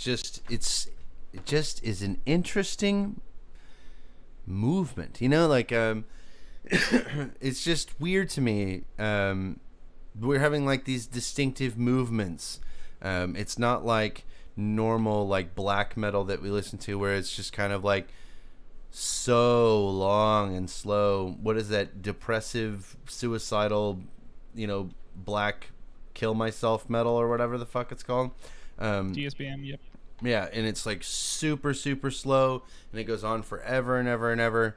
Speaker 1: it just is an interesting movement, like it's just weird to me. We're having like these distinctive movements. It's not like normal like black metal that we listen to, where it's just kind of like so long and slow. What is that depressive, suicidal, black kill myself metal or whatever the fuck it's called?
Speaker 3: DSBM, yep.
Speaker 1: Yeah, and it's like super, super slow, and it goes on forever and ever and ever.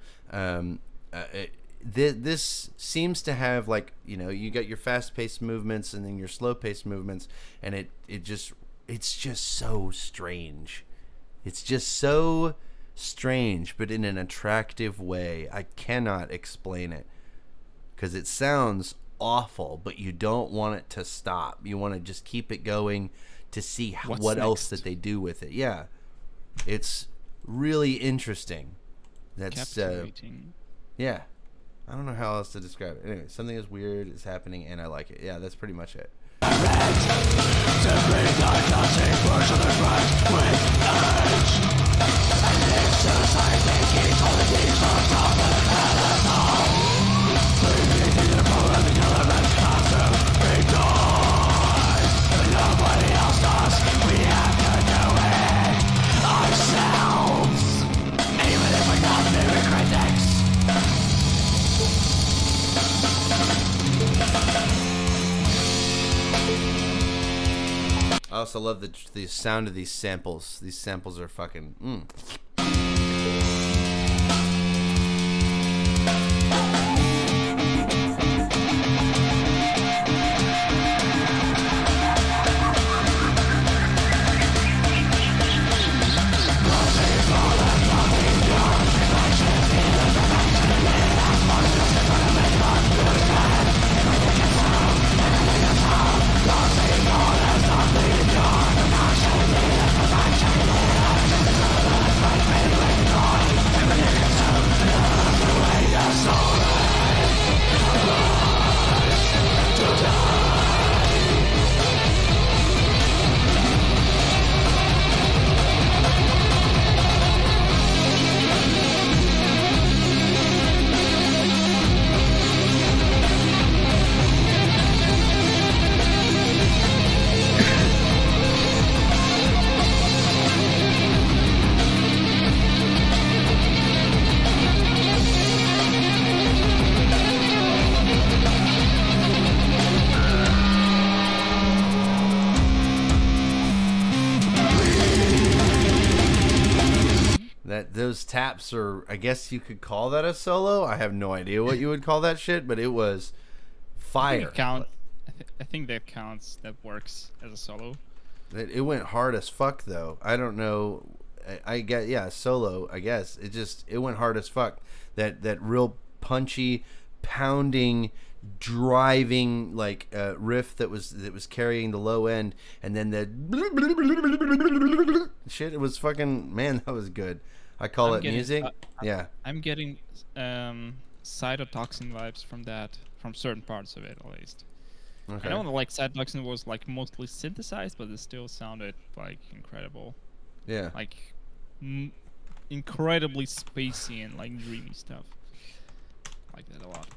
Speaker 1: This seems to have like, you got your fast-paced movements and then your slow-paced movements, and it's just so strange. It's just so strange, but in an attractive way. I cannot explain it, because it sounds awful, but you don't want it to stop. You want to just keep it going to see what else that they do with it. Yeah, it's really interesting. That's
Speaker 3: Captivating.
Speaker 1: yeah, I don't know how else to describe it. Anyway, something is weird is happening, and I like it. Yeah, that's pretty much it. I also love the sound of these samples. These samples are fucking. Those taps are, I guess you could call that a solo. I have no idea what you would call that shit, but it was fire.
Speaker 3: I think that counts. That works as a solo.
Speaker 1: It went hard as fuck though. I don't know. I get solo. I guess it went hard as fuck. That real punchy, pounding, driving like riff that was carrying the low end, and then the shit. It was fucking, man. That was good. I call it music. Yeah.
Speaker 3: I'm getting cytotoxin vibes from that, from certain parts of it at least.
Speaker 1: Okay.
Speaker 3: I know like cytotoxin was like mostly synthesized, but it still sounded like incredible.
Speaker 1: Yeah.
Speaker 3: Like incredibly spacey and like dreamy stuff. I like that a lot.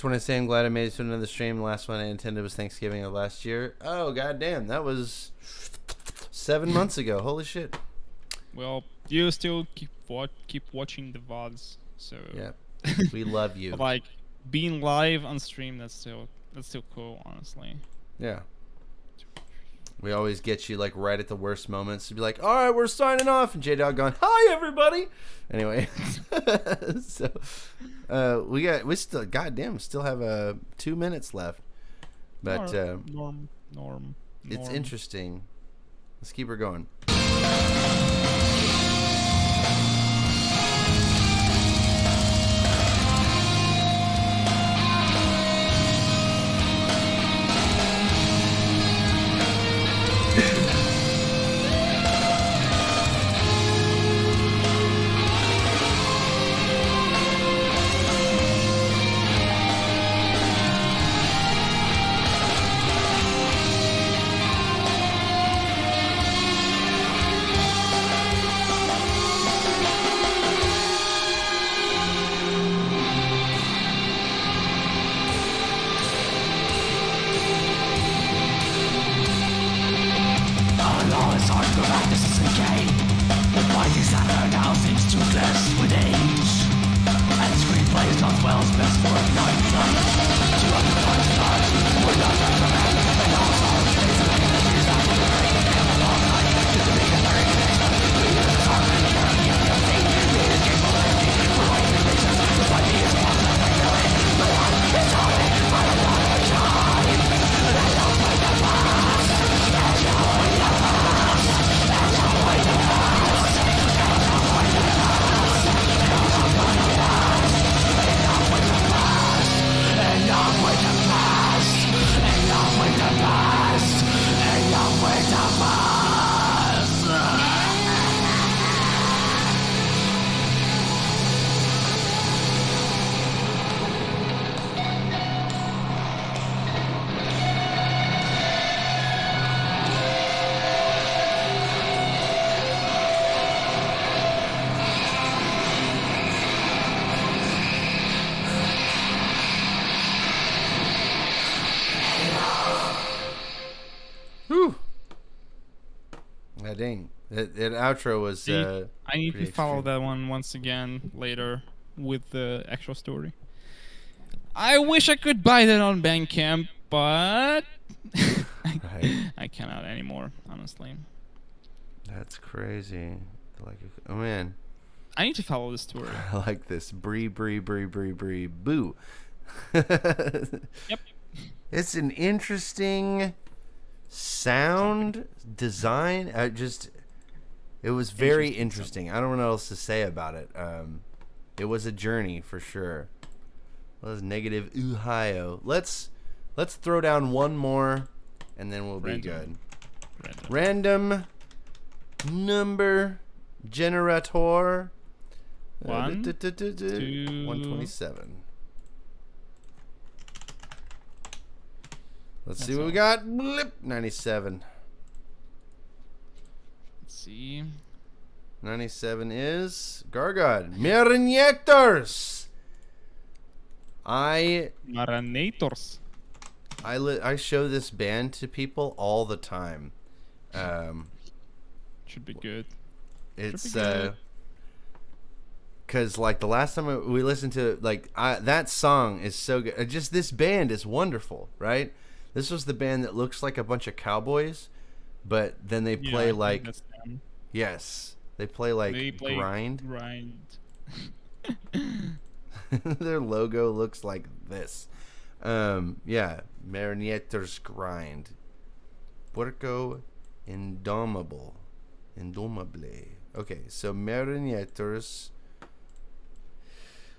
Speaker 1: just want to say I'm glad I made it to another stream. The last one I intended was Thanksgiving of last year. Oh, goddamn. That was 7 months ago. Holy shit.
Speaker 3: Well, you still keep watching the VODs, so
Speaker 1: Yeah. We love you.
Speaker 3: but, like being live on stream, that's still cool, honestly.
Speaker 1: Yeah. We always get you like right at the worst moments to be like, all right, we're signing off. And J-Dog going, hi, everybody. Anyway. So we still, goddamn, still have 2 minutes left. But
Speaker 3: Norm.
Speaker 1: it's interesting. Let's keep her going. Dang. That outro was
Speaker 3: See, I need to
Speaker 1: pretty
Speaker 3: follow
Speaker 1: extreme.
Speaker 3: that one once again later with the actual story. I wish I could buy that on Bandcamp, but
Speaker 1: Right.
Speaker 3: I cannot anymore, honestly.
Speaker 1: That's crazy. Like, oh man,
Speaker 3: I need to follow the story.
Speaker 1: I like this. Bree, boo.
Speaker 3: Yep.
Speaker 1: It's an interesting sound design. It was very interesting. I don't know what else to say about it. It was a journey for sure. What was negative Øhio? Let's throw down one more, and then we'll be good. Random number generator. 127. Let's see what we got. Blip, 97.
Speaker 3: Let's see.
Speaker 1: 97 is Gargod. Marraneitors.
Speaker 3: Marraneitors.
Speaker 1: I show this band to people all the time.
Speaker 3: Should be good.
Speaker 1: It's
Speaker 3: good.
Speaker 1: because like the last time we listened to that song is so good. Just this band is wonderful, right? This was the band that looks like a bunch of cowboys, but then they play like yes, they play like grind. Their logo looks like this. Yeah, Marraneitors grind. Puerco indomable. Okay, so Marraneitors.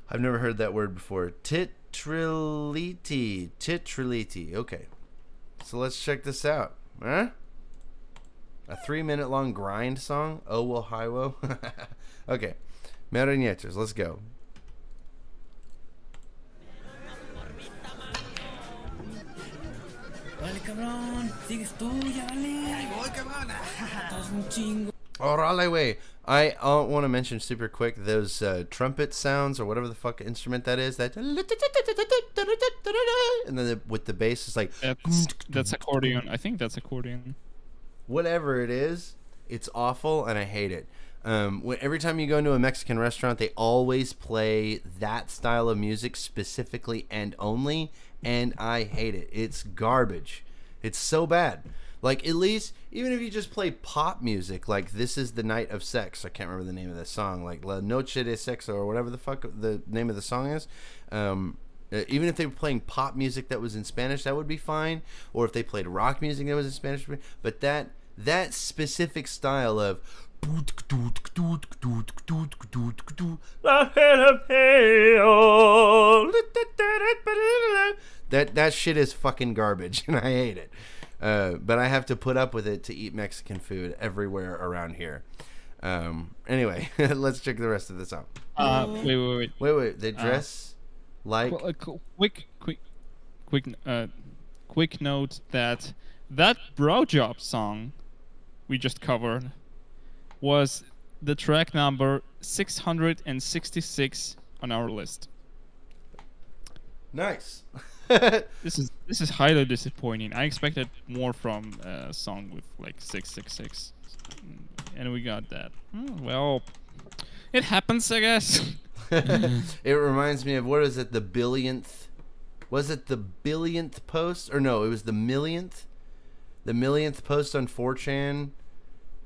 Speaker 1: I've never heard that word before. Titiriliti. Okay. So let's check this out. Huh? A 3-minute long grind song? Øhio. Okay. Marraneitors, let's go.
Speaker 7: Vale, cabrón, sigues tú, ya vale. Ahí voy, cabrón. Estás un chingo.
Speaker 1: Orale way. I want to mention super quick those trumpet sounds or whatever the fuck instrument that is. That and then with the bass it's like
Speaker 3: That's accordion. I think that's accordion.
Speaker 1: whatever it is. It's awful and I hate it. Every time you go into a Mexican restaurant, they always play that style of music specifically and only, and I hate it. It's garbage. It's so bad. Like, at least, even if you just play pop music, like This Is the Night of Sex, I can't remember the name of the song, like La Noche de Sexo or whatever the fuck the name of the song is. Even if they were playing pop music that was in Spanish, that would be fine. Or if they played rock music that was in Spanish, but that specific style of that shit is fucking garbage, and I hate it. But I have to put up with it to eat Mexican food everywhere around here. Anyway, let's check the rest of this out.
Speaker 3: Wait.
Speaker 1: They dress like
Speaker 3: Quick note that Brojob song we just covered was the track number 666 on our list.
Speaker 1: nice.
Speaker 3: This is highly disappointing. I expected more from a song with like 666, and we got that. Well, it happens, I guess.
Speaker 1: It reminds me of, what is it, the billionth? Was it the billionth post? Or no, it was the millionth? The millionth post on 4chan,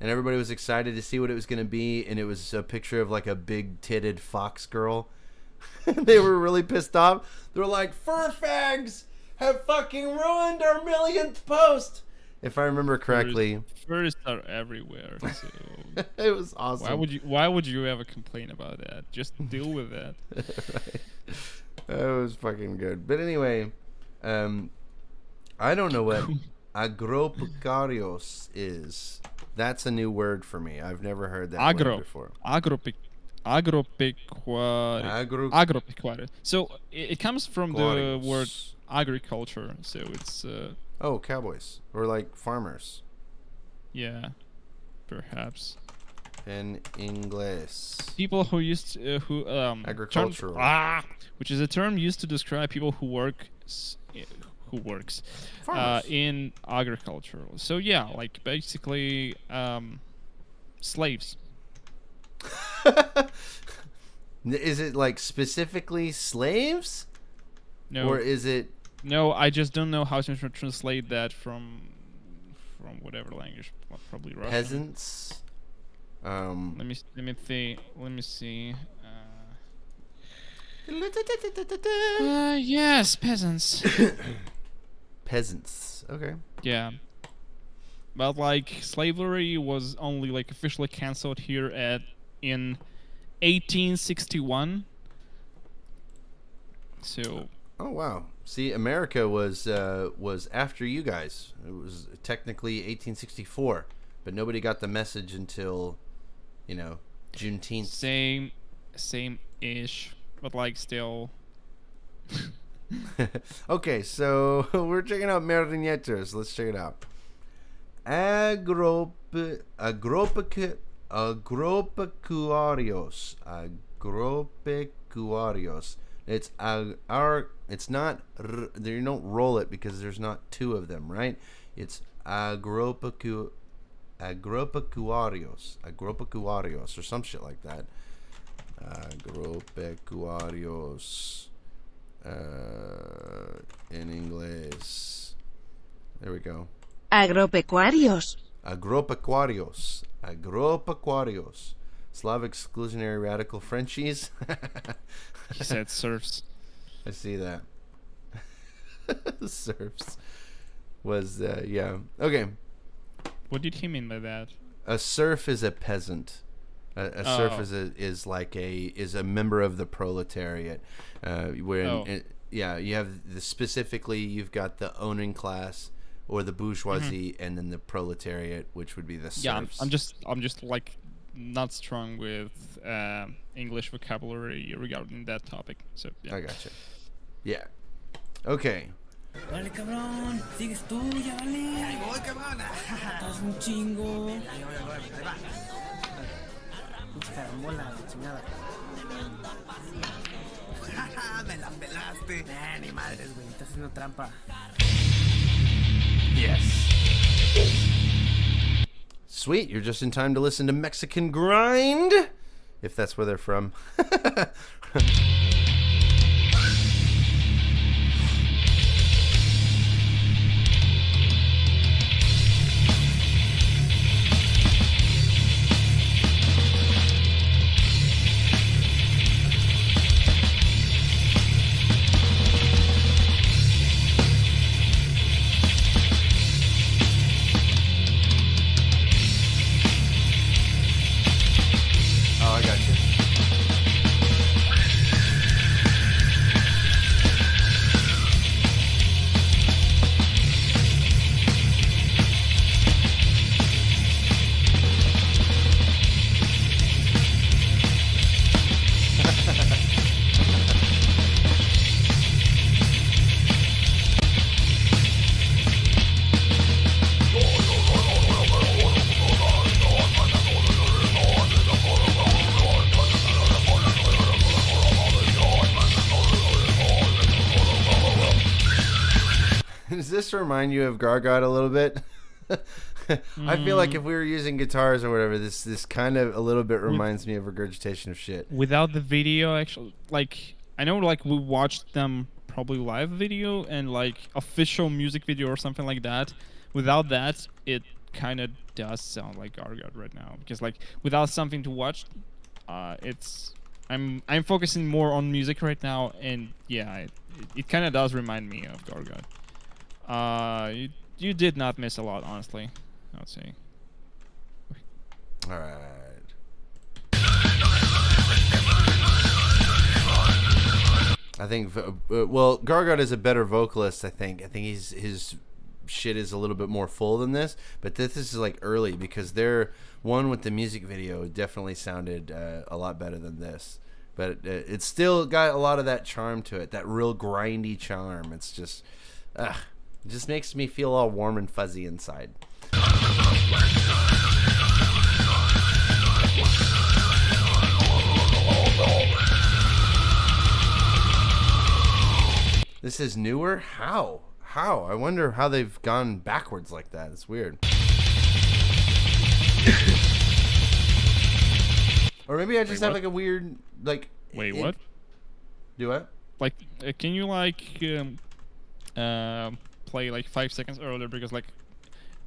Speaker 1: and everybody was excited to see what it was going to be, and it was a picture of like a big-titted fox girl. They were really pissed off. They were like, fur fags have fucking ruined our millionth post. If I remember correctly.
Speaker 3: Furs are everywhere. So
Speaker 1: It was awesome.
Speaker 3: why would you ever complain about that? Just deal with that.
Speaker 1: Right. That was fucking good. But anyway, I don't know what agropicarios is. That's a new word for me. I've never heard that word before.
Speaker 3: Agropecuario. So it comes from the word agriculture. So it's
Speaker 1: cowboys or like farmers.
Speaker 3: Yeah, perhaps.
Speaker 1: In English.
Speaker 3: People who used
Speaker 1: agricultural,
Speaker 3: which is a term used to describe people who works in agriculture. So yeah, like basically slaves.
Speaker 1: Is it like specifically slaves?
Speaker 3: No.
Speaker 1: Or is it?
Speaker 3: No, I just don't know how to translate that from whatever language. Probably Russian.
Speaker 1: Peasants.
Speaker 3: Let me see. Yes, peasants.
Speaker 1: Peasants. Okay.
Speaker 3: Yeah. But like slavery was only like officially cancelled here in 1861. So.
Speaker 1: Oh wow. See, America was after you guys. It was technically 1864, but nobody got the message until, Juneteenth.
Speaker 3: Same-ish, but like still.
Speaker 1: Okay, so we're checking out Marraneitors. Let's check it out. Agropecuarios. Agropecuarios. It's it's not. You don't roll it because there's not two of them, right? It's agropecuarios, or some shit like that. Agropecuarios. In English. There we go.
Speaker 7: Agropecuarios.
Speaker 1: Agropecuarios. Slavic exclusionary radical Frenchies.
Speaker 3: He said serfs.
Speaker 1: I see that. Serfs was yeah. Okay.
Speaker 3: What did he mean by that?
Speaker 1: A serf is a peasant. A serf is a member of the proletariat. Yeah, you have specifically you've got the owning class or the bourgeoisie, and then the proletariat, which would be the serfs.
Speaker 3: Yeah, I'm just like not strong with English vocabulary regarding that topic. So yeah.
Speaker 1: I gotcha. Yeah. Okay.
Speaker 8: Vale, cabrón, sigues tú, ya vale. Ahí voy, cabrón. Estás un chingo. Ahí va. mola, la chingada.
Speaker 6: Me la pelaste.
Speaker 8: Ni madres, güey, estás haciendo trampa.
Speaker 1: Yes. Sweet, you're just in time to listen to Mexican Grind, if that's where they're from. Oh, I got you. Does this remind you of Gargot a little bit? I feel like if we were using guitars or whatever, this kind of a little bit reminds me of Regurgitation of shit.
Speaker 3: Without the video, actually, like I know, like we watched them probably live video and like official music video or something like that. Without that, it kind of does sound like Gargot right now because like without something to watch, it's I'm focusing more on music right now, and yeah, it kind of does remind me of Gargot. You did not miss a lot, honestly, I would say.
Speaker 1: All right. I think, well, Gargot is a better vocalist. I think his shit is a little bit more full than this, but this is like early because their one with the music video definitely sounded a lot better than this. But it's still got a lot of that charm to it, that real grindy charm. It's just, it just makes me feel all warm and fuzzy inside. This is newer? How? I wonder how they've gone backwards like that. It's weird. Or maybe I just have like a weird, like...
Speaker 3: Wait, what?
Speaker 1: Do what?
Speaker 3: Like, can you like play like 5 seconds earlier, because like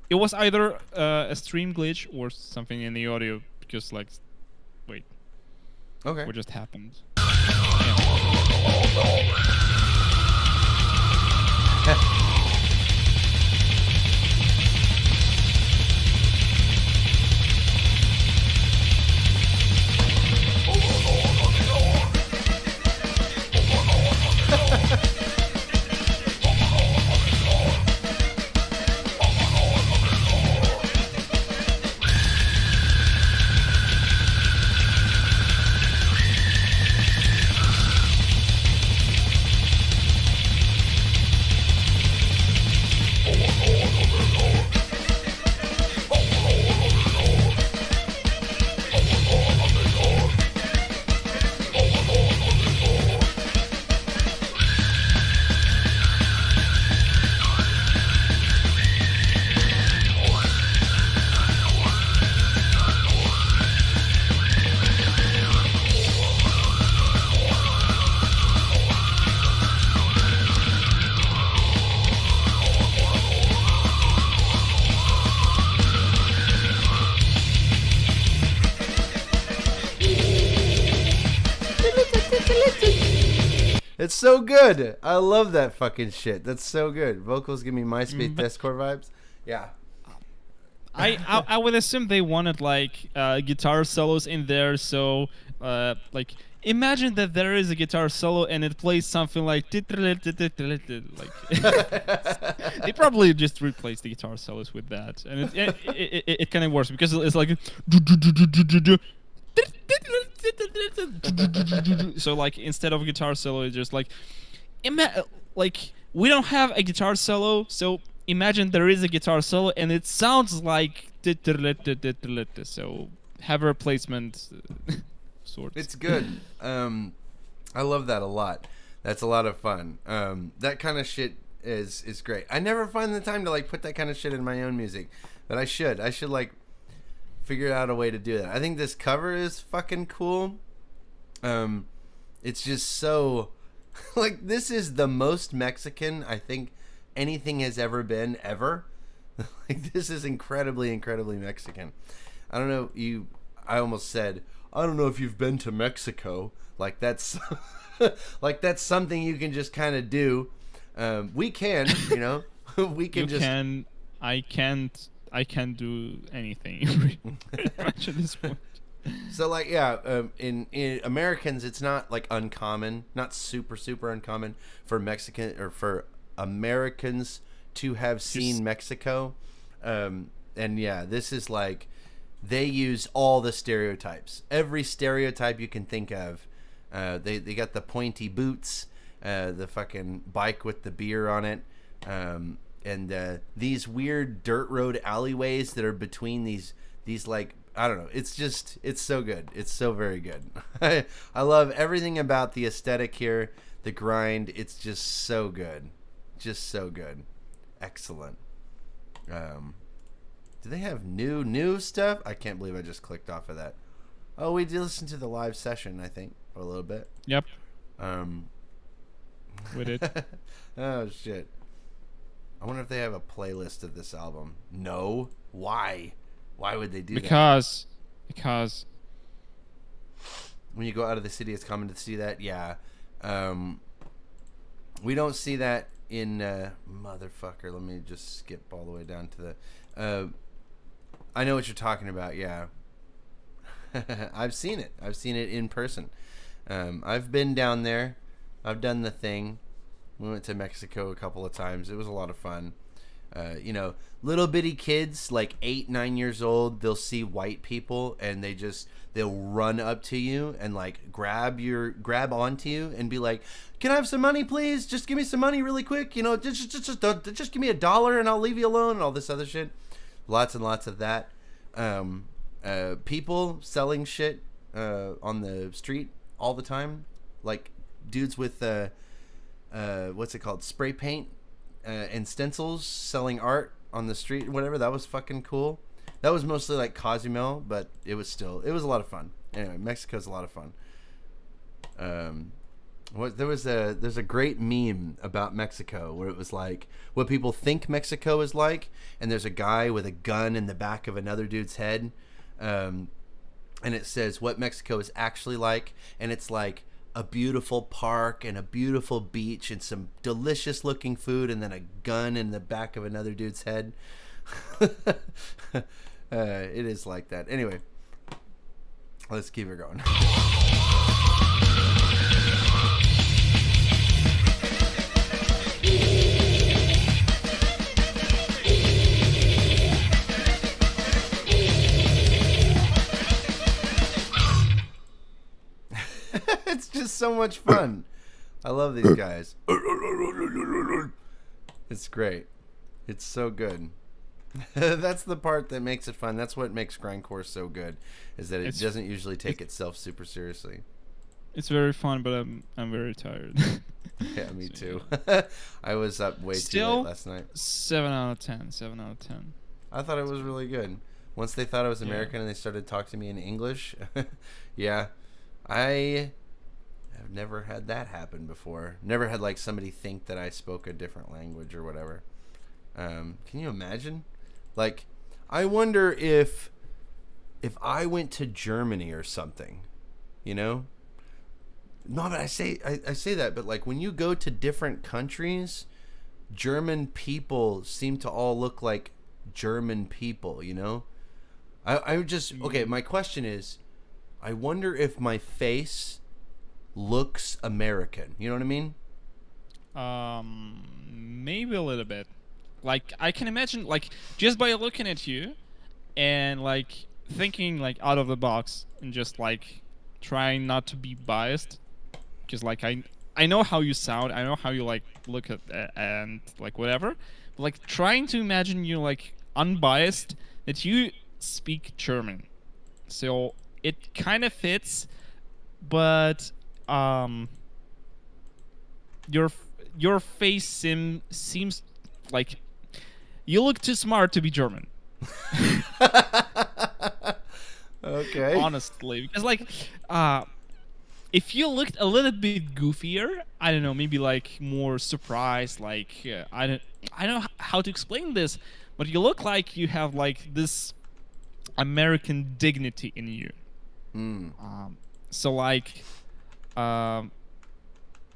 Speaker 3: it was either a stream glitch or something in the audio, because like, wait,
Speaker 1: Okay.
Speaker 3: what just happened?
Speaker 1: It's so good. I love that fucking shit. That's so good. Vocals give me MySpace Discord vibes. Yeah.
Speaker 3: I would assume they wanted like guitar solos in there, so like imagine that there is a guitar solo and it plays something like they probably just replaced the guitar solos with that, and it kind of works because it's like so like instead of a guitar solo, it's just like like we don't have a guitar solo, so imagine there is a guitar solo and it sounds like so have a replacement. sorts.
Speaker 1: It's good. I love that a lot. That's a lot of fun. That kind of shit is great. I never find the time to like put that kind of shit in my own music, but I should. I should like figure out a way to do that. I think this cover is fucking cool. It's just so like this is the most Mexican I think anything has ever been ever. Like this is incredibly Mexican. I don't know, I almost said I don't know if you've been to Mexico. Like that's like that's something you can just kind of do. We can, you know. We can
Speaker 3: I can't do anything pretty much at this point.
Speaker 1: So like in Americans it's not like uncommon, not super uncommon for Mexican or for Americans to have seen Mexico. And yeah, this is like they use all the stereotypes. Every stereotype you can think of. They got the pointy boots, the fucking bike with the beer on it, and these weird dirt road alleyways that are between these like I don't know. It's so good. It's so very good. I love everything about the aesthetic here, the grind. It's just so good, just so good, excellent. Do they have new stuff? I can't believe I just clicked off of that. Oh, we did listen to the live session, I think, for a little bit.
Speaker 3: Yep. We did.
Speaker 1: Oh shit. I wonder if they have a playlist of this album. No. Why? Why would they do that?
Speaker 3: Because
Speaker 1: when you go out of the city, it's common to see that. Yeah. We don't see that in motherfucker. Let me just skip all the way down to the. I know what you're talking about. Yeah. I've seen it. I've seen it in person. I've been down there. I've done the thing. We went to Mexico a couple of times. It was a lot of fun. You know, little bitty kids, like 8, 9 years old, they'll see white people and they'll run up to you and like grab onto you and be like, "Can I have some money, please? Just give me some money really quick. You know, just give me $1 and I'll leave you alone," and all this other shit. Lots and lots of that. People selling shit on the street all the time, like dudes with what's it called, spray paint and stencils selling art on the street, whatever. That was fucking cool. That was mostly like Cozumel, but it was a lot of fun. Anyway, Mexico's a lot of fun. There's a great meme about Mexico where it was like what people think Mexico is like, and there's a guy with a gun in the back of another dude's head, and it says what Mexico is actually like, and it's like a beautiful park and a beautiful beach and some delicious looking food and then a gun in the back of another dude's head. It is like that. Anyway, let's keep it going. It's just so much fun. I love these guys. It's great. It's so good. That's the part that makes it fun. That's what makes grindcore so good, is that it doesn't usually take itself super seriously.
Speaker 3: It's very fun, but I'm very tired.
Speaker 1: Yeah, me too. I was up way too late last night.
Speaker 3: 7 out of 10. 7 out of 10.
Speaker 1: I thought it was really good. Once they thought I was American and they started talking to me in English, yeah, I have never had that happen before. Never had like somebody think that I spoke a different language or whatever. Can you imagine? Like, I wonder if I went to Germany or something, you know? No, but I say that, but like when you go to different countries, German people seem to all look like German people, you know? Okay, my question is, I wonder if my face looks American. You know what I mean?
Speaker 3: Maybe a little bit. Like, I can imagine, like, just by looking at you and, like, thinking, like, out of the box and just, like, trying not to be biased. Because, like, I know how you sound. I know how you, like, look at and, like, whatever. But, like, trying to imagine you, like, unbiased, that you speak German. So it kind of fits but your your face seems like you look too smart to be German.
Speaker 1: Okay.
Speaker 3: Honestly, because like if you looked a little bit goofier, I don't know, maybe like more surprised, like I don't know how to explain this, but you look like you have like this American dignity in you. So like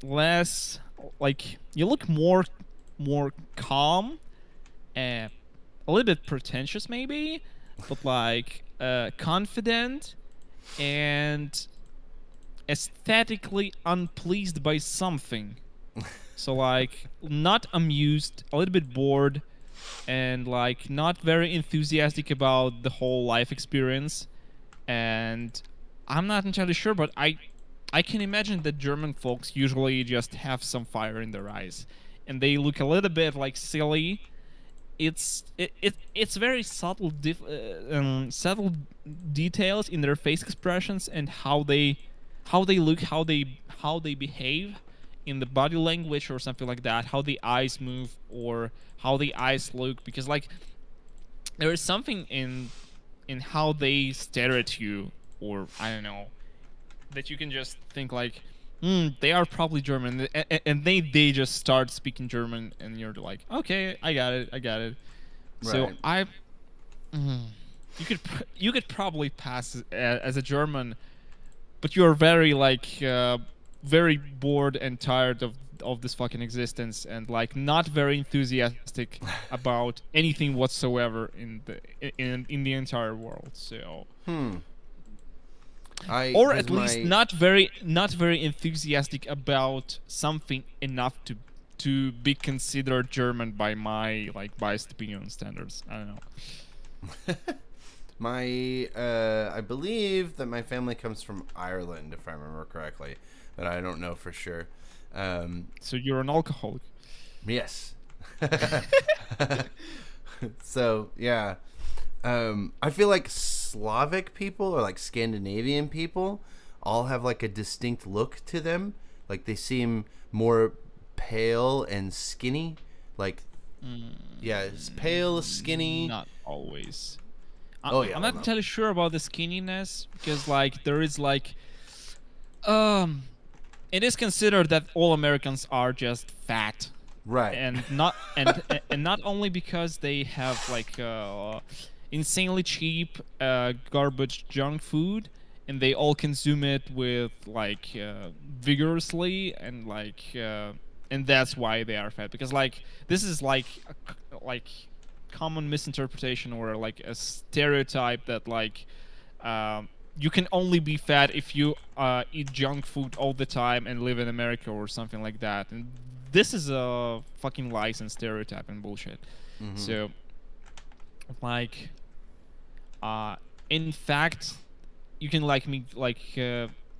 Speaker 3: less like you look more calm, a little bit pretentious maybe, but like confident and aesthetically unpleased by something. So like not amused, a little bit bored, and like not very enthusiastic about the whole life experience. And I'm not entirely sure, but I can imagine that German folks usually just have some fire in their eyes, and they look a little bit like silly. It's very subtle subtle details in their face expressions and how they look, how they behave in the body language or something like that, how the eyes move or how the eyes look, because like there is something in how they stare at you, or I don't know, that you can just think like, they are probably German, and they just start speaking German, and you're like, okay, I got it. So
Speaker 1: Right.
Speaker 3: you could probably pass as a German, but you're very like very bored and tired of this fucking existence, and like not very enthusiastic about anything whatsoever in the entire world. So or at least not very enthusiastic about something enough to be considered German by my like biased opinion standards. I don't know.
Speaker 1: My I believe that my family comes from Ireland, if I remember correctly, but I don't know for sure.
Speaker 3: So you're an alcoholic.
Speaker 1: Yes. So yeah, I feel like Slavic people or like Scandinavian people all have like a distinct look to them. Like they seem more pale and skinny. Like yeah, it's pale, skinny.
Speaker 3: Not always.
Speaker 1: Oh yeah,
Speaker 3: I'm
Speaker 1: well,
Speaker 3: not
Speaker 1: no.
Speaker 3: entirely sure about the skinniness, because like there is like it is considered that all Americans are just fat.
Speaker 1: Right.
Speaker 3: And not and not only because they have like insanely cheap garbage junk food, and they all consume it with like vigorously, and like and that's why they are fat, because like this is like like common misinterpretation or like a stereotype that like you can only be fat if you eat junk food all the time and live in America or something like that. And this is a fucking lies and stereotype and bullshit. So like in fact you can like meet like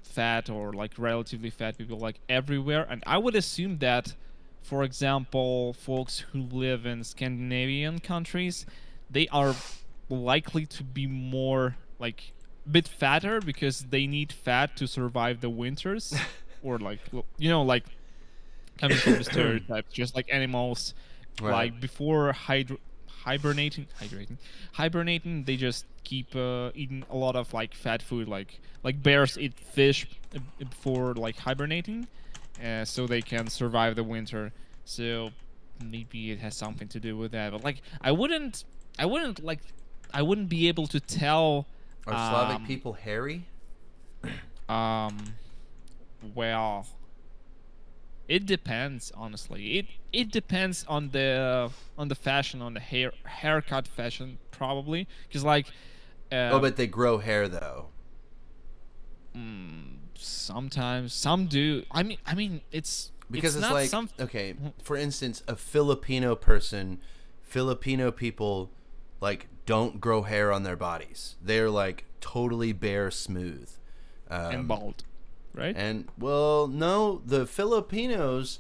Speaker 3: fat or like relatively fat people like everywhere, and I would assume that, for example, folks who live in Scandinavian countries, they are likely to be more like a bit fatter because they need fat to survive the winters, or like you know, like coming from the stereotypes, just like animals,
Speaker 1: Right.
Speaker 3: like before hibernating, they just keep eating a lot of like fat food, like bears eat fish before like hibernating, so they can survive the winter. So maybe it has something to do with that. But like I wouldn't be able to tell.
Speaker 1: Are Slavic people hairy?
Speaker 3: Well, it depends, honestly. It depends on the fashion, on the haircut fashion, probably, because like
Speaker 1: Oh, but they grow hair though.
Speaker 3: sometimes some do. I mean it's
Speaker 1: Because it's
Speaker 3: not
Speaker 1: like
Speaker 3: some.
Speaker 1: okay, for instance, Filipino people like don't grow hair on their bodies. They're like totally bare smooth.
Speaker 3: And bald, right?
Speaker 1: And well, no, the Filipinos,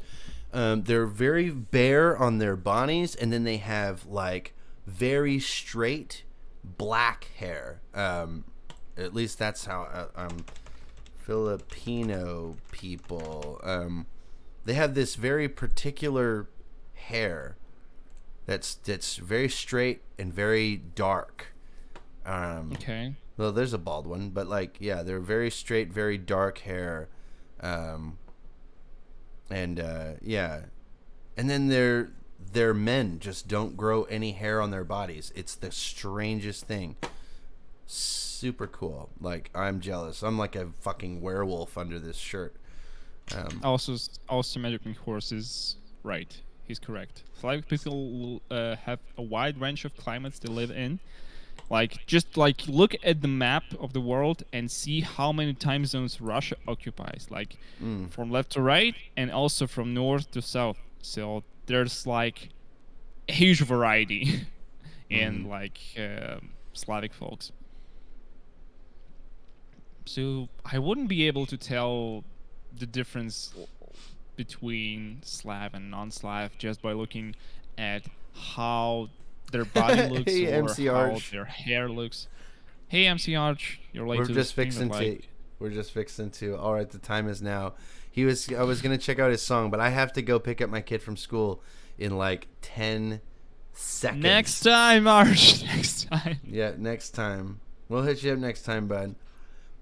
Speaker 1: they're very bare on their bodies, and then they have like very straight black hair. At least that's how I'm Filipino people. They have this very particular hair that's very straight and very dark.
Speaker 3: Okay.
Speaker 1: Well, there's a bald one, but like, yeah, they're very straight, very dark hair. Yeah. And then their men just don't grow any hair on their bodies. It's the strangest thing. Super cool. Like, I'm jealous. I'm like a fucking werewolf under this shirt.
Speaker 3: Also Magic Horse is right. He's correct. Slavic people have a wide range of climates they live in. Like, just like look at the map of the world and see how many time zones Russia occupies. Like from left to right and also from north to south. So there's like a huge variety in like Slavic folks. So I wouldn't be able to tell the difference between Slav and non-Slav just by looking at how their body looks
Speaker 1: Hey,
Speaker 3: or
Speaker 1: MC
Speaker 3: how
Speaker 1: Arch.
Speaker 3: their hair looks. Hey, MC Arch, you're late
Speaker 1: We're
Speaker 3: to
Speaker 1: just
Speaker 3: the stream,
Speaker 1: fixing
Speaker 3: but,
Speaker 1: to.
Speaker 3: like,
Speaker 1: We're just fixing to. All right, the time is now. I was gonna check out his song, but I have to go pick up my kid from school in like 10 seconds.
Speaker 3: Next time, Arch. Next time.
Speaker 1: Yeah, next time. We'll hit you up next time, bud.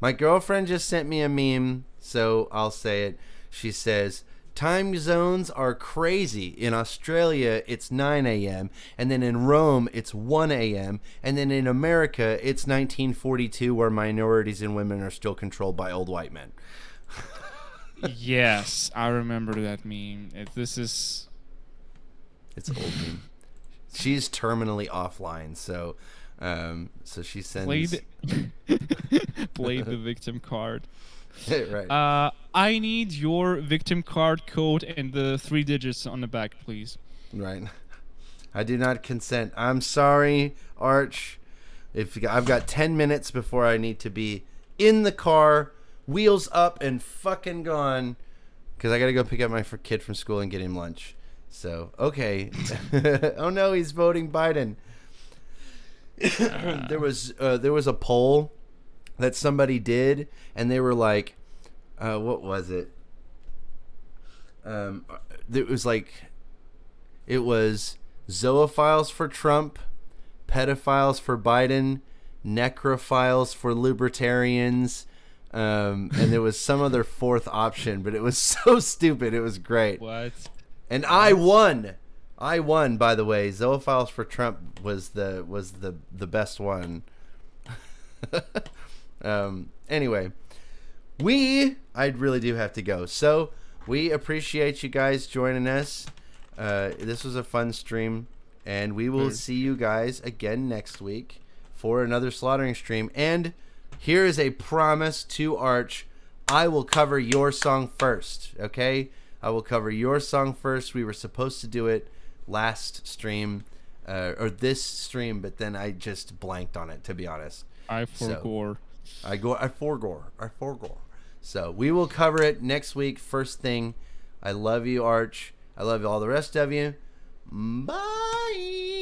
Speaker 1: My girlfriend just sent me a meme, so I'll say it. She says, time zones are crazy. In Australia, it's 9 a.m., and then in Rome, it's 1 a.m., and then in America, it's 1942, where minorities and women are still controlled by old white men.
Speaker 3: Yes, I remember that meme. This is...
Speaker 1: It's old meme. She's terminally offline, so she sends...
Speaker 3: Play the victim card.
Speaker 1: Right.
Speaker 3: I need your victim card code and the 3 digits on the back, please.
Speaker 1: Right. I do not consent. I'm sorry, Arch. I've got 10 minutes before I need to be in the car, wheels up and fucking gone, because I got to go pick up my kid from school and get him lunch. So, okay. Oh no, he's voting Biden. There was a poll that somebody did, and they were like, what was it? It was zoophiles for Trump, pedophiles for Biden, necrophiles for libertarians, and there was some other fourth option, but it was so stupid. It was great.
Speaker 3: What?
Speaker 1: And I won. I won, by the way. Zoophiles for Trump was the best one. Anyway, I really do have to go. So we appreciate you guys joining us. This was a fun stream, and we will see you guys again next week for another slaughtering stream. And here is a promise to Arch. I will cover your song first, okay? I will cover your song first. We were supposed to do it last stream, or this stream, but then I just blanked on it, to be honest.
Speaker 3: I forgore.
Speaker 1: I forgore. So we will cover it next week, first thing. I love you, Arch. I love all the rest of you. Bye.